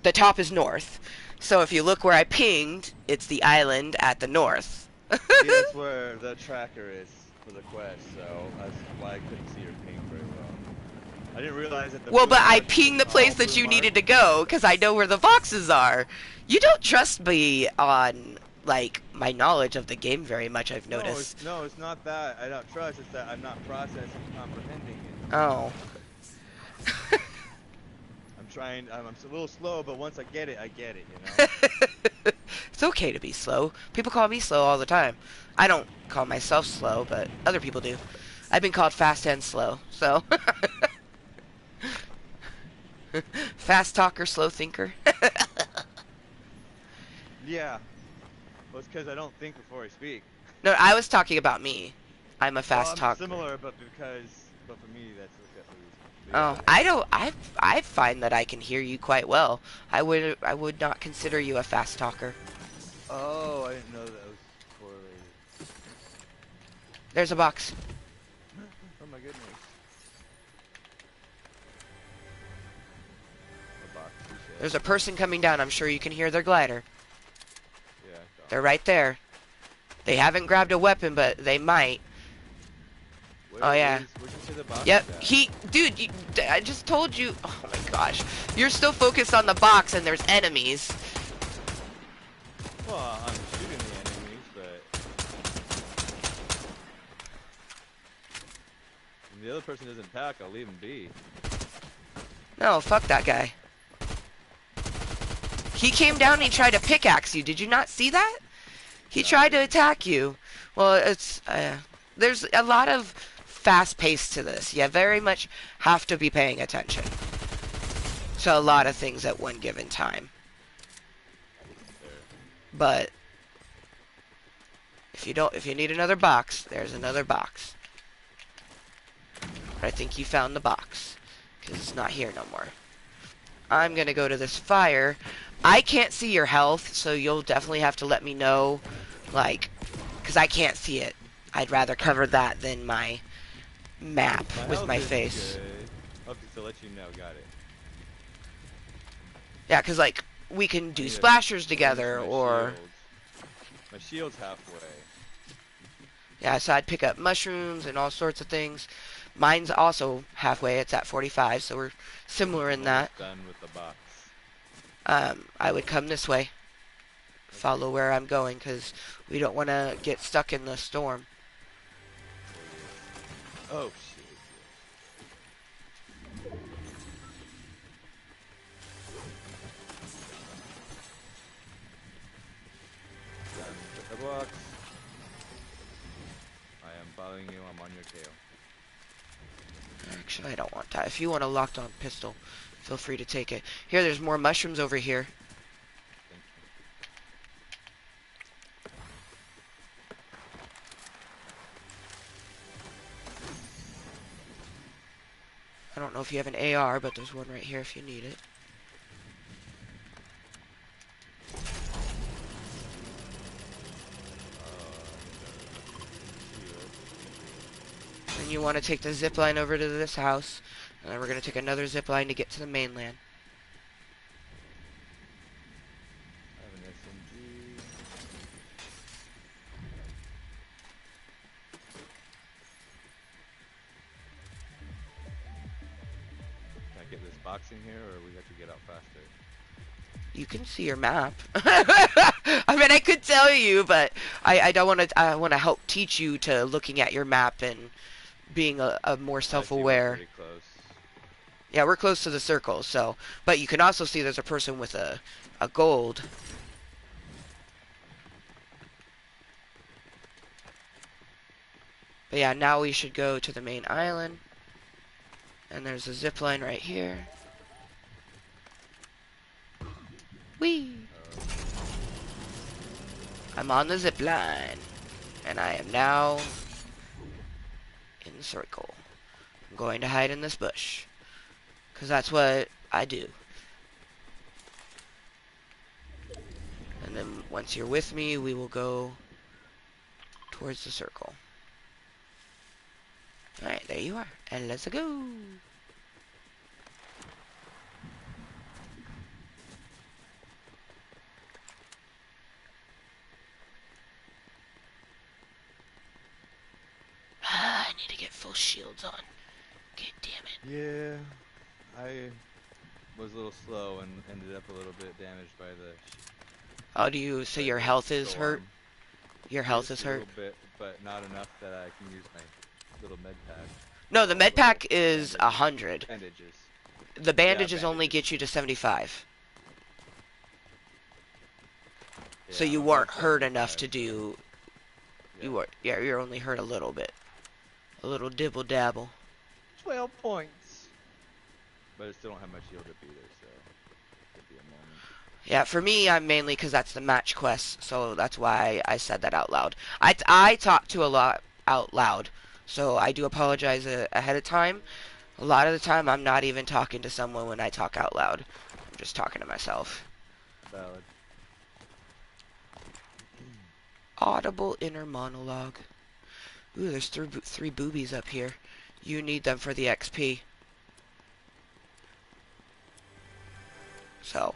The top is north. So if you look where I pinged, it's the island at the north. See, that's where the tracker is for the quest, so that's why I couldn't see your ping very well. I didn't realize that the... Well, but I pinged the place that you needed to go, because I know where the boxes are. You don't trust me on... like, my knowledge of the game very much, I've noticed. No, it's not that I don't trust, it's that I'm not processing and comprehending it. Oh. I'm a little slow, but once I get it, you know? It's okay to be slow. People call me slow all the time. I don't call myself slow, but other people do. I've been called fast and slow, so... Fast talker, slow thinker. Yeah. Well, it's because I don't think before I speak. No, I was talking about me. I'm a fast talker. Similar, but for me, that's the reason. Oh, I find that I can hear you quite well. I would not consider you a fast talker. Oh, I didn't know that was correlated. There's a box. Oh my goodness. A box, you said. There's a person coming down. I'm sure you can hear their glider. Yeah, They're right there. They haven't grabbed a weapon, but they might. Oh yeah. Yep. Dude, I just told you. Oh my gosh. You're still focused on the box, and there's enemies. Well, I'm shooting the enemies, but when the other person doesn't pack, I'll leave him be. No, fuck that guy. He came down and he tried to pickaxe you. Did you not see that? He tried to attack you. Well, it's there's a lot of fast pace to this. You very much have to be paying attention to a lot of things at one given time. But if you need another box, there's another box. But I think you found the box, because it's not here no more. I'm gonna go to this fire. I can't see your health, so you'll definitely have to let me know, like, because I can't see it. I'd rather cover that than my map with my face. Okay, so let you know, got it. Yeah, because, like, we can do splashers together, or... My shield's halfway. Yeah, so I'd pick up mushrooms and all sorts of things. Mine's also halfway. It's at 45, so we're similar in that. Done with the box. I would come this way. Follow where I'm going, because we don't want to get stuck in the storm. Oh, shit. The box. I am following you. I'm on your tail. Actually, I don't want that. If you want a locked-on pistol, feel free to take it. Here, there's more mushrooms over here. I don't know if you have an AR, but there's one right here if you need it. And you want to take the zip line over to this house, and then we're going to take another zip line to get to the mainland. I have an SMG. Can I get this box in here, or we have to get out faster? You can see your map. I mean, I could tell you, but I don't want to. I want to help teach you to looking at your map and being a more self-aware. Pretty close. Yeah, we're close to the circle, so. But you can also see there's a person with a gold. But yeah, now we should go to the main island. And there's a zip line right here. Whee! I'm on the zip line. And I am now in the circle. I'm going to hide in this bush. Because that's what I do. And then once you're with me, we will go towards the circle. Alright, there you are. And let's go. I need to get full shields on. God damn it. Yeah, I was a little slow and ended up a little bit damaged by the... Oh, do you... So your health is hurt? Your health is hurt? A little bit, but not enough that I can use my little med pack. No, the med pack is 100. Bandages. The bandages only get you to 75. Yeah, So you weren't hurt enough to do... Yeah. You were... Yeah, you're only hurt a little bit. A little dibble dabble. 12 points. But I still don't have my shield up either, so could be a moment. Yeah, for me, I'm mainly because that's the match quest, so that's why I said that out loud. I talk to a lot out loud, so I do apologize ahead of time. A lot of the time, I'm not even talking to someone when I talk out loud. I'm just talking to myself. Valid. Audible inner monologue. Ooh, there's three boobies up here. You need them for the XP. So.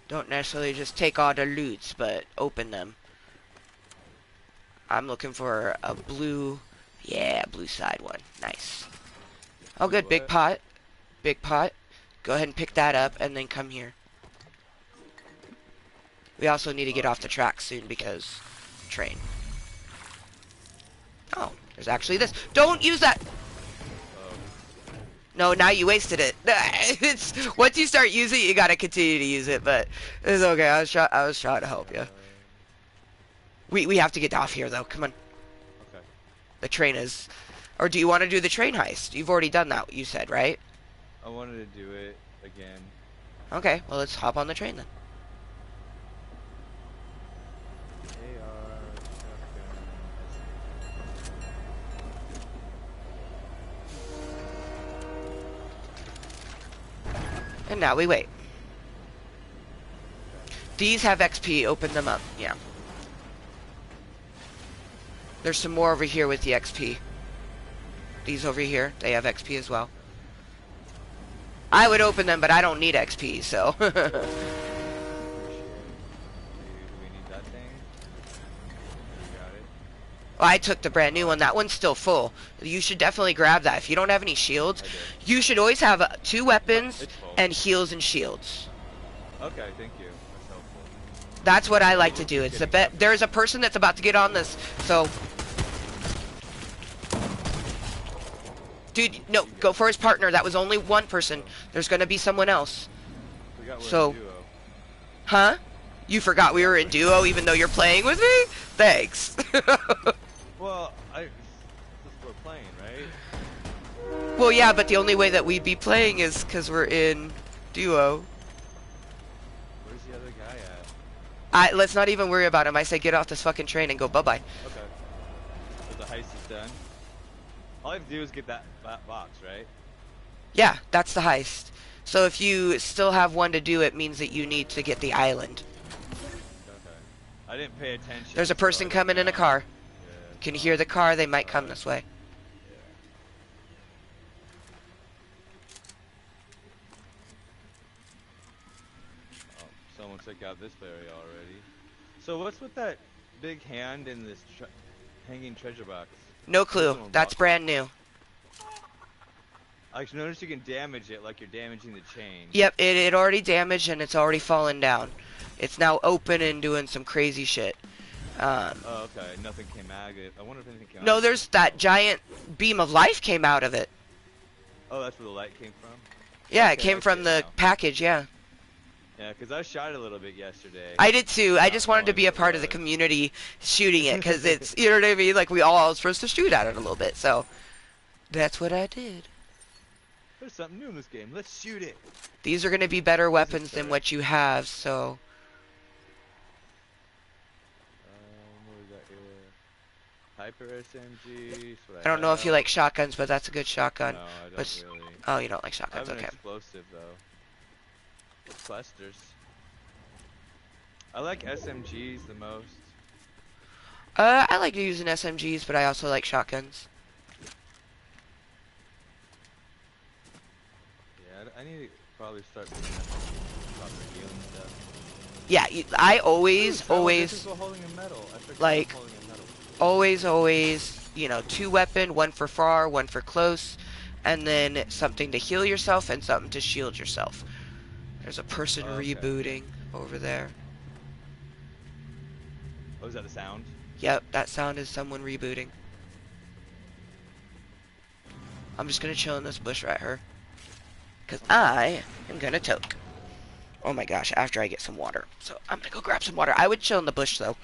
Don't necessarily just take all the loots, but open them. I'm looking for a blue... Yeah, blue side one. Nice. Oh, good. Big pot. Big pot. Go ahead and pick that up, and then come here. We also need to get off the track soon because train. Oh, there's actually this. Don't use that. No, now you wasted it. It's once you start using it, you gotta continue to use it. But it's okay. I was trying to help you. We have to get off here, though. Come on. Okay. The train is... Or do you want to do the train heist? You've already done that, you said, right? I wanted to do it again. Okay, well, let's hop on the train, then. And now we wait. These have XP. Open them up. Yeah. There's some more over here with the XP. These over here, they have XP as well. I would open them, but I don't need XP, so. Do we need that thing? Got it. Well, I took the brand new one. That one's still full. You should definitely grab that. If you don't have any shields, you should always have 2 weapons and heals and shields. Okay, thank you. That's helpful. That's what I like to do. It's the bet. There's a person that's about to get on this, so. Dude, no, go for his partner. That was only one person. There's gonna be someone else. So, huh? You forgot we were in duo even though you're playing with me? Thanks. Well, we're playing, right? Well, yeah, but the only way that we'd be playing is because we're in duo. Where's the other guy at? Let's not even worry about him. I say get off this fucking train and go bye-bye. Okay. So the heist is done. All I have to do is get that box, right? Yeah, that's the heist. So if you still have one to do, it means that you need to get the island. Okay. I didn't pay attention. There's a person coming in a car. Yeah, Can you hear the car? They might come this way. Oh, someone took out this area already. So what's with that big hand in this hanging treasure box? No clue. That's brand new. I noticed you can damage it like you're damaging the chain. Yep, it already damaged and it's already fallen down. It's now open and doing some crazy shit. Oh, okay. Nothing came out of it. I wonder if anything came out. No, there's that giant beam of life came out of it. Oh, that's where the light came from? Yeah, Okay, it came I from see the it now. package, yeah. Yeah, because I shot it a little bit yesterday. I did too. I just wanted to be a part of the community shooting it because it's, you know what I mean? Like, we all are supposed to shoot at it a little bit, so that's what I did. There's something new in this game. Let's shoot it. These are going to be better weapons than what you have, so. What we got here? Hyper SMG. I don't know if you like shotguns, but that's a good shotgun. No, I don't But- really. Oh, you don't like I shotguns, have an okay. explosive though. Clusters. I like SMGs the most. I like using SMGs, but I also like shotguns. Yeah, I need to probably start picking up proper healing stuff. Yeah, I always, Ooh, someone always, just was holding a medal. I forgot like- I was holding a medal. always, you know, 2 weapon, 1 for far, 1 for close, and then something to heal yourself and something to shield yourself. There's a person Okay. rebooting over there. Oh, is that the sound? Yep, that sound is someone rebooting. I'm just gonna chill in this bush right here. Cause I am gonna toke. Oh my gosh, after I get some water. So I'm gonna go grab some water. I would chill in the bush though.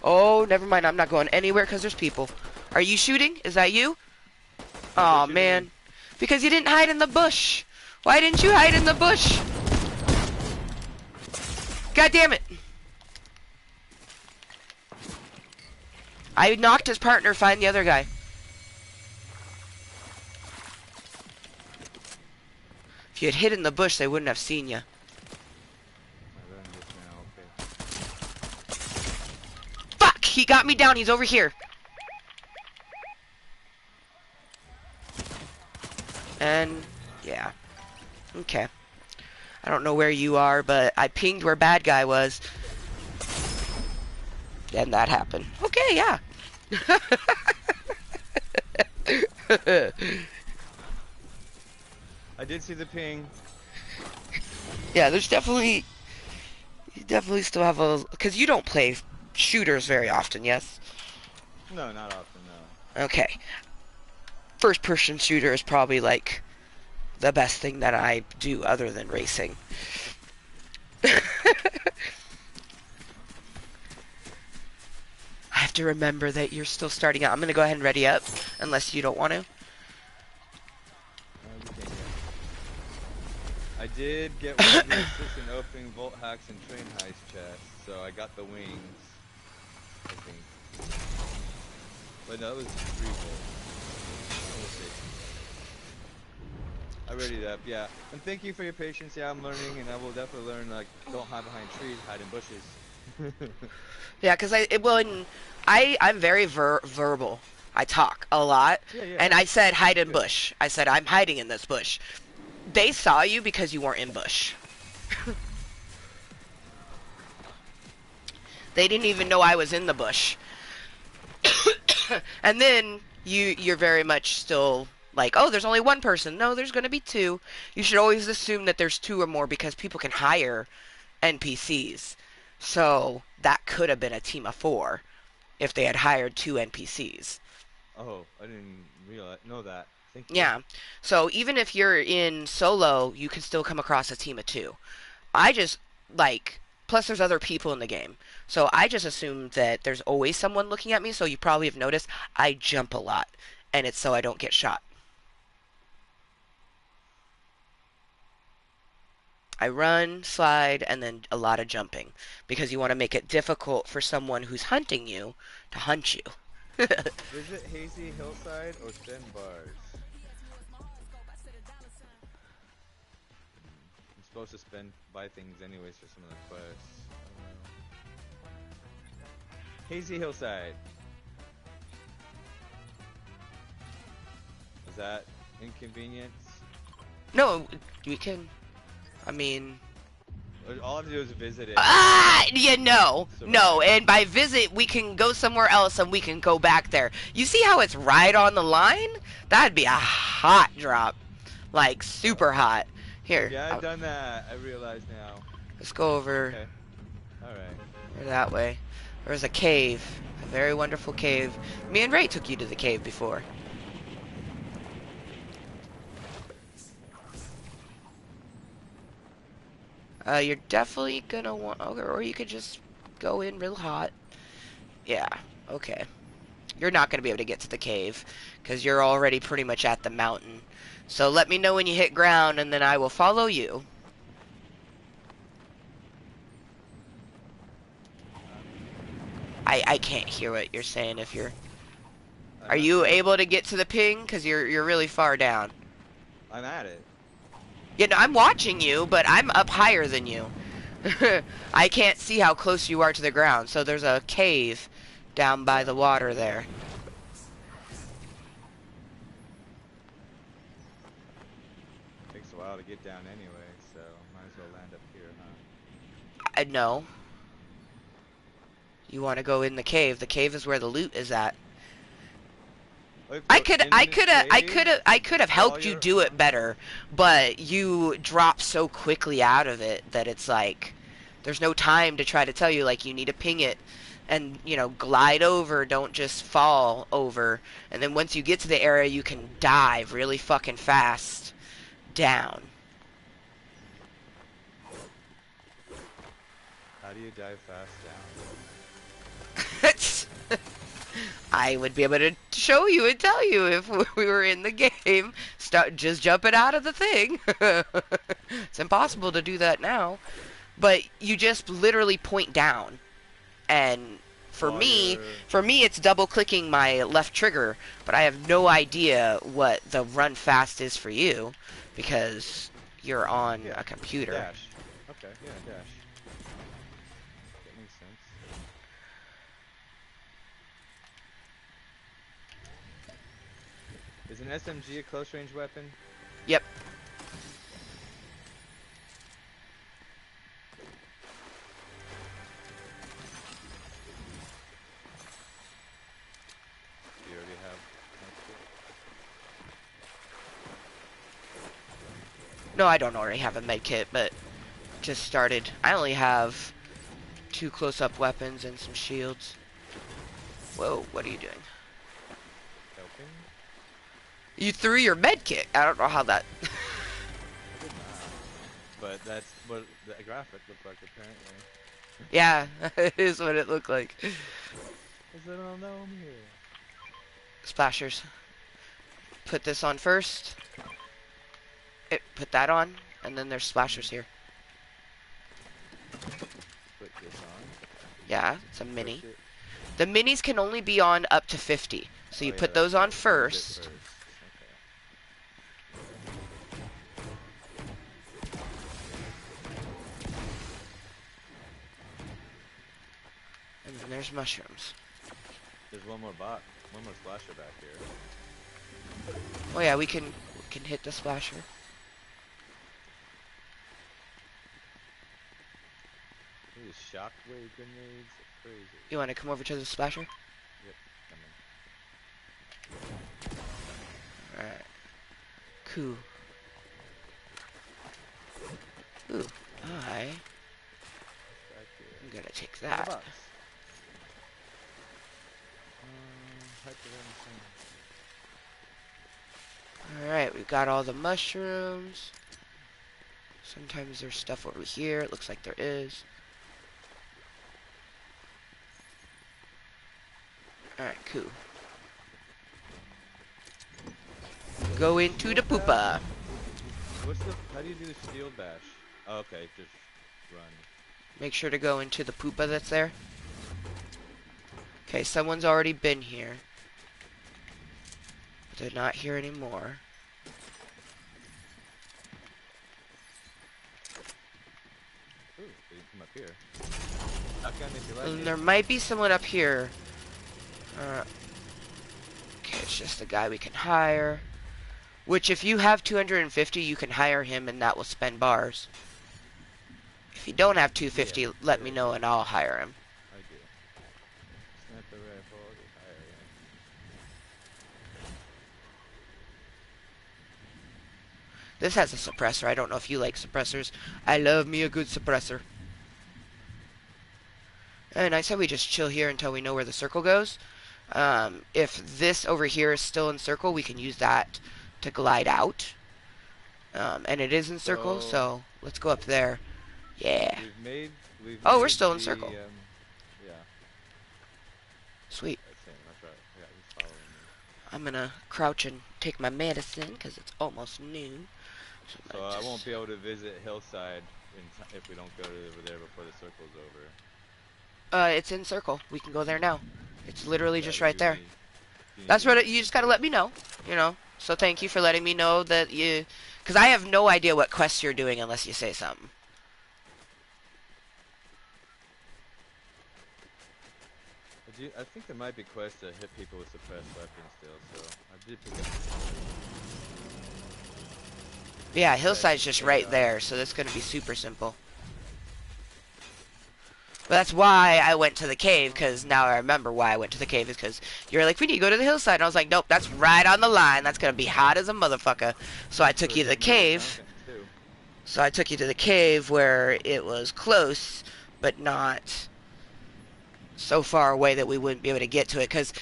Oh, never mind, I'm not going anywhere because there's people. Are you shooting? Is that you? Oh man. Because you didn't hide in the bush. Why didn't you hide in the bush? God damn it. I knocked his partner, find the other guy. If you had hid in the bush, they wouldn't have seen you. I learned this now, okay. Fuck! He got me down, he's over here. And, yeah. Okay. I don't know where you are, but I pinged where bad guy was. Then that happened. Okay, yeah. I did see the ping. Yeah, there's definitely... You definitely still have a... Because you don't play shooters very often, yes? No, not often, no. Okay. First-person shooter is probably, like, the best thing that I do other than racing. to remember that you're still starting out. I'm going to go ahead and ready up, unless you don't want to. We can't yet. I did get one of your assists in opening Volt Hacks and Train Heist chests, so I got the wings, I think. But no, that was 3 volt. We'll see. I readied up, yeah. And thank you for your patience. Yeah, I'm learning, and I will definitely learn, like, don't hide behind trees, hide in bushes. Yeah, because I'm very verbal. I talk a lot. Yeah. And I said hide in Good. bush. I said I'm hiding in this bush. They saw you because you weren't in bush. They didn't even know I was in the bush. And then you're very much still like, oh, there's only one person. No, there's going to be 2. You should always assume that there's 2 or more because people can hire NPCs. So that could have been a team of 4 if they had hired 2 NPCs. Oh, I didn't know that. Thank you. Yeah. So even if you're in solo, you can still come across a team of 2. I just, like, plus there's other people in the game. So I just assumed that there's always someone looking at me, so you probably have noticed I jump a lot. And it's so I don't get shot. I run, slide, and then a lot of jumping. Because you want to make it difficult for someone who's hunting you to hunt you. Visit Hazy Hillside or spend bars. I'm supposed to buy things anyways for some of the quests. Hazy Hillside. Is that inconvenience? No, we can... I mean... All I have to do is visit it. Yeah, no. No, and by visit, we can go somewhere else and we can go back there. You see how it's right on the line? That'd be a hot drop. Like, super hot. Here. Yeah, I've done that. I realize now. Let's go over... Okay. Alright. That way. There's a cave. A very wonderful cave. Me and Ray took you to the cave before. You're definitely gonna want... Okay, or you could just go in real hot. Yeah, okay. You're not gonna be able to get to the cave, because you're already pretty much at the mountain. So let me know when you hit ground, and then I will follow you. I can't hear what you're saying if you're... Are you able to get to the ping? Because you're really far down. I'm at it. Yeah, no, I'm watching you, but I'm up higher than you. I can't see how close you are to the ground, so there's a cave down by the water there. Takes a while to get down anyway, so might as well land up here, huh? No. You want to go in the cave. The cave is where the loot is at. I could have helped you do it better, but you drop so quickly out of it that it's like there's no time to try to tell you, like, you need to ping it and, you know, glide over, don't just fall over. And then once you get to the area, you can dive really fucking fast down. How do you dive fast down? I would be able to show you and tell you if we were in the game. Just jumping out of the thing. It's impossible to do that now. But you just literally point down. And for me, it's double clicking my left trigger. But I have no idea what the run fast is for you. Because you're on a computer. Dash. Okay, yeah, dash. That makes sense. Is an SMG a close range weapon? Yep. Do you already have? No, I don't already have a med kit, but just started. I only have 2 close-up weapons and some shields. Whoa, what are you doing? Helping? You threw your med kit. I don't know how that... I did not. But that's what the graphic looked like, apparently. Yeah, it is what it looked like. There's a little gnome here. Splashers. Put this on first. Put that on, and then there's splashers here. Put this on. Yeah, it's a mini. Push it. The minis can only be on up to 50. So you put those on first. Okay. And then there's mushrooms. There's one more splasher back here. Oh yeah, we can hit the splasher. These shockwave grenades are crazy. You want to come over to the splasher? Yep, Alright. Cool. Ooh, I'm gonna take that. Alright, we've got all the mushrooms. Sometimes there's stuff over here. It looks like there is. Alright, cool. Go into the poopa. How do you do the shield bash? Oh, okay, just run. Make sure to go into the poopa that's there. Okay, someone's already been here. But they're not here anymore. Ooh, they can come up here. Shotgun if you like And it. there might be someone up here. Okay, it's just the guy we can hire. Which, if you have 250, you can hire him and that will spend bars. If you don't have 250, Yeah, let me know and I'll hire him. I do. Sniper rifle, just hire him. This has a suppressor. I don't know if you like suppressors. I love me a good suppressor. And I said we just chill here until we know where the circle goes. If this over here is still in circle, we can use that to glide out. And it is in circle, so let's go up there. Yeah. Oh, we're still in circle. Yeah. Sweet. That's right. Yeah, he's following me. I'm gonna crouch and take my medicine because it's almost noon. So I won't be able to visit Hillside if we don't go over there before the circle's over. It's in circle. We can go there now. It's literally just right there. You That's need- what you just gotta let me know, you know. So thank you for letting me know that you, because I have no idea what quests you're doing unless you say something. I think there might be quests that hit people with suppressed weapons still, so I did pick up. Yeah, Hillside's just right there, so that's gonna be super simple. But that's why I went to the cave, because now I remember why I went to the cave, is because you were like, we need to go to the hillside. And I was like, nope, that's right on the line. That's going to be hot as a motherfucker. So I took you to the cave. So I took you to the cave where it was close, but not so far away that we wouldn't be able to get to it, because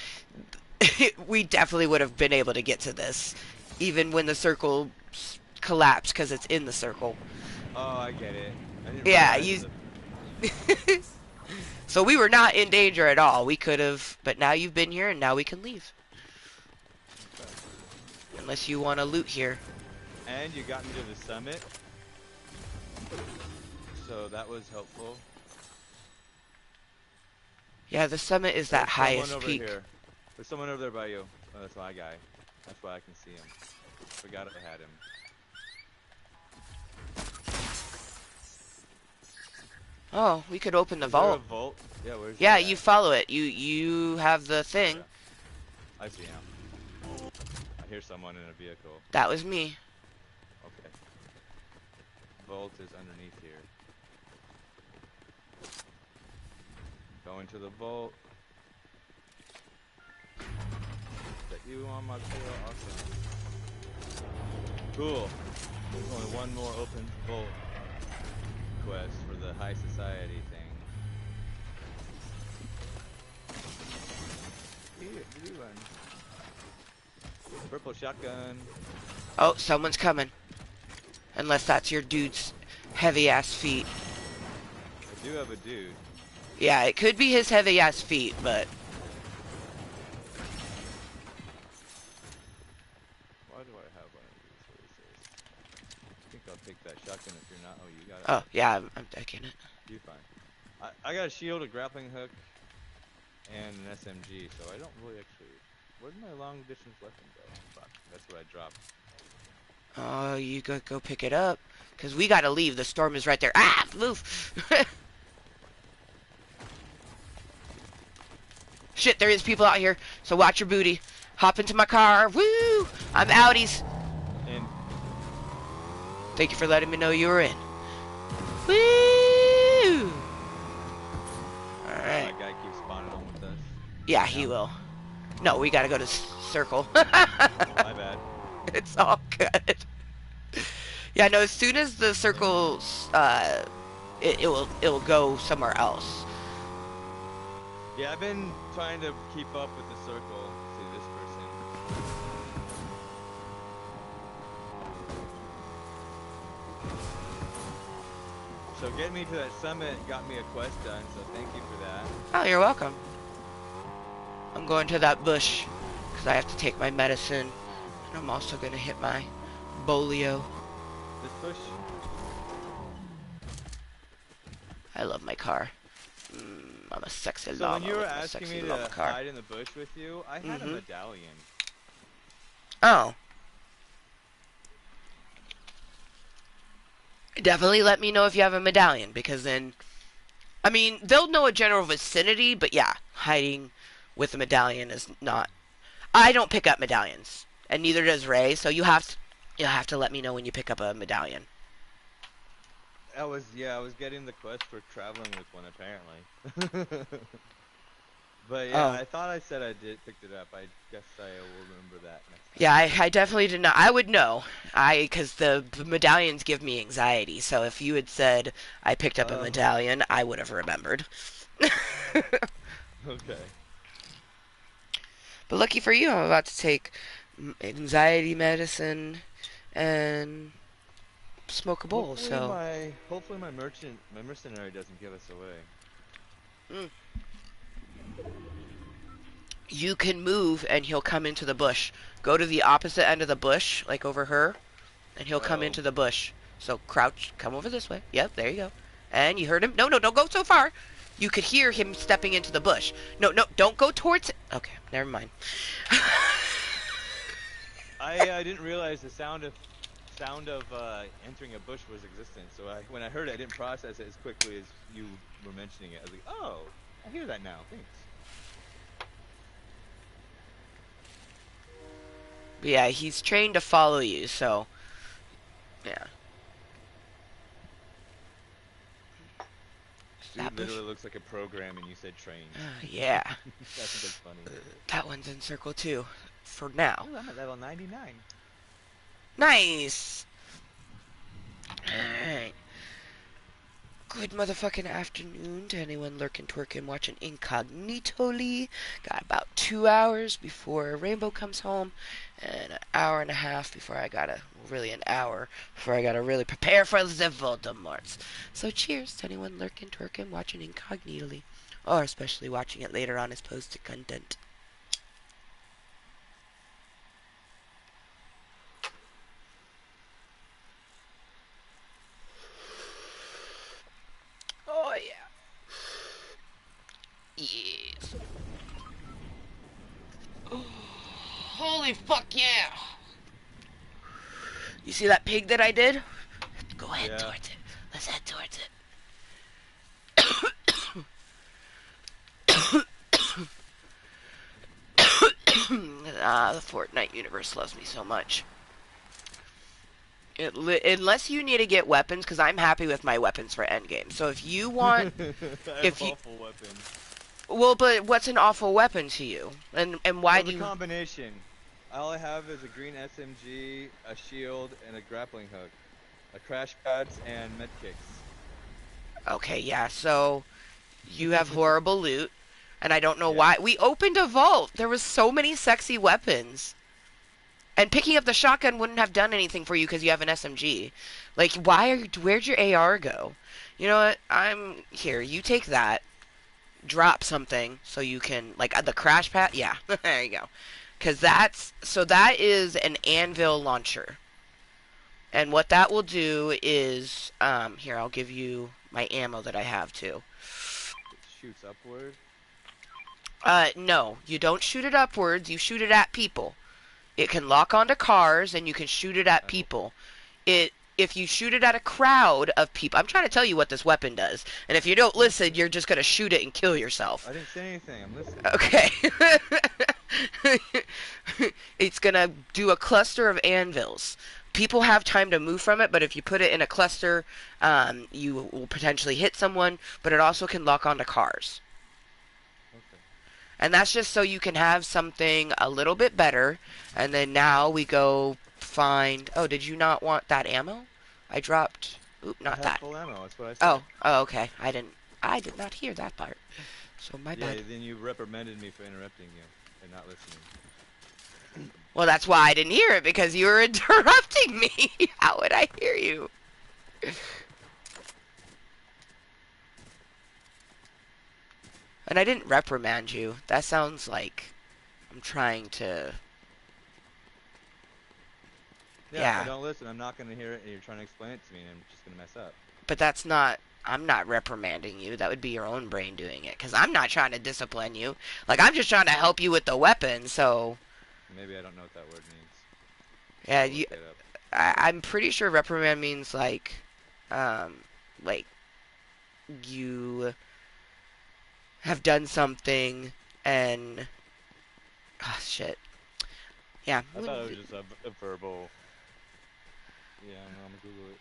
we definitely would have been able to get to this, even when the circle collapsed, because it's in the circle. Oh, I get it. Yeah, so we were not in danger at all. We could have, but now you've been here and now we can leave. Unless you want to loot here. And you got me to the summit. So that was helpful. Yeah, the summit is that highest peak. Here. There's someone over there by you. Oh, that's my guy. That's why I can see him. Forgot I had him. Oh, we could open the Is there vault. a vault? Yeah, where's Yeah, that you at? follow it. You have the thing. Yeah. I see him. I hear someone in a vehicle. That was me. Okay. Vault is underneath here. Going to the vault. Is that you on my tail? Awesome. Cool. There's only one more open vault quest for the high society thing. Here, blue one. Purple shotgun. Oh, someone's coming. Unless that's your dude's heavy ass feet. I do have a dude. Yeah, it could be his heavy ass feet, but Oh, yeah, I'm taking it. You fine. I got a shield, a grappling hook, and an SMG, so I don't really actually... Where'd my long distance weapon go? Fuck, that's what I dropped. Oh, you go pick it up. Because we gotta leave. The storm is right there. Ah, move! Shit, there is people out here. So watch your booty. Hop into my car. Woo! I'm outies. And Thank you for letting me know you were in. Woo! Alright. that guy keeps spawning on with us. Yeah, he will. No, we gotta go to circle. My bad. It's all good. Yeah, no, as soon as the circle, it will go somewhere else. Yeah, I've been trying to keep up with the circle. See this person. So getting me to that summit got me a quest done, so thank you for that. Oh, you're welcome. I'm going to that bush because I have to take my medicine, and I'm also gonna hit my bolio. This bush? I love my car. I'm a sexy So llama when you were with my asking sexy me llama to car. hide in the bush with you, I had a medallion. Oh. Definitely let me know if you have a medallion, because then, I mean, they'll know a general vicinity, but yeah, hiding with a medallion is not. I don't pick up medallions, and neither does Ray. So you'll have to let me know when you pick up a medallion. I was getting the quest for traveling with one apparently. But yeah, I thought I said I picked it up. I guess I will remember that next time. Yeah, I definitely did not. I would know. Because the medallions give me anxiety. So if you had said I picked up a medallion, I would have remembered. Okay. But lucky for you, I'm about to take anxiety medicine and smoke a bowl. Hopefully my mercenary doesn't give us away. You can move and he'll come into the bush. Go to the opposite end of the bush, like over her, and he'll come into the bush. So crouch, come over this way. Yep, there you go. And you heard him. No, don't go so far. You could hear him stepping into the bush. No, don't go towards it. Okay, never mind. I didn't realize the sound of entering a bush was existent. So when I heard it, I didn't process it as quickly as you were mentioning it. I was like, oh, I hear that now. Thanks. But yeah, he's trained to follow you, so yeah. Dude literally looks like a program, and you said train. Yeah. I think that's funny. That one's in circle too, for now. Ooh, I'm at level 99. Nice. Alright. Good motherfucking afternoon to anyone lurking, twerking, watching incognitoli. Got about 2 hours before Rainbow comes home, and an hour and a half before an hour before I gotta really prepare for the Voldemorts. So cheers to anyone lurking, twerking, watching incognitoli, or especially watching it later on as posted content. Oh yeah. Yes. Oh, holy fuck yeah. You see that pig that I did? Go ahead towards it. Let's head towards it. The Fortnite universe loves me so much. Unless you need to get weapons, because I'm happy with my weapons for endgame. So if you want, awful weapon. Well, but what's an awful weapon to you? And why do you? The combination. All I have is a green SMG, a shield, and a grappling hook, a crash pads, and medkits. Okay, yeah. So you have horrible loot, and I don't know why. We opened a vault. There was so many sexy weapons. And picking up the shotgun wouldn't have done anything for you because you have an SMG. Like, where'd your AR go? You know what? I'm here. You take that. Drop something so you can, like, the crash pad. Yeah, there you go. Because that is an anvil launcher. And what that will do is, here, I'll give you my ammo that I have too. It shoots upward. No, you don't shoot it upwards, you shoot it at people. It can lock onto cars, and you can shoot it at people. If you shoot it at a crowd of people, I'm trying to tell you what this weapon does. And if you don't listen, you're just going to shoot it and kill yourself. I didn't say anything, I'm listening. Okay. It's going to do a cluster of anvils. People have time to move from it, but if you put it in a cluster, you will potentially hit someone, but it also can lock onto cars. Okay. And that's just so you can have something a little bit better. And then now we go find... Oh, did you not want that ammo? I dropped... Oop, not that. Full ammo, that's what I said. Oh, okay. I did not hear that part. So my bad. Yeah, then you reprimanded me for interrupting you and not listening. Well, that's why I didn't hear it, because you were interrupting me. How would I hear you? And I didn't reprimand you. That sounds like I'm trying to... Yeah, if I don't listen, I'm not going to hear it, and you're trying to explain it to me, and I'm just going to mess up. But that's not... I'm not reprimanding you. That would be your own brain doing it. Because I'm not trying to discipline you. Like, I'm just trying to help you with the weapon, so... Maybe I don't know what that word means. Yeah, I'm pretty sure reprimand means, like, you have done something and... Oh, shit. Yeah. I thought it was just a verbal... Yeah, I'm going to Google it.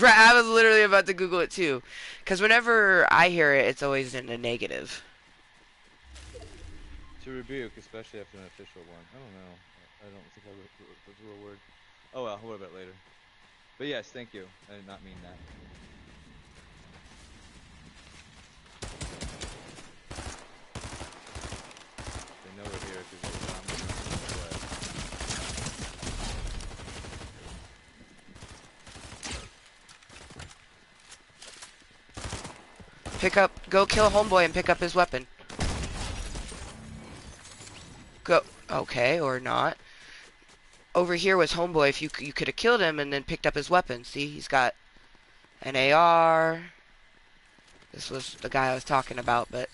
Right, I was literally about to Google it, too. Because whenever I hear it, it's always in a negative. To rebuke, especially after an official one. I don't know. I don't think that's a real word. Oh well, we'll worry about it later. But yes, thank you. I did not mean that. They know we're here because they're Go kill Homeboy and pick up his weapon. Go. Okay, or not. Over here was Homeboy. If you could have killed him and then picked up his weapon. See, he's got an AR. This was the guy I was talking about, but...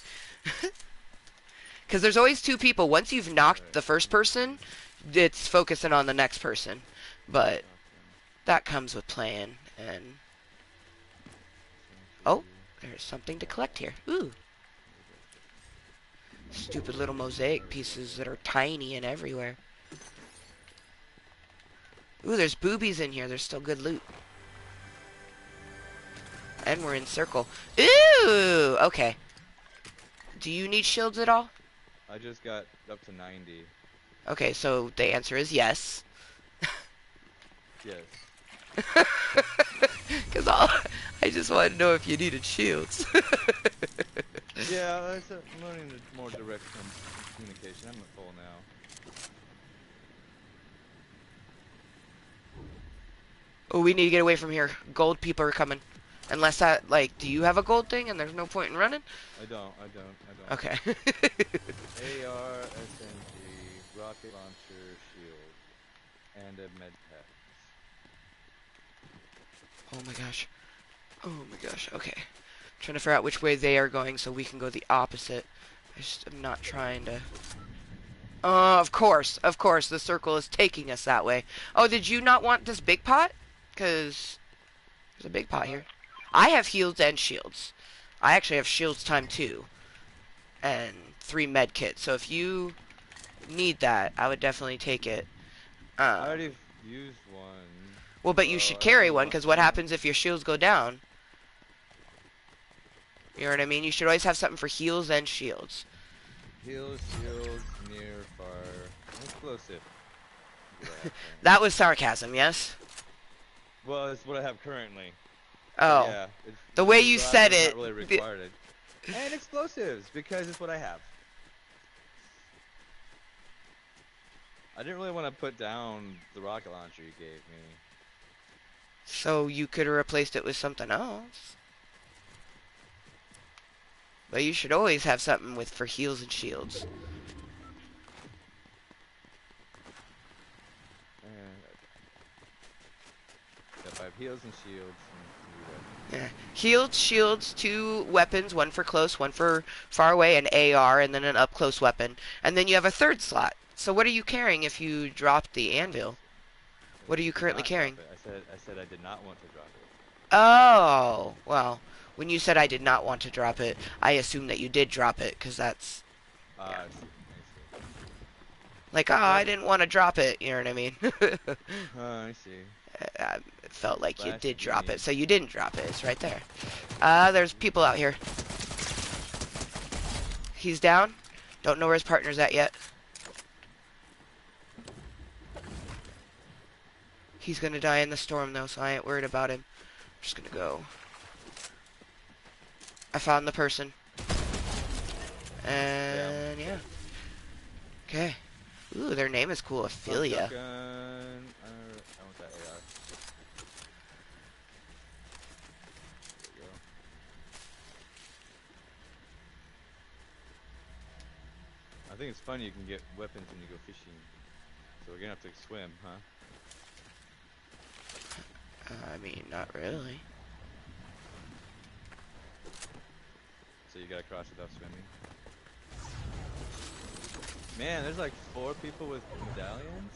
Because there's always two people. Once you've knocked the first person, it's focusing on the next person. But that comes with playing, and... Oh, there's something to collect here. Ooh. Stupid little mosaic pieces that are tiny and everywhere. Ooh, there's boobies in here. There's still good loot. And we're in circle. Ooh! Okay. Do you need shields at all? I just got up to 90. Okay, so the answer is yes. Yes. Because I just wanted to know if you needed shields. Yeah, I'm learning more direct communication. I'm at full now. Oh, we need to get away from here. Gold people are coming. Unless that, like, do you have a gold thing and there's no point in running? I don't. Okay. AR, SMG, rocket launcher, shield, and a med pack. Oh my gosh. Oh my gosh. Okay. Trying to figure out which way they are going so we can go the opposite. I just am not trying to... of course, the circle is taking us that way. Oh, did you not want this big pot? Because there's a big pot here. I have heals and shields. I actually have shields time 2. And 3 med kits. So if you need that, I would definitely take it. I already used one. Well, but you should carry one, because what happens if your shields go down? You know what I mean? You should always have something for heals and shields. Heals, shields, near, fire, explosive. That was sarcasm, yes? Well, it's what I have currently. Oh. Yeah, the way you said it. Not really required. And explosives, because it's what I have. I didn't really want to put down the rocket launcher you gave me. So you could have replaced it with something else. But you should always have something for heals and shields. heals and shields. Yeah. Healed, shields, 2 weapons, 1 for close, 1 for far away, an AR, and then an up close weapon. And then you have a 3rd slot. So what are you carrying if you dropped the anvil? What are you currently carrying? I said I did not want to drop it. Oh, well, when you said I did not want to drop it, I assumed that you did drop it, because that's... Yeah. I see. Like, oh, I didn't want to drop it, you know what I mean? I see. It felt like you Flash did drop grenade. it, so you didn't drop it. It's right there. There's people out here. He's down. Don't know where his partner's at yet. He's gonna die in the storm, though, so I ain't worried about him. I'm just gonna go. I found the person. And, yeah. Okay. Ooh, their name is cool. Ophelia. I want that AR. There we go. I think it's funny you can get weapons when you go fishing. So we're gonna have to swim, huh? I mean, not really. So you gotta cross without swimming. Man, there's like 4 people with medallions.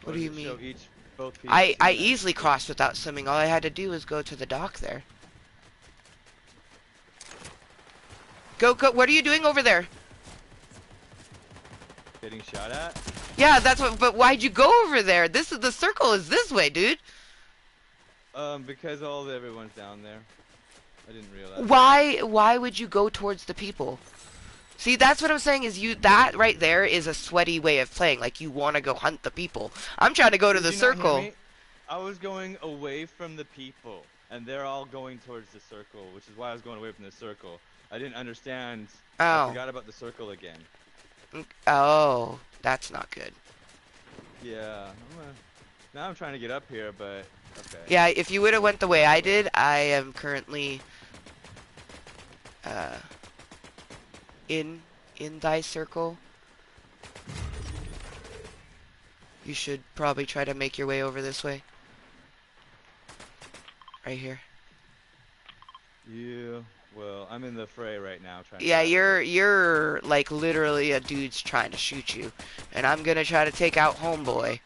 What do you mean? Show both people I easily crossed without swimming. All I had to do was go to the dock there. Go, what are you doing over there? Getting shot at? Yeah, that's what, but why'd you go over there? The circle is this way, dude. Because everyone's down there. I didn't realize. Why would you go towards the people? See, that's what I'm saying is that right there is a sweaty way of playing. Like, you want to go hunt the people. I'm trying to go to the circle. I was going away from the people, and they're all going towards the circle, which is why I was going away from the circle. I didn't understand. Oh. I forgot about the circle again. Oh, that's not good. Yeah. Now I'm trying to get up here, but okay. Yeah, if you would have went the way I did, I am currently in thy circle. You should probably try to make your way over this way. Right here. Yeah. Well, I'm in the fray right now trying Yeah, to you're like literally a dude's trying to shoot you, and I'm gonna try to take out homeboy.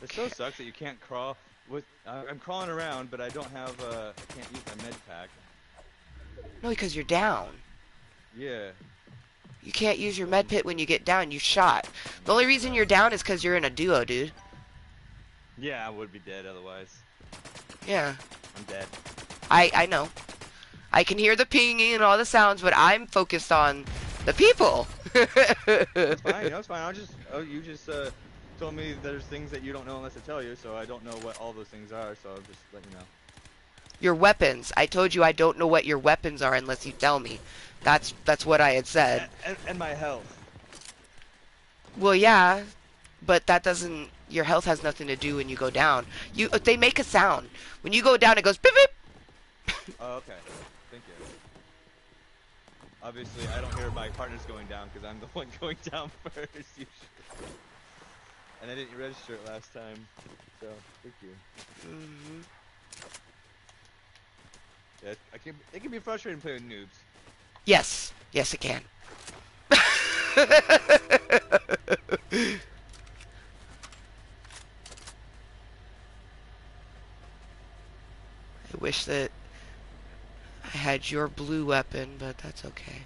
It so sucks that you can't crawl with. I'm crawling around, but I don't have. I can't use my med pack. No, because you're down. Yeah. You can't use your med pit when you get down. You shot. The only reason you're down is because you're in a duo, dude. Yeah, I would be dead otherwise. Yeah. I'm dead. I know. I can hear the pinging and all the sounds, but I'm focused on the people. That's fine. That's fine. You just told me there's things that you don't know unless I tell you, so I don't know what all those things are. So I'll just let you know. Your weapons. I told you I don't know what your weapons are unless you tell me. That's what I had said. And my health. Well, yeah, but that doesn't. Your health has nothing to do when you go down. They make a sound when you go down. It goes beep beep. Oh, okay. Thank you. Obviously, I don't hear my partners going down because I'm the one going down first usually. And I didn't register it last time, so thank you. Mm-hmm. Yeah, it can be frustrating playing with noobs. Yes, yes, it can. I wish that I had your blue weapon, but that's okay.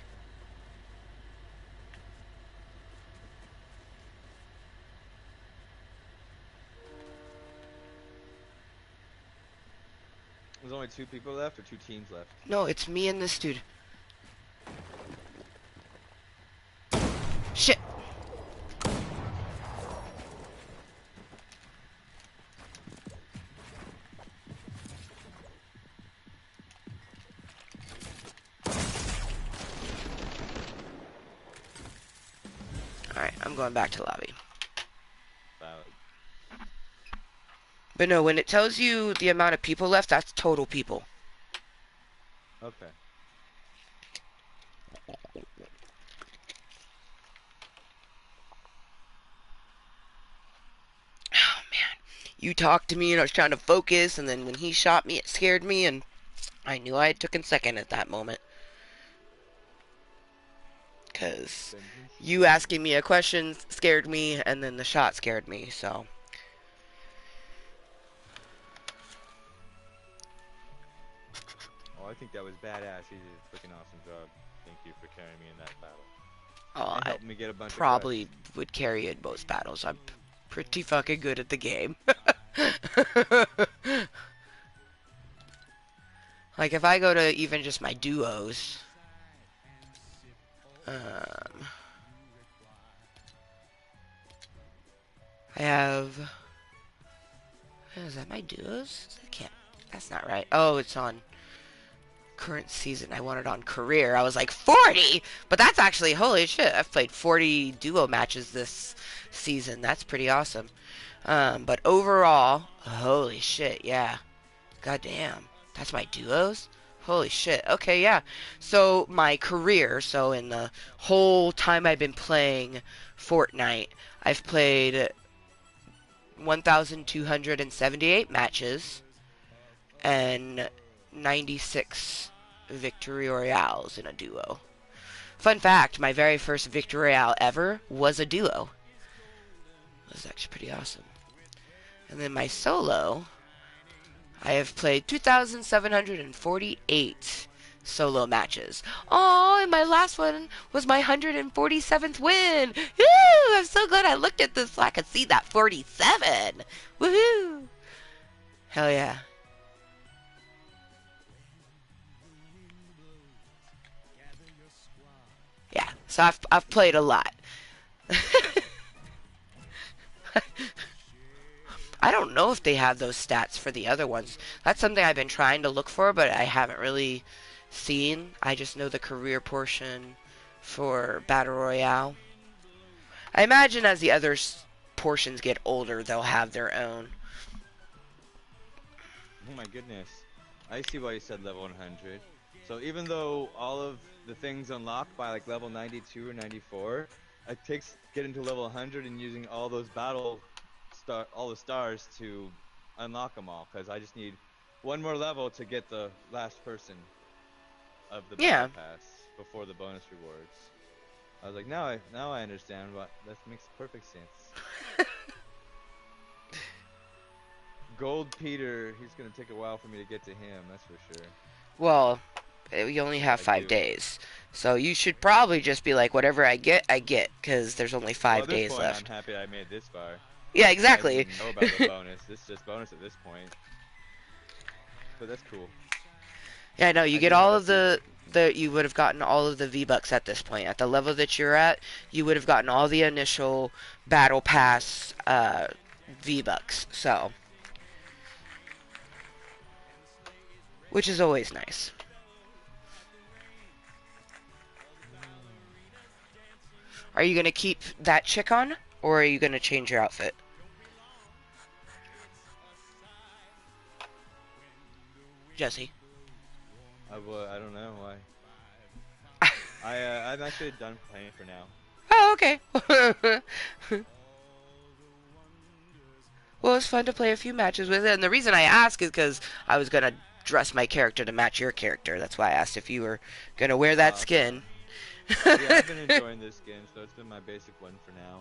There's only 2 people left or 2 teams left? No, it's me and this dude. Shit. Alright, I'm going back to lobby. Valid. But no, when it tells you the amount of people left, that's total people. Okay. you talked to me and I was trying to focus, and then when he shot me, it scared me, and I knew I had taken second at that moment. Because you asking me a question scared me, and then the shot scared me, so. Oh, I think that was badass. You did a freaking awesome job. Thank you for carrying me in that battle. Oh, And I helping me get a bunch probably of quests. would carry in most battles. I'm pretty fucking good at the game. Like, if I go to even just my duos, I have, is that my duos? I can't, that's not right. Oh, it's on current season. I want it on career. I was like, 40? But that's actually, holy shit, I've played 40 duo matches this season. That's pretty awesome. But overall, holy shit, yeah. Goddamn, that's my duos? Holy shit. Okay, yeah. So my career, so in the whole time I've been playing Fortnite, I've played 1,278 matches and 96 victory royales in a duo. Fun fact, my very first victory royale ever was a duo. It was actually pretty awesome. And then my solo, I have played 2,748 solo matches. Oh, and my last one was my 147th win. Woo! I'm so glad I looked at this so I could see that 47. Woohoo! Hell yeah. Yeah, so I've played a lot. I don't know if they have those stats for the other ones. That's something I've been trying to look for, but I haven't really seen. I just know the career portion for Battle Royale. I imagine as the other portions get older, they'll have their own. Oh my goodness. I see why you said level 100. So even though all of the things unlock by like level 92 or 94, it takes getting to level 100 and using all those all the stars to unlock them all. Because I just need one more level to get the last person of the battle pass before the bonus rewards. I was like, now I understand. What that makes perfect sense. Gold Peter, he's gonna take a while for me to get to him. That's for sure. Well, we only have 5 days, so you should probably just be like, whatever I get, because there's only 5 days point, left. I'm happy I made this far. Yeah, exactly. I didn't know about the bonus. This is just bonus at this point. But that's cool. Yeah, I know. You get all of you would have gotten all of the V-Bucks at this point. At the level that you're at, you would have gotten all the initial Battle Pass V-Bucks. So, which is always nice. Are you going to keep that chick on, or are you going to change your outfit? Jesse? I don't know why. I'm actually done playing for now. Oh, okay. Well, it's fun to play a few matches with it, and the reason I ask is because I was going to dress my character to match your character. That's why I asked if you were going to wear that skin. Yeah, I've been enjoying this skin, so it's been my basic one for now.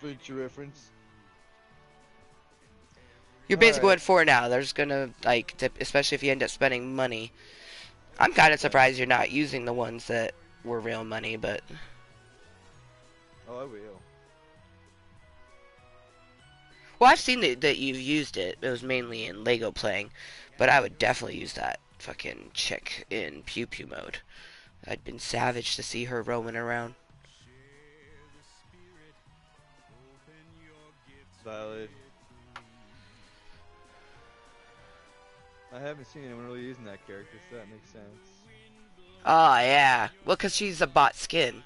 Future reference. Your basic one for now. There's gonna, like, especially if you end up spending money. I'm kind of surprised you're not using the ones that were real money, but... Oh, I will. Well, I've seen that you've used it. It was mainly in Lego playing, but I would definitely use that fucking chick in Pew Pew mode. I'd been savage to see her roaming around. Valid. I haven't seen anyone really using that character, so that makes sense. Oh, yeah. Well, because she's a bot skin.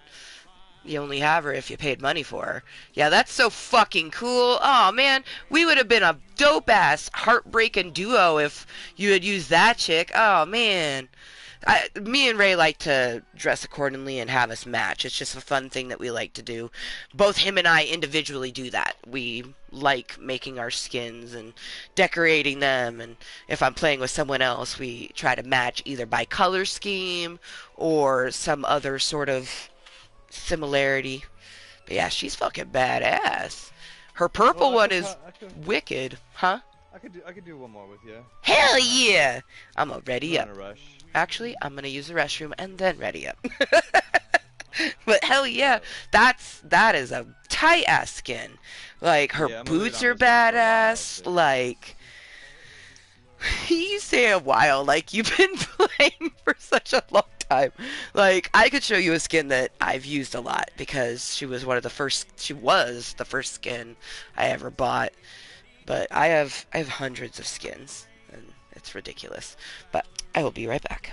You only have her if you paid money for her. Yeah, that's so fucking cool. Oh, man. We would have been a dope-ass heartbreaking duo if you had used that chick. Oh, man. Me and Ray like to dress accordingly and have us match. It's just a fun thing that we like to do. Both him and I individually do that. We like making our skins and decorating them, and if I'm playing with someone else, we try to match either by color scheme or some other sort of similarity. But yeah, she's fucking badass. Her purple Well, one is wicked, huh? I could do one more with you. Hell yeah! I'm gonna ready We're up. on a rush. Actually, I'm gonna use the restroom and then ready up. But hell yeah, that is a tight ass skin. Like her Yeah, I'm gonna leave it boots on are this one for a while, badass. too. Like you say a while, like you've been playing for such a long time. Like I could show you a skin that I've used a lot because she was the first skin I ever bought. But I have hundreds of skins and it's ridiculous. But I will be right back.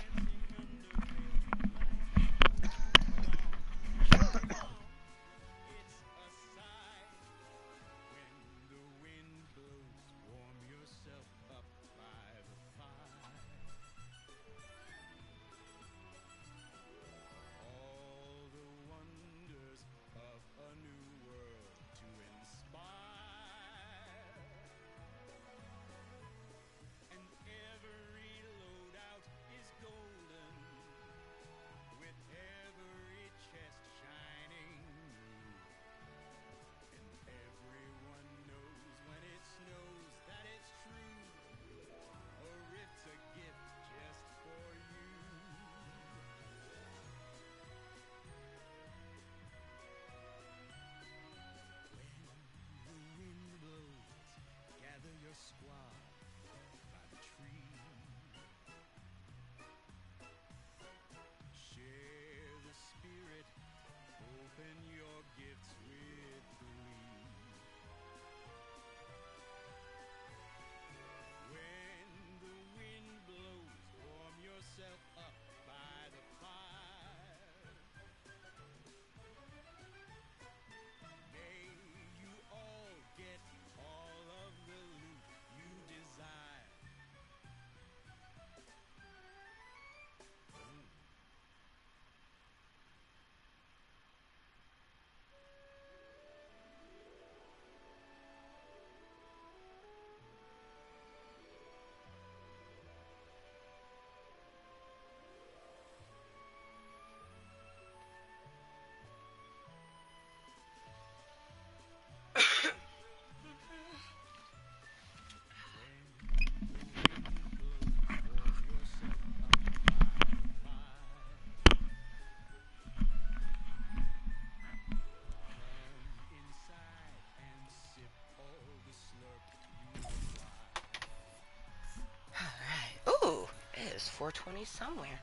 Ooh, it is 4:20 somewhere.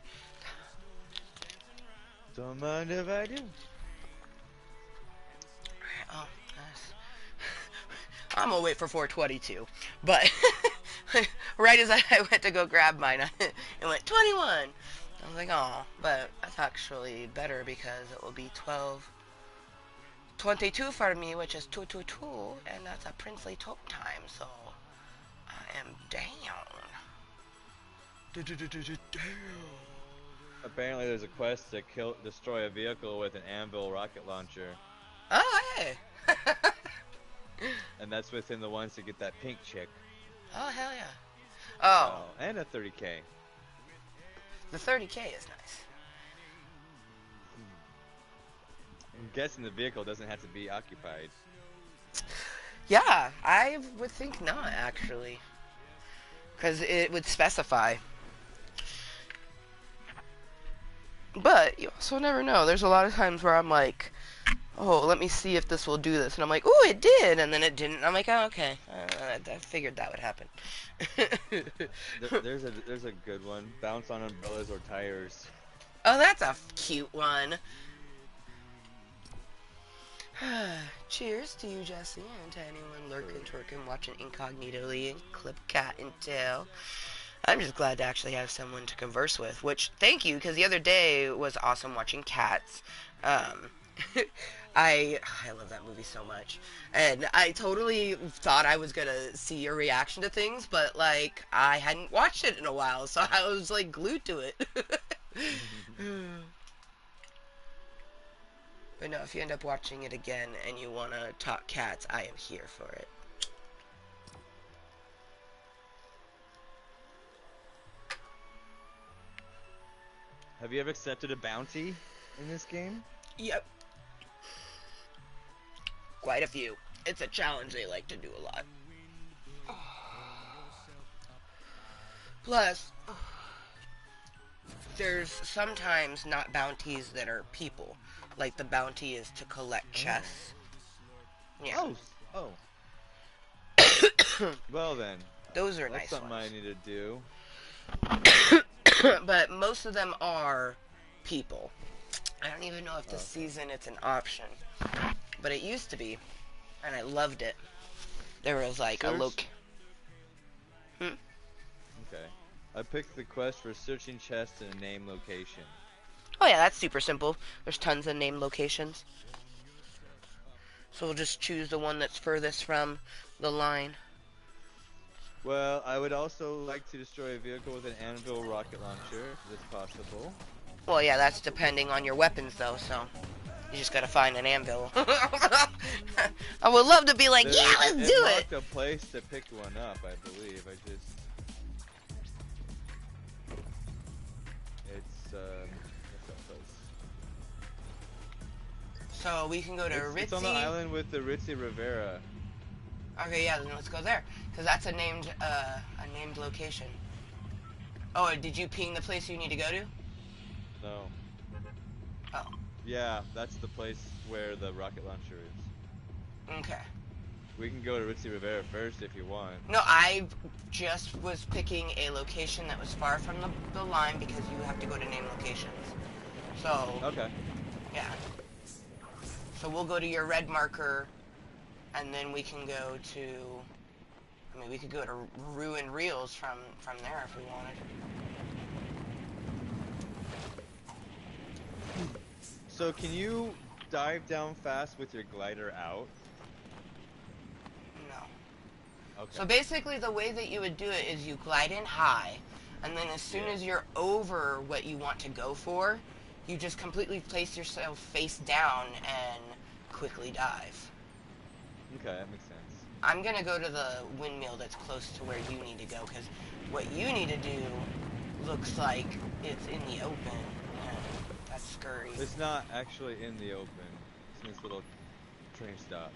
Don't mind if I do. Oh, I'm gonna wait for 4:22. But right as I went to go grab mine, it went 21. I was like, oh, but that's actually better because it will be 12:22 for me, which is 222, and that's a princely talk time. So I am down. Apparently, there's a quest to destroy a vehicle with an anvil rocket launcher, Oh, hey. and that's within the ones to get that pink chick. Oh, hell yeah. Oh, And a 30K. the 30K is nice. I'm guessing the vehicle doesn't have to be occupied. Yeah, I would think not, actually. Because it would specify. But you also never know. There's a lot of times where I'm like, oh, let me see if this will do this. And I'm like, ooh, it did. And then it didn't. And I'm like, oh, okay. I figured that would happen. There's a good one. Bounce on umbrellas or tires. Oh, that's a cute one. Cheers to you, Jesse, and to anyone lurking, twerking, watching incognitally and clip cat and tail. I'm just glad to actually have someone to converse with, which, thank you, because the other day was awesome watching Cats. I love that movie so much, and I totally thought I was gonna see your reaction to things, but, like, I hadn't watched it in a while, so I was, like, glued to it. But no, if you end up watching it again and you want to talk cats, I am here for it. Have you ever accepted a bounty in this game? Yep. Quite a few. It's a challenge they like to do a lot. Plus, there's sometimes not bounties that are people. Like the bounty is to collect chests. Yeah. Oh. Well then. Those are That's nice something ones. I need to do. But most of them are people. I don't even know if this season it's an option. But it used to be. And I loved it. There was like a Okay. I picked the quest for searching chests in a named location. Oh yeah, that's super simple. There's tons of named locations. So we'll just choose the one that's furthest from the line. Well, I would also like to destroy a vehicle with an anvil rocket launcher, if it's possible. Well, yeah, that's depending on your weapons, though, so you just gotta find an anvil. I would love to be like, yeah, let's do it! It marked a place to pick one up, I believe. It's, what's that place? So we can go to Ritzy. It's on the island with the Ritzy Rivera. Okay, yeah, then let's go there. Because that's a named location. Oh, did you ping the place you need to go to? No. Oh. Yeah, that's the place where the rocket launcher is. Okay. We can go to Ritzy Rivera first if you want. No, I just was picking a location that was far from the line because you have to go to named locations. So. Okay. Yeah. So we'll go to your red marker, and then we can go to. I mean, we could go to Ruin Reels from there if we wanted. So can you dive down fast with your glider out? No. Okay. So basically the way that you would do it is you glide in high, and then as soon as you're over what you want to go for, you just completely place yourself face down and quickly dive. Okay, that makes sense. I'm going to go to the windmill that's close to where you need to go, because what you need to do looks like it's in the open. That's scurry. It's not actually in the open. It's in this little train stop.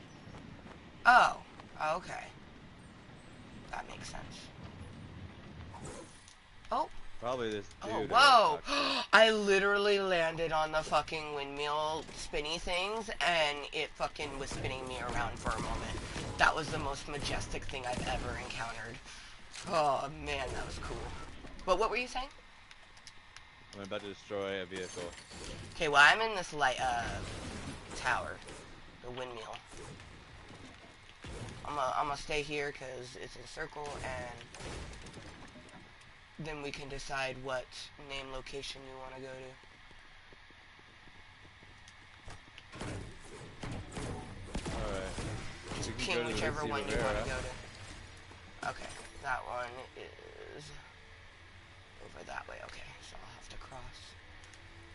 Oh, okay. That makes sense. Oh. Probably this dude. Oh, whoa! I literally landed on the fucking windmill spinny things, and it fucking was spinning me around for a moment. That was the most majestic thing I've ever encountered. Oh, man, that was cool. But what were you saying? I'm about to destroy a vehicle. Okay, well, I'm in this tower. The windmill. I'm gonna stay here because it's a circle, and then we can decide what name location you want to go to. Alright. Just ping whichever one you want to go to. Okay, that one is over that way. Okay, so I'll have to cross.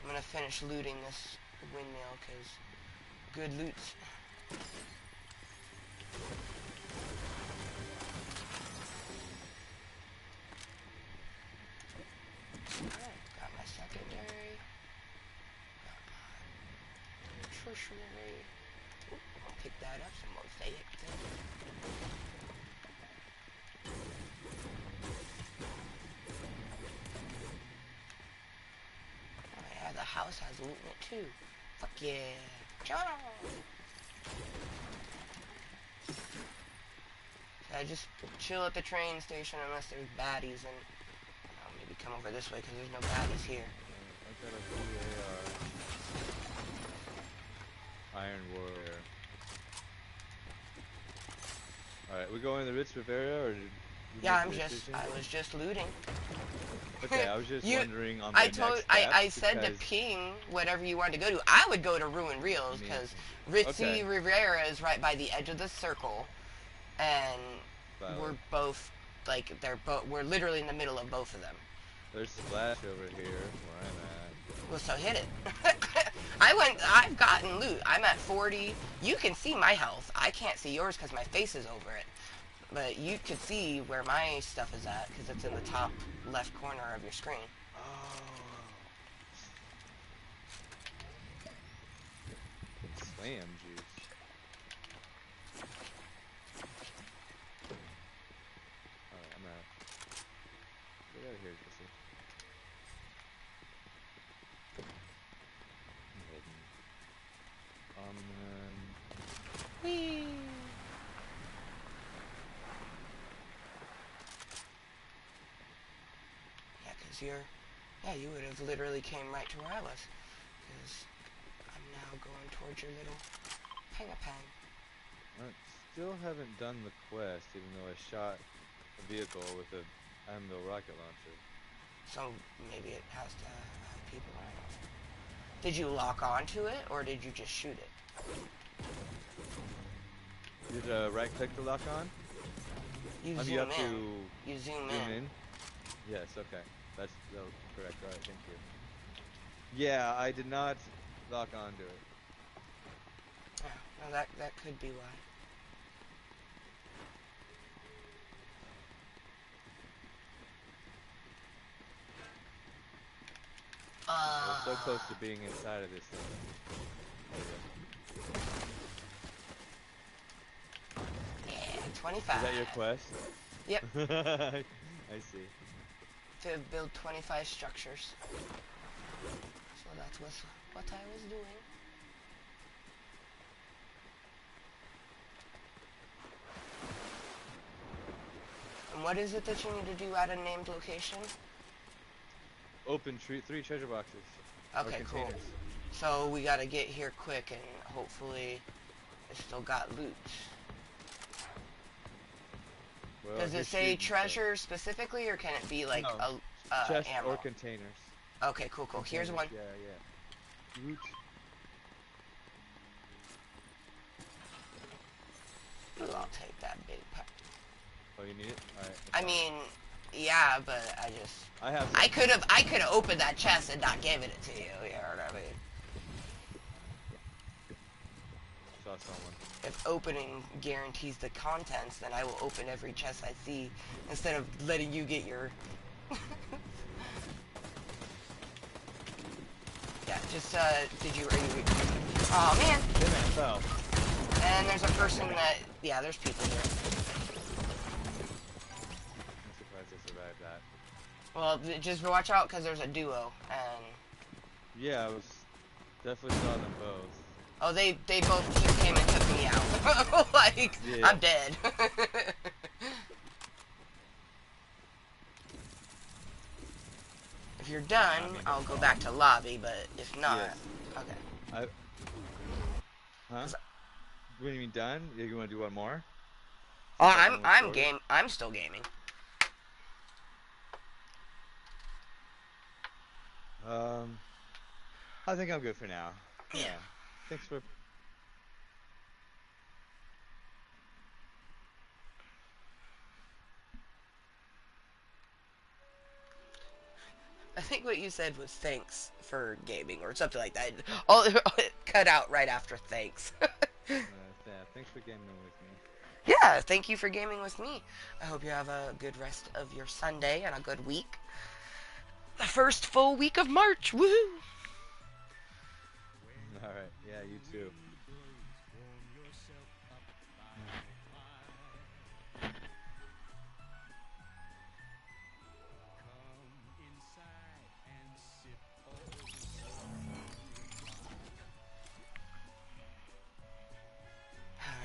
I'm gonna finish looting this windmill because good loot. Got my secondary. Got my tertiary. Ooh, I'll pick that up. Some mosaic thing. Oh yeah, the house has loot in it too. Fuck yeah. John! So I just chill at the train station unless there's baddies, and maybe come over this way because there's no baddies here. I got a Iron Warrior. Alright, we going to the Ritz Rivera, or did we Yeah, make the I decision? was just looting. Okay, I was just wondering on I the next step, I said to because- ping whatever you wanted to go to. I would go to Ruin Reels because Ritzy Rivera is right by the edge of the circle, and we're both like we're literally in the middle of both of them. There's Splash over here where I'm at. Well, so hit it. I've gotten loot. I'm at 40. You can see my health. I can't see yours because my face is over it. But you can see where my stuff is at because it's in the top left corner of your screen. Oh. Slam juice. Alright, I'm out. Get out of here, Jesse. I'm hidden. Whee! Yeah, because you would have literally came right to where I was. Because I'm now going towards your little pang-a-pang. I still haven't done the quest, even though I shot a vehicle with a anvil rocket launcher. So maybe it has to have people on it. Did you lock onto it, or did you just shoot it? Did right click to lock on? You You zoom have in. to You zoom zoom in. in? Yes, okay. That was correct. Alright, thank you. Yeah, I did not lock onto it. Yeah, well, that could be why. I was so close to being inside of this thing. Yeah, 25. Is that your quest? Yep. I see. To build 25 structures. So that's what I was doing. And what is it that you need to do at a named location? Open 3 treasure boxes. Okay, or cool. containers. So we gotta get here quick and hopefully it still got loot. Well, Does it here's say shooting treasure specifically, or can it be like No. a Chests ammo? or containers. Okay, cool. Here's one. Yeah, yeah. Loot. Ooh, I'll take that big pack. Oh, you need it? Alright. I mean, yeah, but I have some. I could have opened that chest and not given it to you. You know what I mean? Saw someone. If opening guarantees the contents, then I will open every chest I see instead of letting you get your. Yeah, just are you? Oh man! Hey man, fell. And there's a person that, yeah, there's people here. I'm surprised I survived that. Well, just watch out because there's a duo, and Yeah, I was definitely saw them both. oh, they both just came and took me out. Like, Yeah. I'm dead. If you're done, I'll go back to lobby, but if not, Yes. okay. Huh? What do you mean done? You want to do one more? Oh, Is that one more story? I'm still gaming. I think I'm good for now. Yeah. Thanks for. I think what you said was thanks for gaming or something like that. All cut out right after thanks. Yeah, thanks for gaming with me. Yeah, thank you for gaming with me. I hope you have a good rest of your Sunday and a good week. The first full week of March. Woohoo! Alright, yeah, you too.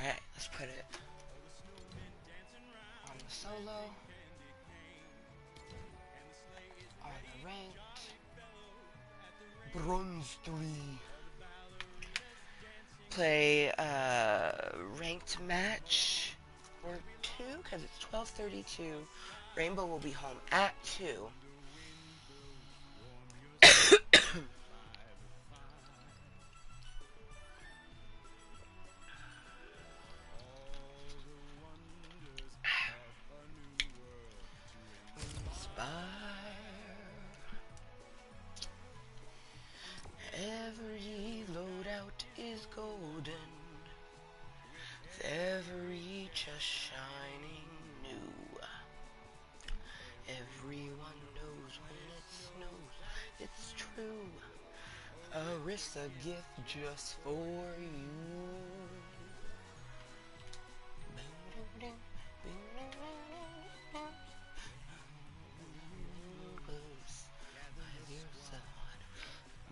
Alright, let's put it on the solo, on the ranked, bronze 3. Play ranked match or 2 because it's 12:32. Rainbow will be home at 2. It's true. A risk, a gift just for you.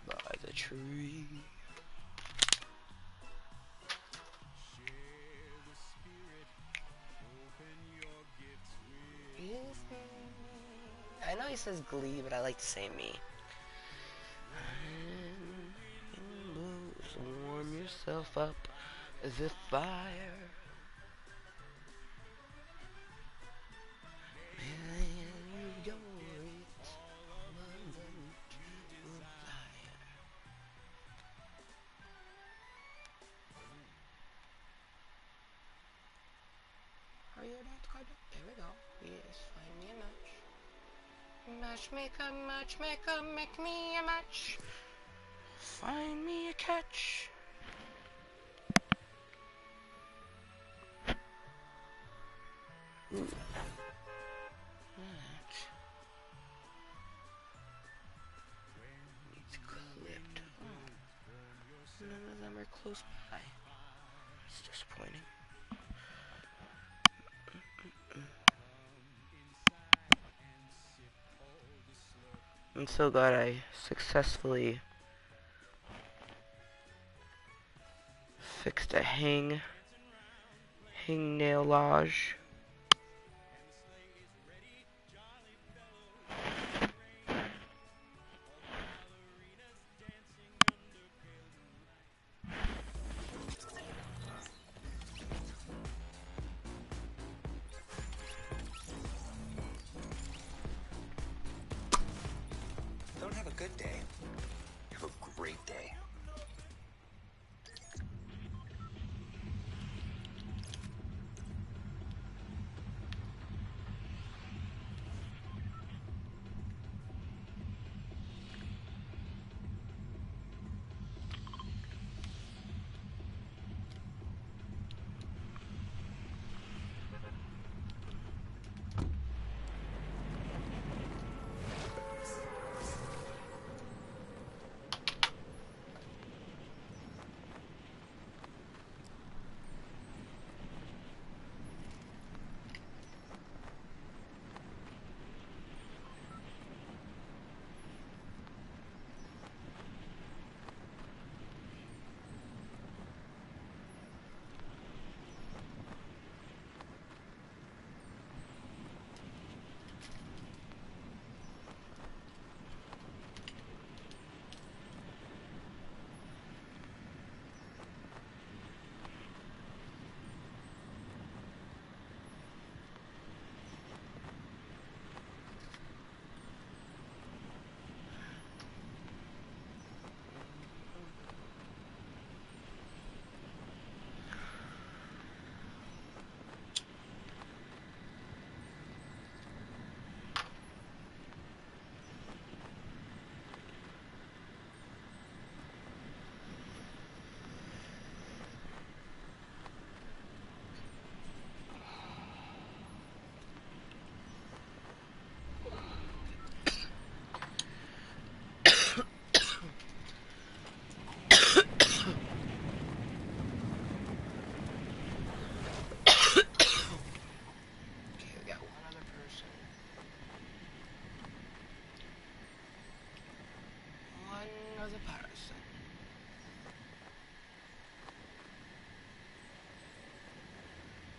By the tree. I know he says Glee, but I like to say me. Warm yourself up as a fire. Are you not good? There we go. Yes, find me a match. Matchmaker, matchmaker, make me a match. Find me a catch. Ooh. That needs clipped. Oh. None of them are close by. It's disappointing. I'm so glad I successfully fixed a hang nail lodge. Don't have a good day. Have a great day.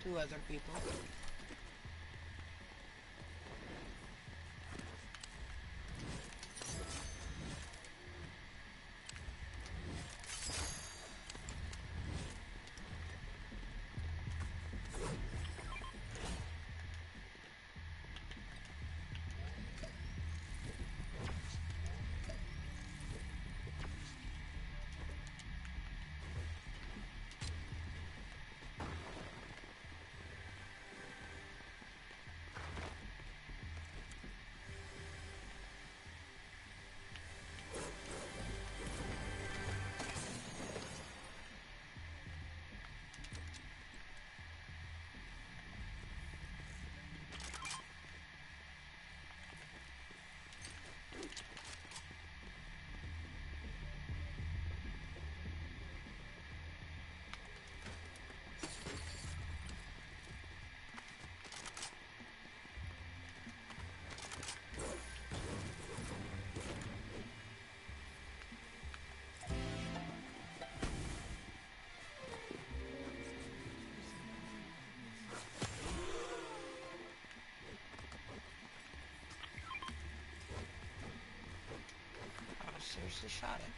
Two other people. seriously shot it.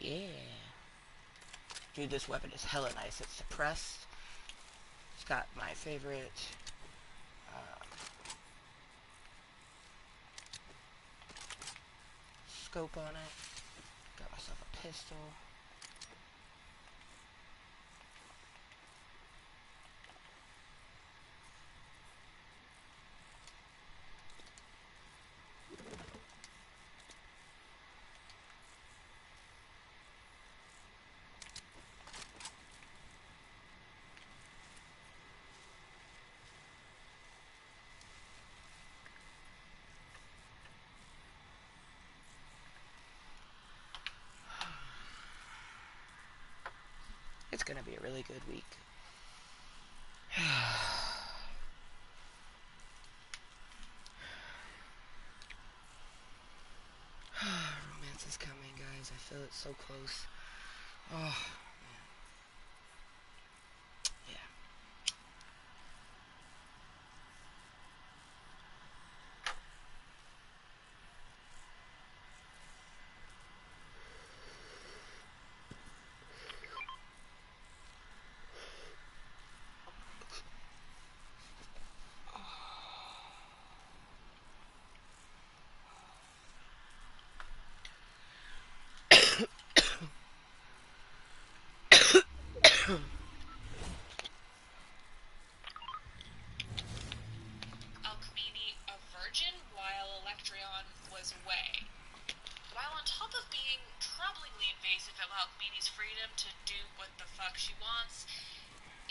Yeah. Dude, this weapon is hella nice. It's suppressed. It's got my favorite scope on it. Got myself a pistol. It's gonna be a really good week. Romance is coming, guys. I feel it so close. Oh, man. Yeah. was away. While on top of being troublingly invasive of Alcmene's freedom to do what the fuck she wants,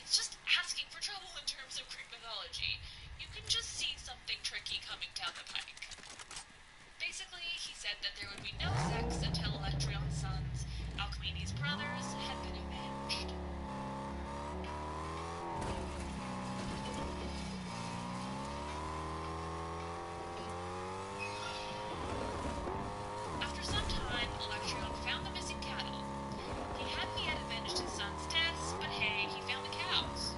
it's just asking for trouble in terms of Greek mythology. You can just see something tricky coming down the pike. Basically, he said that there would be no sex until Electrion's sons, Alcmene's brothers, had been avenged. After some time, Electrion found the missing cattle. He hadn't yet avenged his son's deaths, but hey, he found the cows.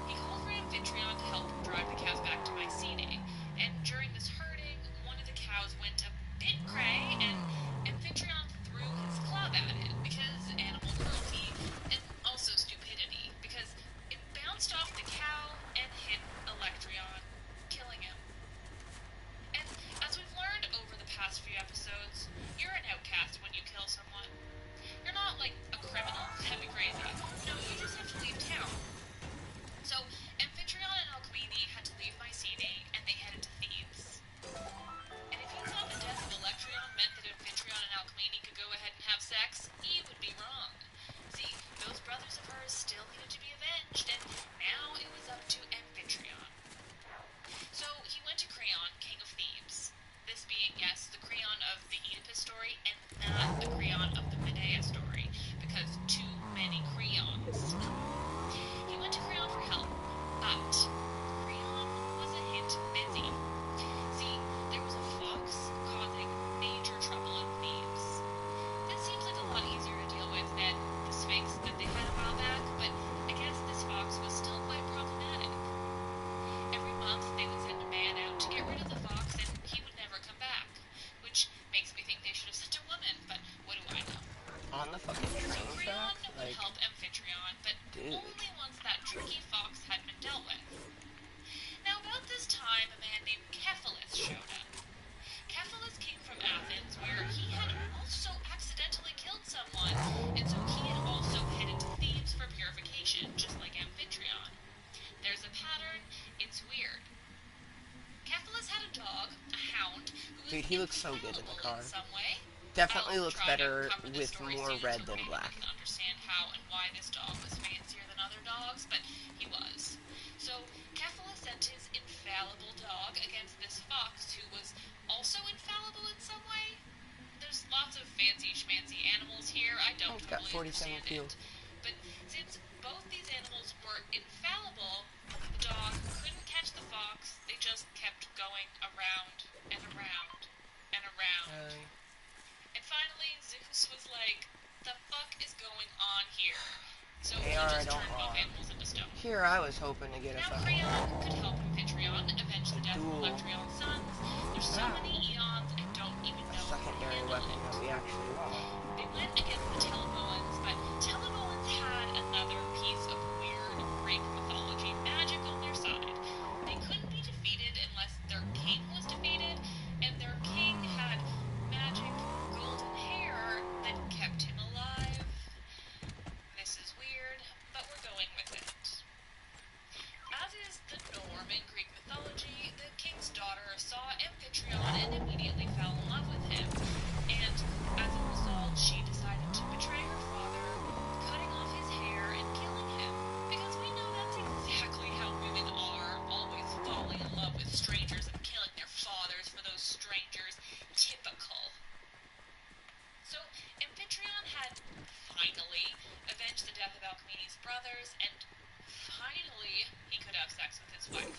He called for Amphitryon to help him drive the cows back to Mycenae, and during this herding, one of the cows went a bit cray, and Amphitryon threw his club at it, because animal cruelty, and also stupidity, because it bounced off the cow and hit Electrion, killing him. And as we've learned over the past few episodes, you're an outcast when you kill someone. You're not like a criminal, that'd be crazy. No, you just have to leave town. So, Amphitryon and Alcmene had to leave Mycenae, and they headed to Thebes. And if you thought the death of Electrion meant that Amphitryon and Alcmene could go ahead and have sex, you would be wrong. See, those brothers of hers still needed to be avenged, and now it was up to Amphitryon. So, he went to Creon, king of Thebes. This being, yes, the Creon of the Oedipus story, and not the Creon of the Medea story, because too many Creons. He went to Creon for help, but Creon was a hint busy. See, there was a fox causing major trouble in Thebes. This seems like a lot easier to deal with than the Sphinx that they had a while back, but I guess this fox was still quite problematic. Every month they would send a man out to get rid of the fox, and he would never come back, which makes me think they should have sent a woman, but what do I know? On the fucking So train Creon track? would Like, help Amphitryon, but dude. only once that tricky fox had been dealt with. Now about this time, a man named Cephalus showed up. Cephalus came from Athens, where he had also accidentally killed someone, and so he had also headed to Thebes for purification, just like Amphitryon. There's a pattern, it's weird. Cephalus had a dog, a hound, who was Dude, he looks so good in the infallible car. some way. Definitely I'll looks try to better cover this with story more soon red so than maybe black. you can understand how and why this dog was fancier than other dogs, but he was. So Cephalus sent his infallible dog against this fox who was also infallible in some way. There's lots of fancy schmancy animals here. I don't He's got totally 47 understand fuel. it. But since both these animals were infallible, the dog couldn't catch the fox. They just kept going around and around and around. And finally, Zeus was like, the fuck is going on here? So he just turned both animals into stone. Here I was hoping to get a Now fucking Creon could help Amphitryon avenge the death of duel. Electrion's sons. There's so many eons, I don't even know if we can secondary handle weapon that it. we actually want. They went against the Telemoans, but Telemoans had another piece of weird Greek mythology magic on their side. They couldn't be defeated unless their king was defeated, and their king had magic golden hair that kept him alive. This is weird, but we're going with it. As is the norm in Greek mythology, the king's daughter saw Amphitryon and immediately fell in love with him, and as a result, she decided to betray her father, cutting off his hair and killing him, because we know that's exactly how women are, always falling in love with strangers and killing their fathers for those strangers. Typical. So, Amphitryon had finally avenged the death of Alcmene's brothers, and finally he could have sex with his wife.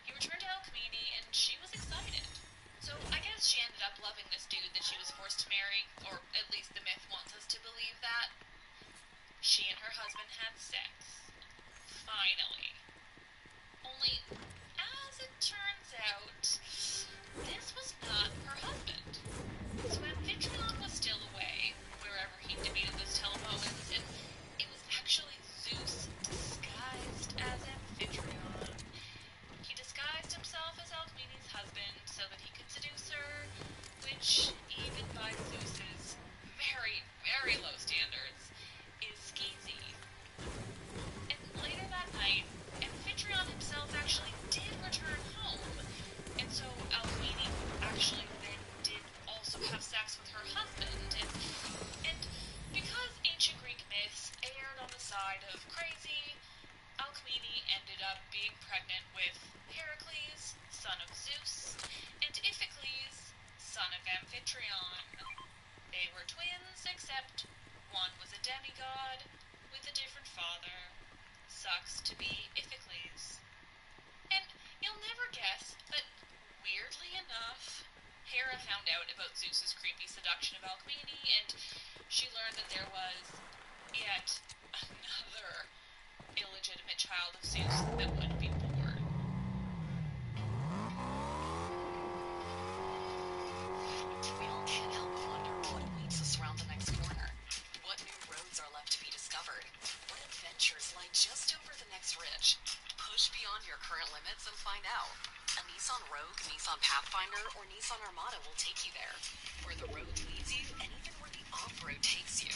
He returned to Alcmene, and she was excited. So I guess she ended up loving this dude that she was forced to marry, or at least the myth wants us to believe that. She and her husband had sex. Finally. Only, as it turns out, this was not her husband. So Amphitryon was still away, wherever he defeated those Telemoans, Patreon. They were twins, except one was a demigod with a different father. Sucks to be Iphicles. And you'll never guess, but weirdly enough, Hera found out about Zeus's creepy seduction of Alcmene, and she learned that there was yet another illegitimate child of Zeus that would be born. We all can't help but wonder what awaits us around the next corner. What new roads are left to be discovered? What adventures lie just over the next ridge? Push beyond your current limits and find out. A Nissan Rogue, Nissan Pathfinder, or Nissan Armada will take you there. Where the road leads you, and even where the off-road takes you.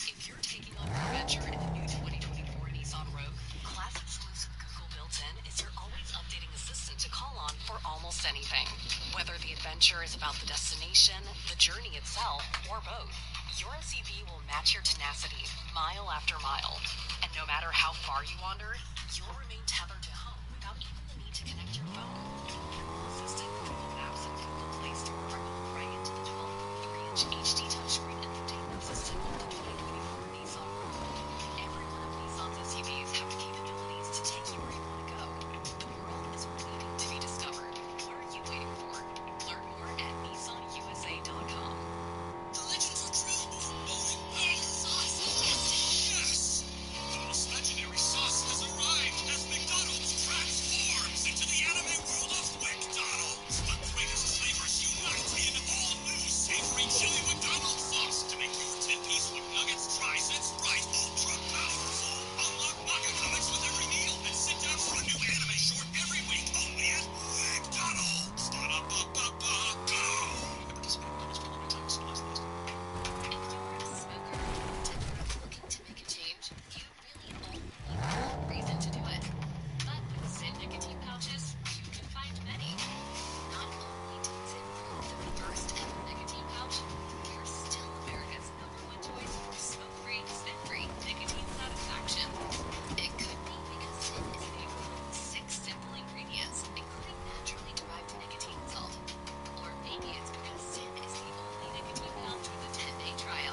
If you're taking on your adventure in the new 2024 Nissan Rogue, class-exclusive Google built-in is your always updating assistant to call on for almost anything. Whether the adventure is about the destination, the journey itself, or both, your SUV will match your tenacity, mile after mile. And no matter how far you wander, you'll remain tethered to home without even the need to connect your phone. Google Assistant, Google Maps, and Google Play Store are built right into the 12.3-inch HD touchscreen entertainment system of the 2024 Nissan Rogue. Every one of Nissan's SUVs have the capabilities to take you where you want to go. The world is waiting to be discovered. What are you waiting for? Learn more at nissanusa.com. The legends are true. Big sauce. Yes! The most legendary sauce has arrived as McDonald's transforms into the anime world of McDonald's. The greatest flavors unite in all-new savory chili McDonald's sauce to make your 10-piece McNuggets, Tri-Cents, Sprite ultra powerful. Unlock manga comics with every meal and sit down for a new anime short every week only at McDonald's. Ba-da-ba-ba-ba, go! If you're a smoker or dipper looking to make a change, you really only need one reason to do it. But with Zyn nicotine pouches, you can find many. Not only did Zyn prove the first ever nicotine pouch, they're still America's #1 choice for smoke-free, spit-free nicotine satisfaction. It could be because Zyn is made with 6 simple ingredients, including naturally derived nicotine salt. Or maybe it's because Zyn is the only nicotine pouch with a 10-day trial.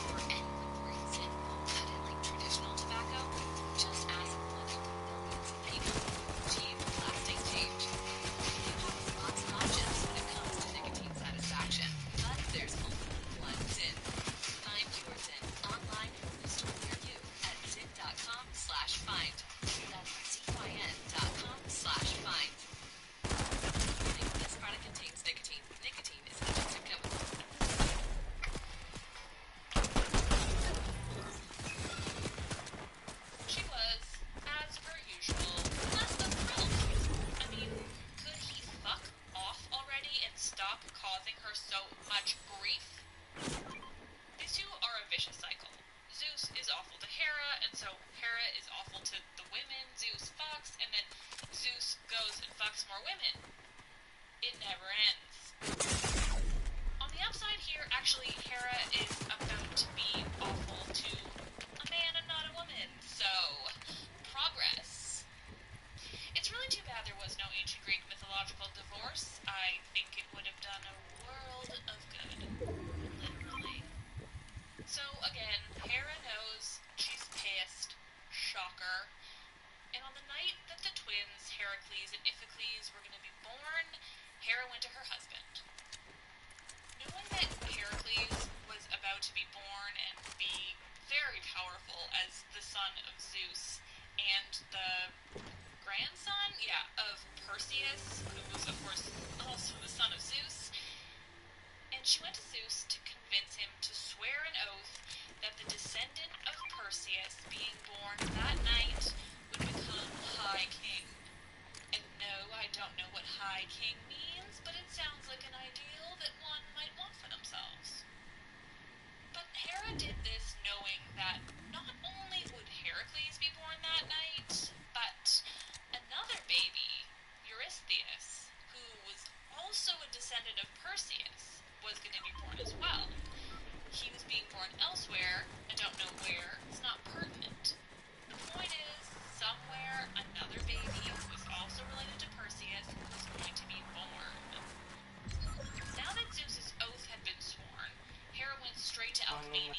For anyone worried Zyn won't cut it like traditional tobacco, just ask one of the millions of people who achieve lasting change. You have lots of options when it comes to nicotine satisfaction, but there's only one Zyn. Find your Zyn online or in a store near you at zyn.com/find. That's zyn.com/find. Warning, this product contains nicotine. Nicotine is an addictive chemical. She was, as per usual, less than thrilled. I mean, could he fuck off already and stop causing her so much grief? These two are a vicious cycle. Zeus is awful to Hera, and so Hera is awful to the women Zeus fucks, and then Zeus goes and fucks more women. It never ends. On the upside here, actually, Hera is about to be awful to a man and not a woman, so progress. It's really too bad there was no ancient Greek mythological divorce. I think it would have done a world of good. Literally. So again, Hera knows she's pissed. Shocker. And on the night that the twins, Heracles and Iphicles, were going to be born, Hera went to her husband. Knowing that Heracles was about to be born and be very powerful as the son of Zeus and the grandson, of Perseus, who was of course also the son of Zeus, and she went to Zeus to convince him to swear an oath that the descendant of Perseus being born that night would become High King. And no, I don't know what High King means, but it sounds like an ideal that one might want for themselves. But Hera did this knowing that not only would Heracles be born that night,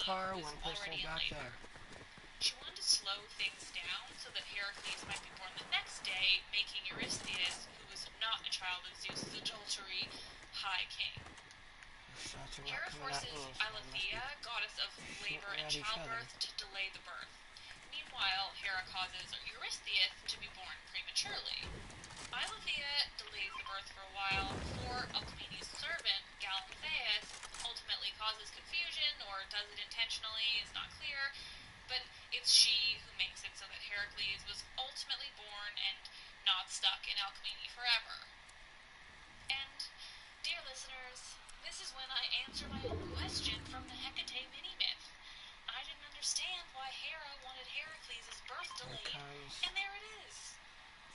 car, who was one person already in back labor. there. She wanted to slow things down so that Heracles might be born the next day, making Eurystheus, who was not a child of Zeus's adultery, high king. Shots are not Hera coming at forces me, so I must be Eileithyia, goddess of labor and at each other. childbirth, to delay the birth. Meanwhile, Hera causes Eurystheus to be born prematurely. Eileithyia delays the birth for a while before Alcmene's servant, Galantheus, ultimately causes confusion, or does it intentionally is not clear, but it's she who makes it so that Heracles was ultimately born and not stuck in Alcmene forever. And, dear listeners, this is when I answer my own question from the Hecate mini-myth. I didn't understand why Hera wanted Heracles' birth delayed, and there it is.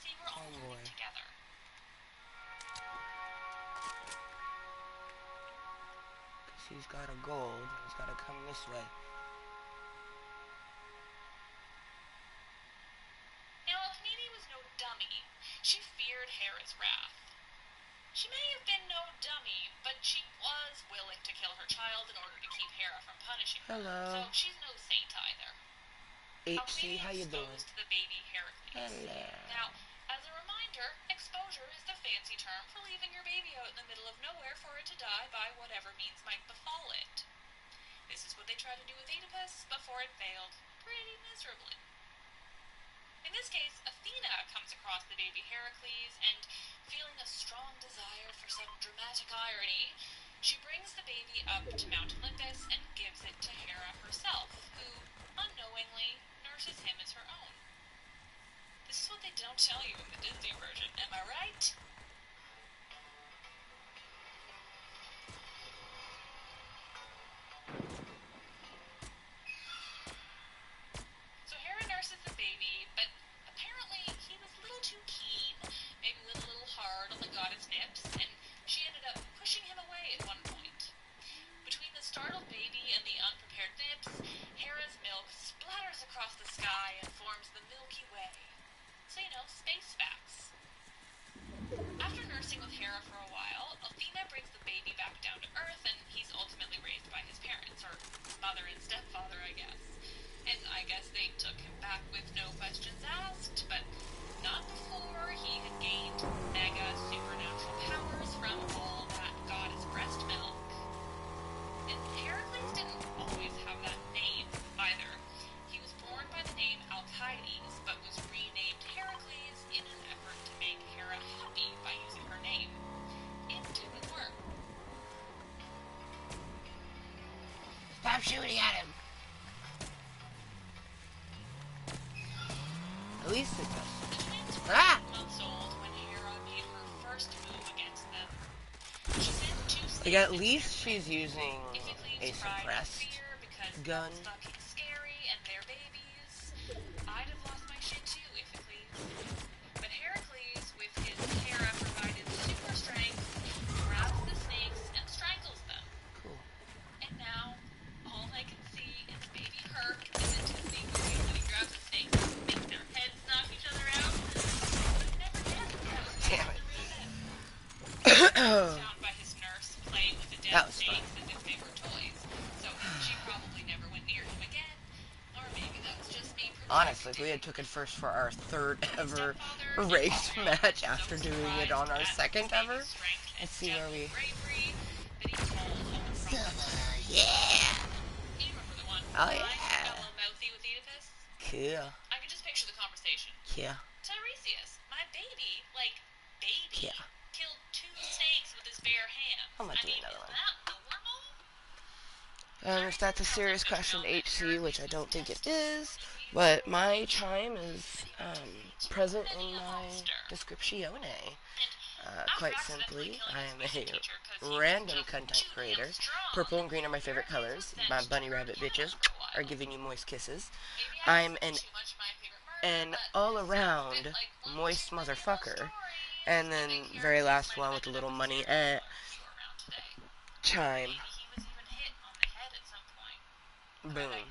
See, we're all learning together. Because he's got a gold, and he's got to come this way. Now, Alcmene was no dummy. She feared Hera's wrath. She may have been no dummy, but she was willing to kill her child in order to keep Hera from punishing her. Hello. So she's no saint either. HC, how you doing? Exposed the baby Heracles. Hello. Now, as a reminder, exposure is the fancy term for leaving your baby out in the middle of nowhere for it to die by whatever means might befall it. This is what they tried to do with Oedipus before it failed pretty miserably. In this case, Athena comes across the baby Heracles, and feeling a strong desire for some dramatic irony, she brings the baby up to Mount Olympus and gives it to Hera herself, who, unknowingly, nurses him as her own. This is what they don't tell you in the Disney version, am I right? So Hera nurses the baby, but apparently he was a little too keen, maybe went a little hard on the goddess nips, and she ended up pushing him away at one point. Between the startled baby and the unprepared nips, Hera's milk splatters across the sky and forms the Milky Way. So, space facts. After nursing with Hera for a while, Athena brings the baby back down to Earth, and he's ultimately raised by his parents, or mother and stepfather, I guess. And I guess they took him back with no questions asked, but not before he had gained mega supernatural powers from all that goddess breast milk. And Heracles didn't always have that name, either. He was born by the name Alcides, but was renamed Heracles in an effort to make Hera happy by using her name. It didn't work. Stop shooting at him! At least it does. The twins were 8 months old when Hera made her first move against them. She sent 2 slaves. Like, at least she's using Iphicles a cried in suppressed fear because gun. that's fucking scary and they're babies. I'd have lost my shit too, Iphicles. But Heracles, with his Hera-provided super strength, grabs the snakes and strangles them. Cool. And now, all I can see is baby Herc in the Disney movies when he grabs the snakes and makes their heads knock each other out. But I never guessed that was Damn it. the real death. Found by his nurse playing with the That dead was snakes as if they were toys. So she probably never went near him again. Or maybe that was just me projecting. Honestly, we had took it first for our third ever race match after doing it on our second ever. Let's see where we... Yeah! Oh yeah! Cool. I can just picture the conversation. Yeah. Tiresias, my baby, baby, Yeah. killed 2 snakes with his bare hands. I'm gonna do another is one. that normal? If that's a serious question, HC, which I don't think it is, but my chime is present in my description. Quite simply, I am a random content creator. Purple and green are my favorite colors. My bunny rabbit bitches are giving you moist kisses. I'm an all-around Mooiisstt Motherfucker. And then very last one with the little money chime. Boom.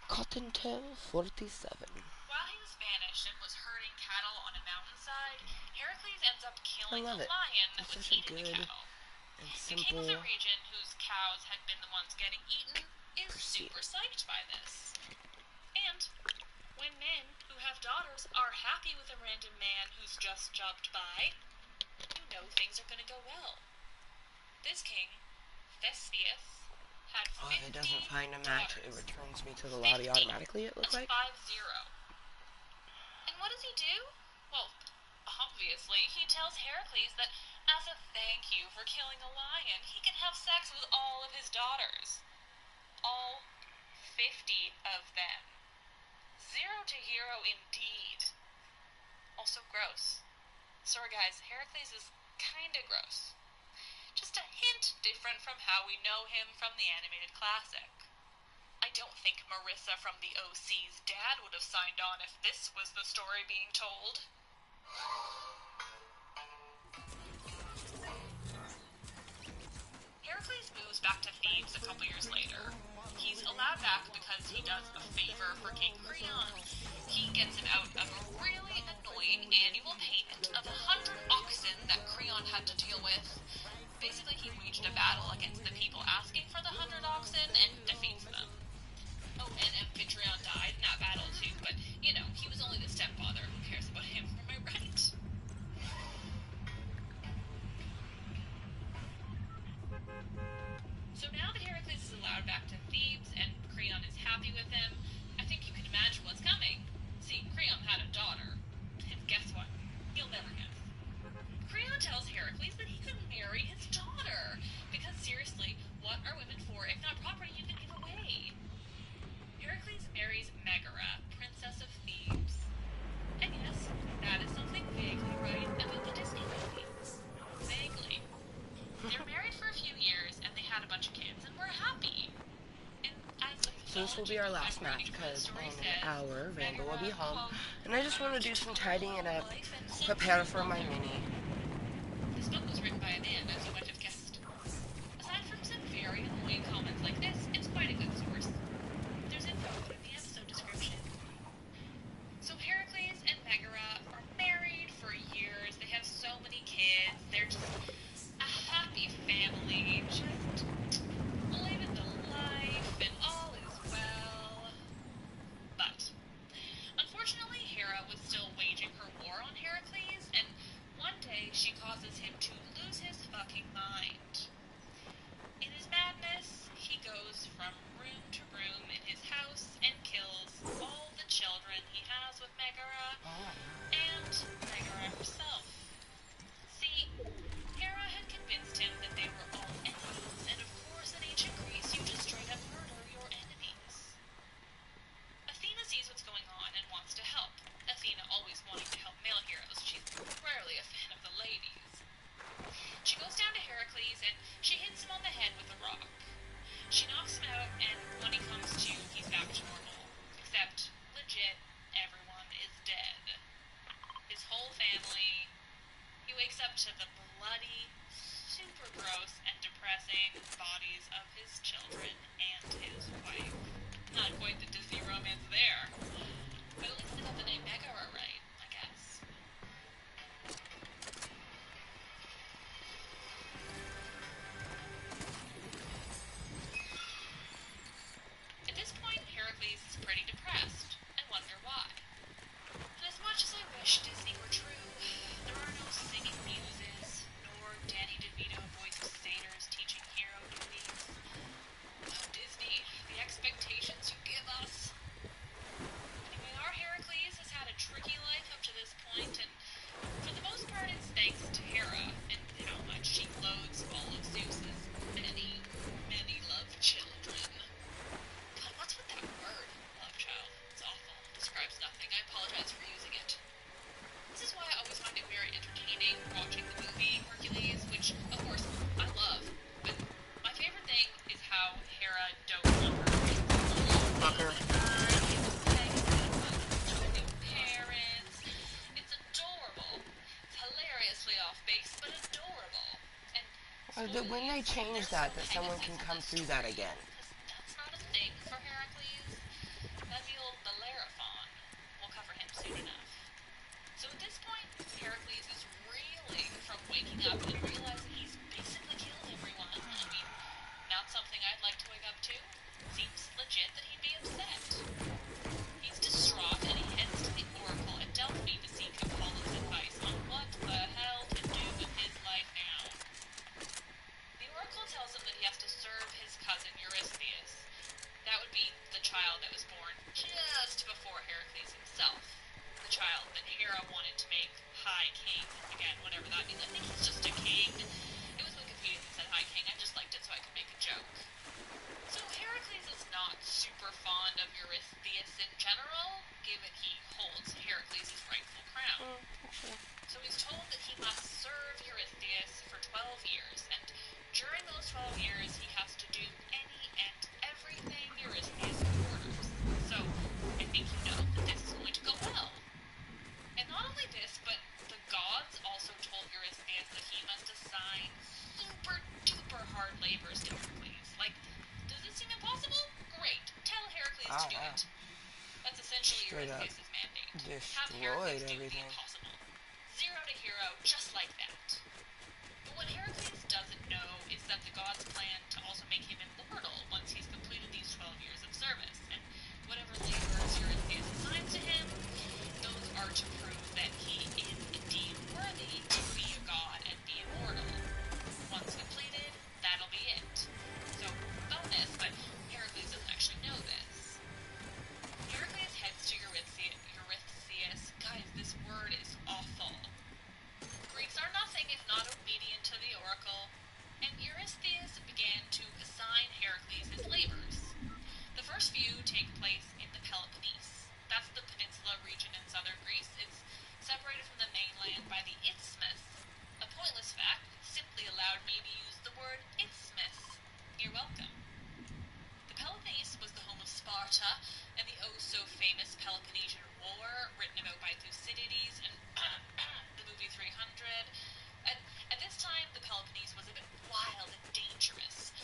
Kottontale47. While he was banished and was herding cattle on a mountainside, Heracles ends up killing I love a it. lion that It's was such a eating the good cattle. and The king simple. of the region, whose cows had been the ones getting eaten, is super psyched by this. And when men who have daughters are happy with a random man who's just jumped by, you know things are going to go well. This king, Thespius, had 50 Oh, if it doesn't find a match, it daughters. returns me to the lobby automatically, it looks That's like. 5-0. And what does he do? Well, obviously, he tells Heracles that as a thank you for killing a lion, he can have sex with all of his daughters. All 50 of them. 0 to hero indeed. Also gross. Sorry guys, Heracles is kinda gross. Just a hint different from how we know him from the animated classic. I don't think Marissa from the OC's dad would have signed on if this was the story being told. Heracles moves back to Thebes a couple years later. He's allowed back because he does a favor for King Creon. He gets him out of a really annoying annual payment of 100 oxen that Creon had to deal with. Basically, he waged a battle against the people asking for the 100 oxen and defeats them. Oh, and Amphitryon died in that battle too, but, you know, he was only the stepfather. Who cares about him, am I right? So now that Heracles is allowed back to Thebes and Creon is happy with him, I think you can imagine what's coming. See, Creon had a daughter. And guess what? You'll never guess. Creon tells Heracles that he could marry his daughter. Because seriously, what are women for if not property you can give away? Heracles marries Megara, princess of Thebes. And yes, that is something vaguely right about the Disney movies. Vaguely. They were married for a few years and they had a bunch of kids and were happy. And as the So this will be our last match because in an hour Randall will be home, and I just want to do some tidying it up, prepare for my mini. This book was written by a man, as you might have guessed. Aside from some very annoying comments like this, it's quite a good source. There's info in the episode description. So Heracles and Megara are married for years. They have so many kids. They're just a happy family, just living the life, and all is well. But unfortunately, Hera was still waging her war on Heracles, and one day she causes him to lose his fucking mind. In his madness, he goes from room to room in his house and kills all the children he has with Megara and Megara herself. See, Hera had convinced him that they were all enemies, and of course in ancient Greece you just straight up murder your enemies. Athena sees what's going on and wants to help. Athena always wanting to help male heroes, she's rarely a fan of the ladies. She goes down to Heracles and she hits him on the head with a rock. She knocks him out, and when he comes to, he's back to normal. Except, legit, everyone is dead. His whole family. He wakes up to the bloody, super gross and depressing bodies of his children and his wife. Not quite the Disney romance there. But at least they got the name Megara right, I guess. At this point, Heracles is pretty depressed, and wonder why. And as much as I wish Disney were true, there are no singing muses, nor Danny DeVito voiced satyrs teaching hero duties. Oh, Disney, the expectations you give us. Anyway, our Heracles has had a tricky life up to this point, and for the most part it's thanks to Hera, and how much she loads all of Zeus's many, many love children. God, what's with that word, love child? It's awful. Describes nothing. I apologize for using it. This is why I always find it very entertaining watching the movie Hercules, which, of course, I love. But my favorite thing is how Hera dotes on her Fucker. parents. It's adorable. It's hilariously off base, but adorable. And When they change that someone can come through that again. that's not a thing for Heracles. That'd be old Bellerophon. We'll cover him soon enough. So at this point, Heracles is reeling from waking up and realizing he's basically killed before Heracles himself, the child that Hera wanted to make High King. Again, whatever that means. I think he's just a king. It was Wikipedia that said High King. I just liked it so I could make a joke. So Heracles is not super fond of Eurystheus in general, given he holds Heracles' rightful crown. So he's told that he must serve Eurystheus for 12 years, and during those 12 years he has to do any and everything Eurystheus orders. So I think you know that this is going to go well. And not only this, but the gods also told Eurystheus that he must assign super duper hard labors to Heracles. Like, does this seem impossible? Great. Tell Heracles to do it. That's essentially Eurystheus' mandate. Have Heracles do the impossible. 0 to hero, just like that. But what Heracles doesn't know is that the gods plan to also make him immortal once he's completed these 12 years of service. And whatever labors Eurystheus assigns to him, those are to prove that he is indeed worthy to be a god and be immortal. Once completed, that'll be it. So, bonus, but Heracles doesn't actually know this. Heracles heads to Eurystheus. Guys, this word is awful. Greeks are nothing if not obedient to the oracle, and Eurystheus began to assign Heracles his labors. The first few take place in the Peloponnese. That's the peninsula region in southern Greece. It's separated from the mainland by the Isthmus. A pointless fact simply allowed me to use the word isthmus. You're welcome. The Peloponnese was the home of Sparta and the oh-so-famous Peloponnesian War, written about by Thucydides and the movie 300. At this time, the Peloponnese was a bit wild and dangerous,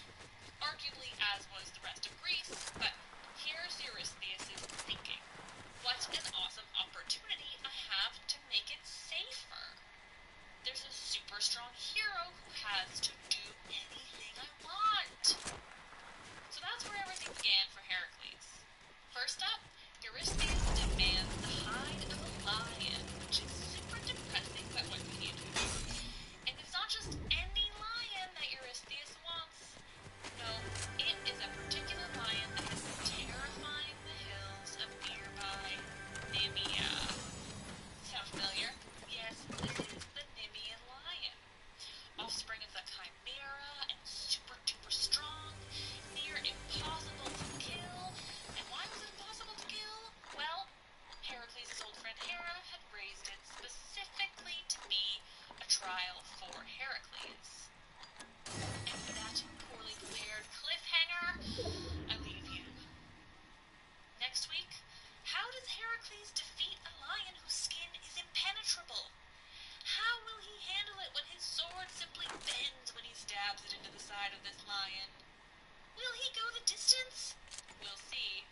arguably as was the rest of Greece, but here's Eurystheus' thinking. What an awesome opportunity I have to make it safer. There's a super strong hero who has to do anything I want. So that's where everything began for Heracles. First up, Eurystheus demands the hide of a lion, which is super depressing, but what can you do? And it's not just any lion that Eurystheus wants. No, it is a particular lion that has been terrifying the hills of nearby Nemea. Sound familiar? Yes, this is the Nemean lion. Offspring of the Chimera and super duper strong, near impossible to kill. And why was it impossible to kill? Well, Heracles' old friend Hera had raised it specifically to be a trial for Heracles. And with that poorly prepared cliffhanger, I leave you. Next week, how does Heracles defeat a lion whose skin is impenetrable? How will he handle it when his sword simply bends when he stabs it into the side of this lion? Will he go the distance? We'll see.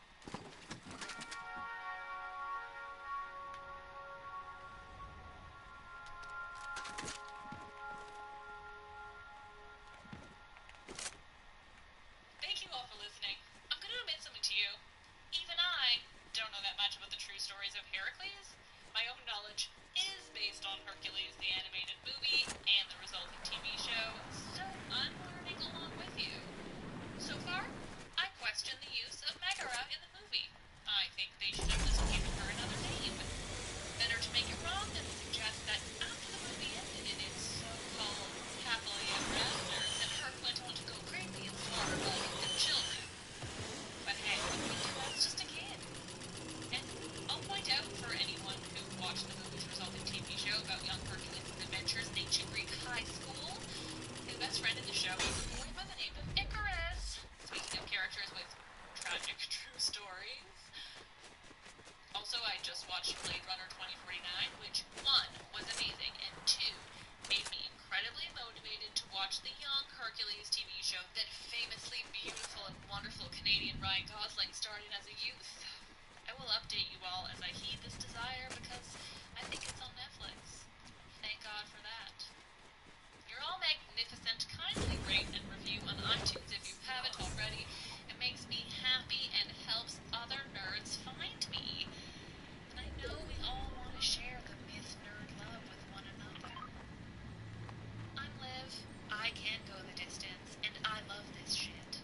Thank you all for listening. I'm going to admit something to you. Even I don't know that much about the true stories of Heracles. My own knowledge is based on Hercules, the animated movie, and the resulting TV show, so I'm learning along with you. So far, I question the use of Megara in the movie. I think they should have just given her another name. Better to make it wrong than suggest that after the movie ended in its so-called happily ever after, that Herc went on to go crazy and slaughter millions of children. But hey, I was just a kid. And I'll point out for anyone who watched the movie's resulting TV show about young Hercules' adventures in ancient Greek high school, his best friend in the show was a boy by the name of Icarus. Speaking of characters with tragic true stories. Also, I just watched Blade Runner 2049, which 1, was amazing, and 2, made me incredibly motivated to watch the young Hercules TV show that famously beautiful and wonderful Canadian Ryan Gosling starred in as a youth. I will update you all as I heed this desire because I think it's on Netflix. Thank God for that. You're all magnificent. Kindly rate and review on iTunes if you haven't already. It makes me happy and helps other nerds find me. And I know we all want to share the myth nerd love with one another. I'm Liv. I can go the distance, and I love this shit.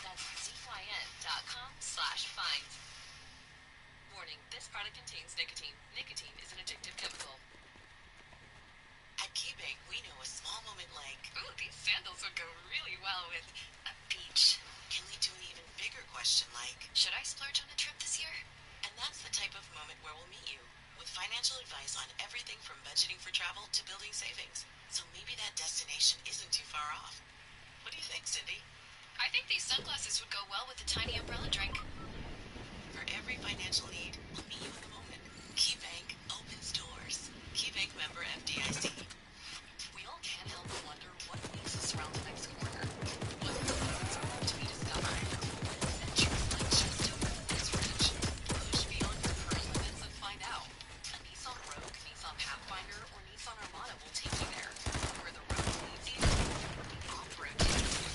That's zyn.com/find. Warning, this product contains nicotine. Nicotine is an addictive chemical. At KeyBank, we know a small moment like, Ooh, these sandals would go really well with a beach. can lead to an even bigger question like, Should I splurge on a trip this year? and that's the type of moment where we'll meet you with financial advice on everything from budgeting for travel to building savings. So maybe that destination isn't too far off. What do you think, Cindy? I think these sunglasses would go well with a tiny umbrella drink. For every financial need, we'll meet you in the moment. KeyBank opens doors. KeyBank member FDIC. We all can't help but wonder what awaits us around the next corner. What is to be discovered? What adventures lie just over the next ridge? Push beyond your current limits and find out. A Nissan Rogue, Nissan Pathfinder, or Nissan Armada will take you there. Where the road leads you, the off-road takes you.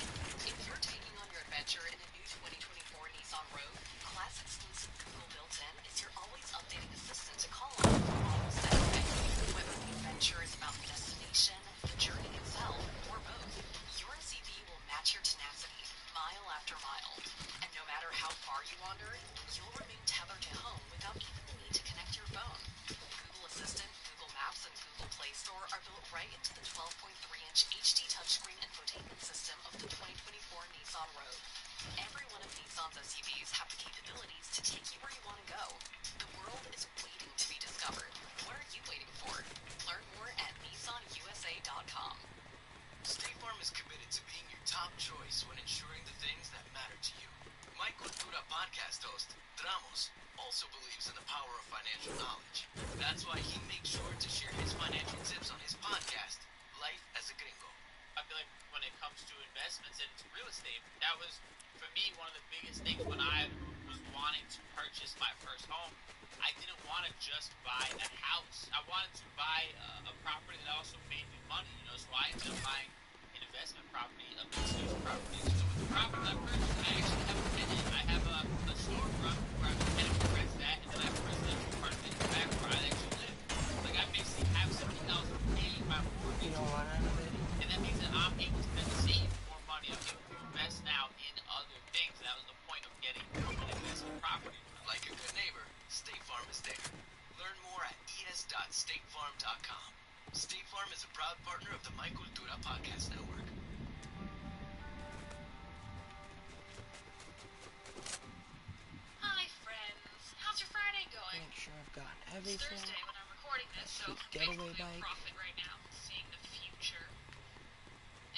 If you're taking on your adventure in a new 2024 Nissan Rogue, class-exclusive Google built-in is your always updating assistant to call on for almost anything. Whether the adventure is about the destination, the journey itself, or both, your SUV will match your tenacity, mile after mile. And no matter how far you wander, you'll remain tethered to home without even the need to connect your phone. Google Assistant, Google Maps, and Google Play Store are built right into the 12.3-inch HD touchscreen infotainment system of the 2024 Nissan Rogue. Every one of Nissan's SUVs have the capabilities to take you where you want to go. The world is waiting to be discovered. What are you waiting for? Learn more at nissanusa.com. State Farm is committed to being your top choice when ensuring the things that matter to you. My Cultura podcast host, Dramos, also believes in the power of financial knowledge. That's why he makes sure to share his financial tips on his podcast, Life as a Gringo. I feel like when it comes to investments and real estate, that was, for me, one of the biggest things when I was wanting to purchase my first home. I didn't want to just buy a house. I wanted to buy a property that also made me money, so I ended up buying an investment property, a mixed-use property. So with the property that I purchased, I actually have a tenant. I have a storefront where I'm tenant to rent that, and then I have a residential part of it in the back where I actually live. Like, I basically have something else paying my mortgage. And that means that I'm able to then save more money. I'm able to invest now in other things. That was the point of getting an investment property. Like a good neighbor, State Farm is there. Learn more at es.statefarm.com. State Farm is a proud partner of the My Cultura Podcast Network. Hi, friends. How's your Friday going? Make sure I've gotten It's everything. Thursday when I'm recording this, so Sweet getaway basically bike. a profit right now, seeing the future.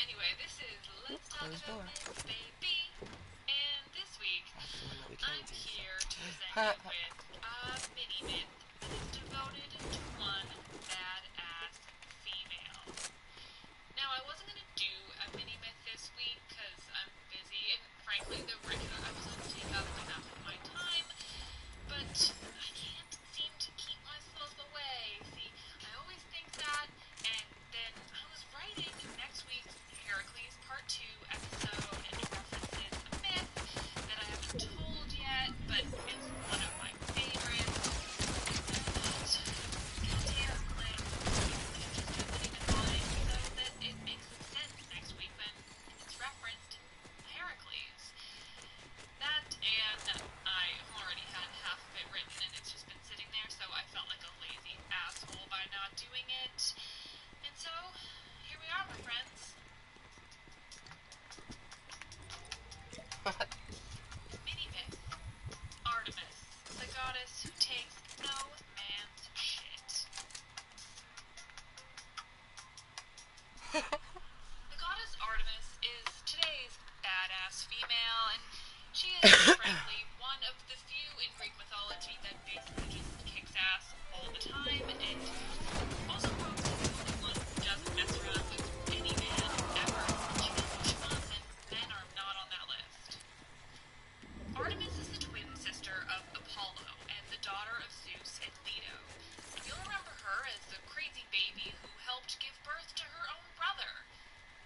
Anyway, this is Let's Talk Closed About door. This, baby. And this week, That's the one that we I'm came to. here to present you with a mini myth that is devoted to one badass female. Now, I wasn't going to do a mini myth this week because I'm busy, and frankly, the regular episodes take up enough of my time, but I can't seem to keep myself away. See, I always think that, and then I was writing next week's Heracles Part 2 episode, and it references a myth that I haven't told yet, but it's one of my favorites. Goddamn, like, I've just been putting in mind so that it makes sense next week when it's referenced in Heracles. That, and I've already had half of it written, and it's just been sitting there, so I felt like a lazy asshole by not doing it. And so, here we are, my friends. Mini myth. Artemis, the goddess who takes no man's shit. The goddess Artemis is today's badass female, and she is, frankly, one of the few in Greek mythology that basically just kicks ass all the time, and also probably the only one who doesn't mess around with any man ever. She does what she wants, and men are not on that list. Artemis is the twin sister of Apollo and the daughter of Zeus and Leto. You'll remember her as the crazy baby who helped give birth to her own brother,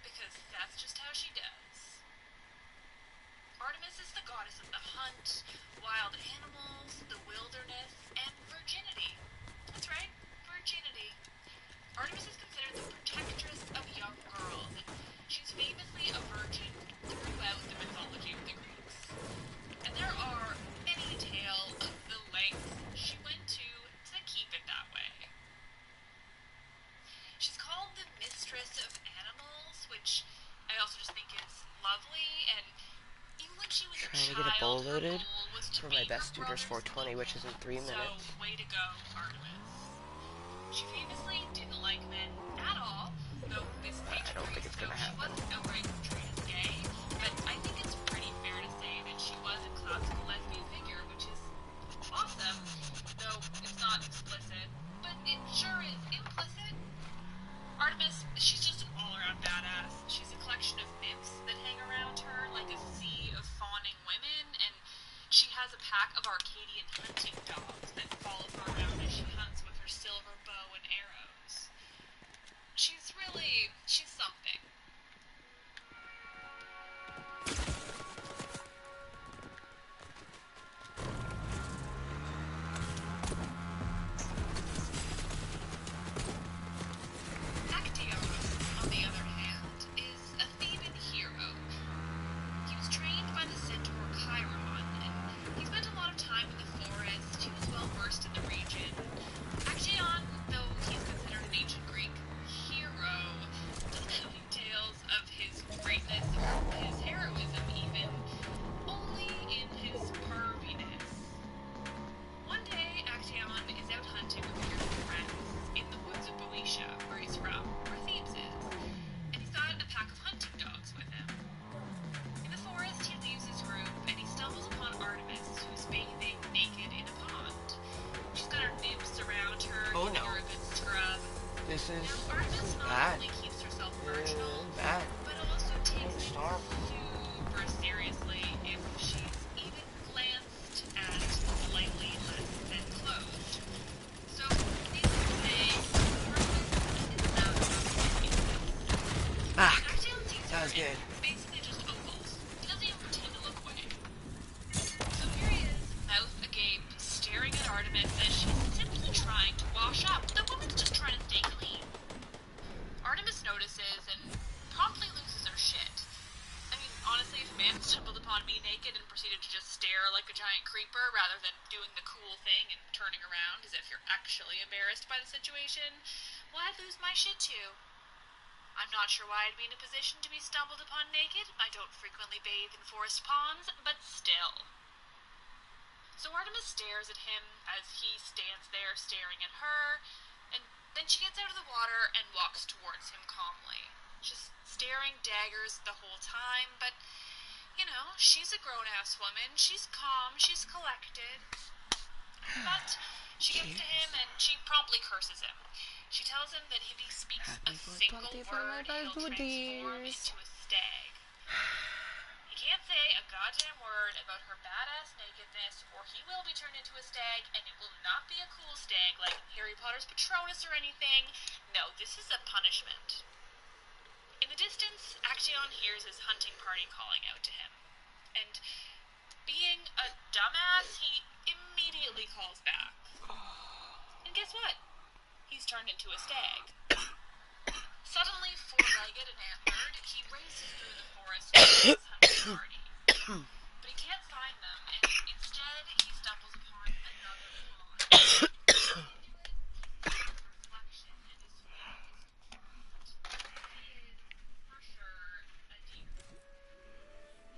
because that's just how she does. Artemis is the goddess of the hunt, wild animals, the wilderness, and virginity. That's right, virginity. Artemis is considered the protectress of young girls, and she's famously a virgin throughout the mythology of the Greeks. And there are many tales of the lengths she went to keep it that way. She's called the mistress of animals, which I also just think is lovely, and even when she was Trying a to get a child, bowl her loaded goal was to for be my best her Duder's brother's 420, which is in 3 So, minutes. way to go, Artemis. She famously didn't like men at all, though this is I don't think it's gonna she happen. wasn't outright portrayed as gay, but I think it's pretty fair to say that she was a classical lesbian figure, which is awesome, though it's not explicit, but it sure is implicit. Artemis, she's just an all-around badass. She's a collection of nymphs that hang around her like a sea of fawning women, and she has a pack of Arcadian hunting dogs that follow her around as she hunts with her silver bow and arrows. She's something. Actaeon, on the other hand, is a Theban hero. He was trained by the centaur Chiron, and he spent a lot of time in the forest. He was well versed in the region. Actaeon, though he's considered an ancient Greek hero, doesn't have any tales of his greatness or his heroism even, only in his perviness. One day, Actaeon is out hunting with a group of friends in the woods of Boeotia, where he's from, where Thebes is, and he's got a pack of hunting dogs with him. In the forest, he leaves his group, and he stumbles upon Artemis, who's bathing naked in a pond. She's got her nymphs around her, Oh, giving no. her a good scrub. This is Now, Artemis not bad. only keeps herself virginal, Bad. but also takes it Storm. super seriously if she's even glanced at slightly less than clothed. So, needless to say, Artemis is not in this. Ah, Actaeon sees that her was good. and basically just ogles. He doesn't even pretend to look away. So here he is, mouth agape, staring at Artemis as she's simply trying to wash up. The woman's just trying to stay clean. Artemis notices and promptly loses her shit. I mean, honestly, if a man stumbled upon me naked and proceeded to just stare like a giant creeper rather than doing the cool thing and turning around as if you're actually embarrassed by the situation, well, I'd lose my shit too. I'm not sure why I'd be in a position to be stumbled upon naked. I don't frequently bathe in forest ponds, but still. So Artemis stares at him as he stands there staring at her, and then she gets out of the water and walks towards him calmly, just staring daggers the whole time, but, you know, she's a grown-ass woman. She's calm, she's collected. But she gets to him and she promptly curses him. She tells him that if he speaks a single word, he'll transform into a stag. He can't say a goddamn word about her badass nakedness, or he will be turned into a stag, and it will not be a cool stag like Harry Potter's Patronus or anything. No, this is a punishment. In the distance, Actaeon hears his hunting party calling out to him. And being a dumbass, he immediately calls back. And guess what? He's turned into a stag. Suddenly, four-legged and antlered, he races through the forest with his hunting party. But he can't find them, and instead he stumbles upon another pond. Reflection and his face. He is, for sure, a deer.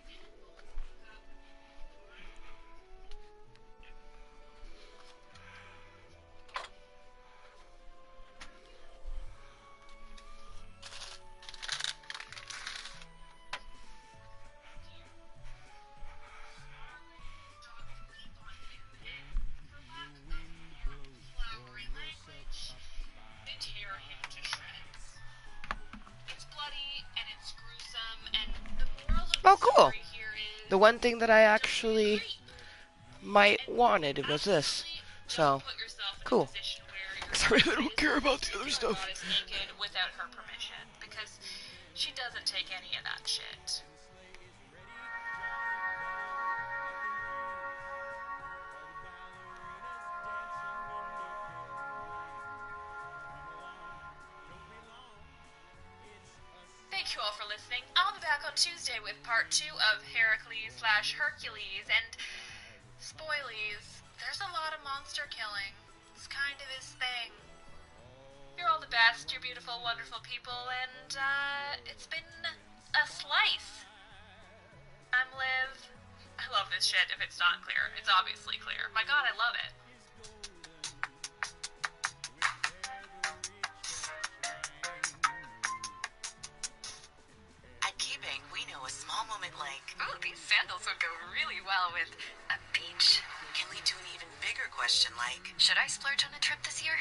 His head bowls look up and Oh, cool. The one thing that I actually might wanted was this. So, cool. Because I really don't care about the other stuff. Without her permission, because she doesn't take any of that shit. listening. I'll be back on Tuesday with part 2 of Heracles/Hercules, and spoilies. There's a lot of monster killing. It's kind of his thing. You're all the best. You're beautiful, wonderful people, and, it's been a slice. I'm Liv. I love this shit if it's not clear. It's obviously clear. My god, I love it. At KeyBank, we know a small moment like, ooh, these sandals would go really well with a beach. Can lead to an even bigger question like, should I splurge on a trip this year?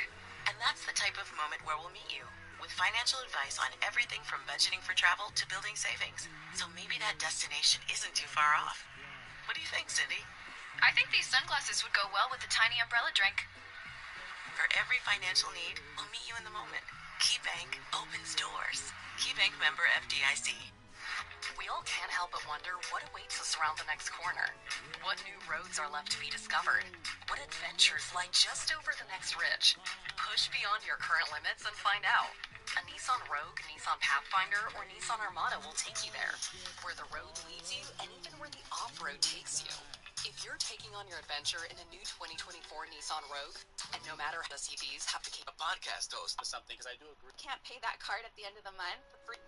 And that's the type of moment where we'll meet you, with financial advice on everything from budgeting for travel to building savings. So maybe that destination isn't too far off. What do you think, Cindy? I think these sunglasses would go well with the tiny umbrella drink. For every financial need, we'll meet you in the moment. KeyBank opens doors. KeyBank member FDIC. We all can't help but wonder what awaits us around the next corner. What new roads are left to be discovered? What adventures lie just over the next ridge? Push beyond your current limits and find out. A Nissan Rogue, Nissan Pathfinder, or Nissan Armada will take you there. Where the road leads you and even where the off-road takes you. If you're taking on your adventure in a new 2024 Nissan Rogue, and no matter how the CVs have to keep A podcast host or something, because I do agree. Can't pay that card at the end of the month for free.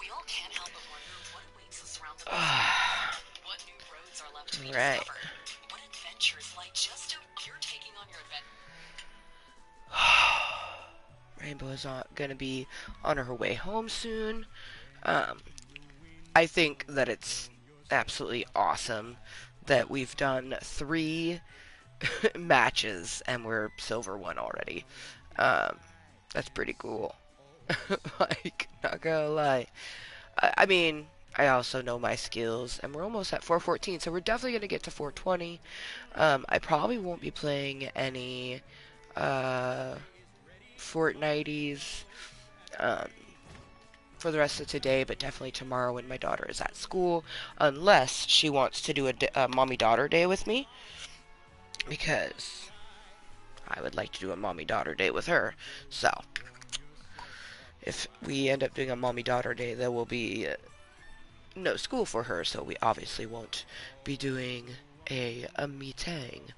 We all can't help but wonder what awaits us around the corner. What new roads are left to be Right. discovered? What adventures lie just over you're taking on your adventure? Rainbow is gonna be on her way home soon. I think that it's absolutely awesome that we've done 3 matches and we're silver 1 already. That's pretty cool. Like, not gonna lie. I mean, I also know my skills, and we're almost at 414, so we're definitely gonna get to 420. I probably won't be playing any Fortnites for the rest of today, but definitely tomorrow when my daughter is at school, unless she wants to do a mommy-daughter day with me, because I would like to do a mommy-daughter day with her. So, if we end up doing a mommy-daughter day, there will be no school for her, so we obviously won't be doing a meeting.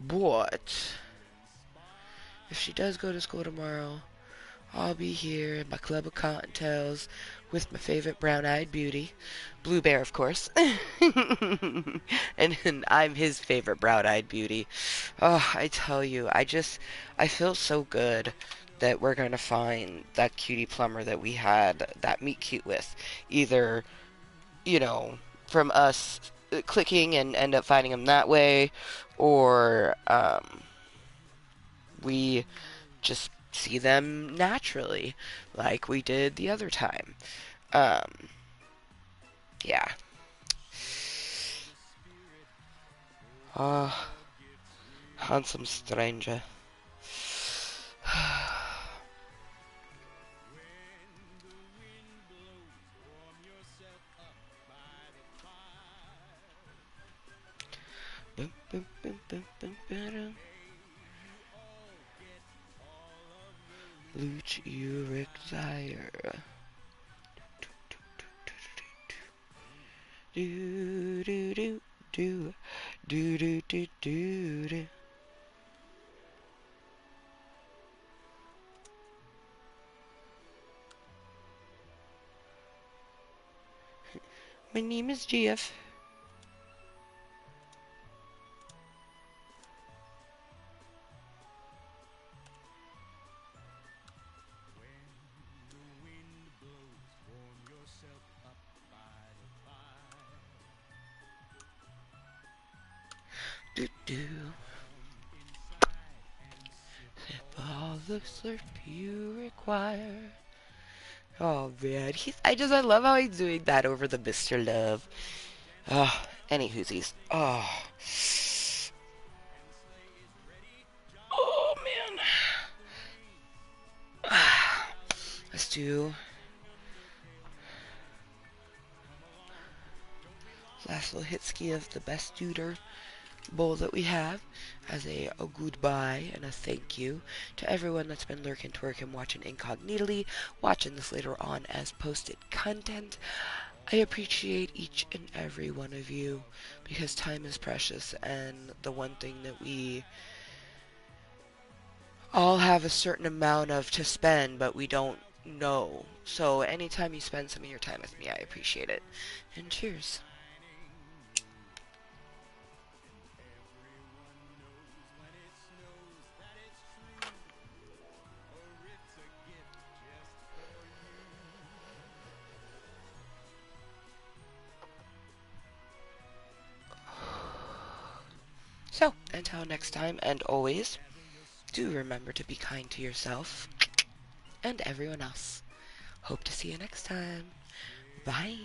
But if she does go to school tomorrow, I'll be here in my club of cottontails with my favorite brown-eyed beauty, Blue Bear, of course. and I'm his favorite brown-eyed beauty. Oh, I tell you, I feel so good that we're gonna find that cutie plumber that we had that meet cute with. Either, from us clicking and end up finding him that way, or we just see them naturally, like we did the other time. Yeah. Ah, handsome stranger. Boom, boom, boom, boom, boom, boom. Luch Uric Zaire. Do do do do do do do do do. My name is GF. Do do. Sip all the slurp you require. Oh man, I love how he's doing that over the Mr. Love. Any whoosies. Oh man. Let's do last little hit ski of the best duder. bowl that we have as a goodbye and a thank you to everyone that's been lurking, twerking, watching incognitally, watching this later on as posted content. I appreciate each and every one of you because time is precious, and the one thing that we all have a certain amount of to spend, but we don't know. So anytime you spend some of your time with me, I appreciate it. And cheers. So, until next time, and always, do remember to be kind to yourself and everyone else. Hope to see you next time. Bye.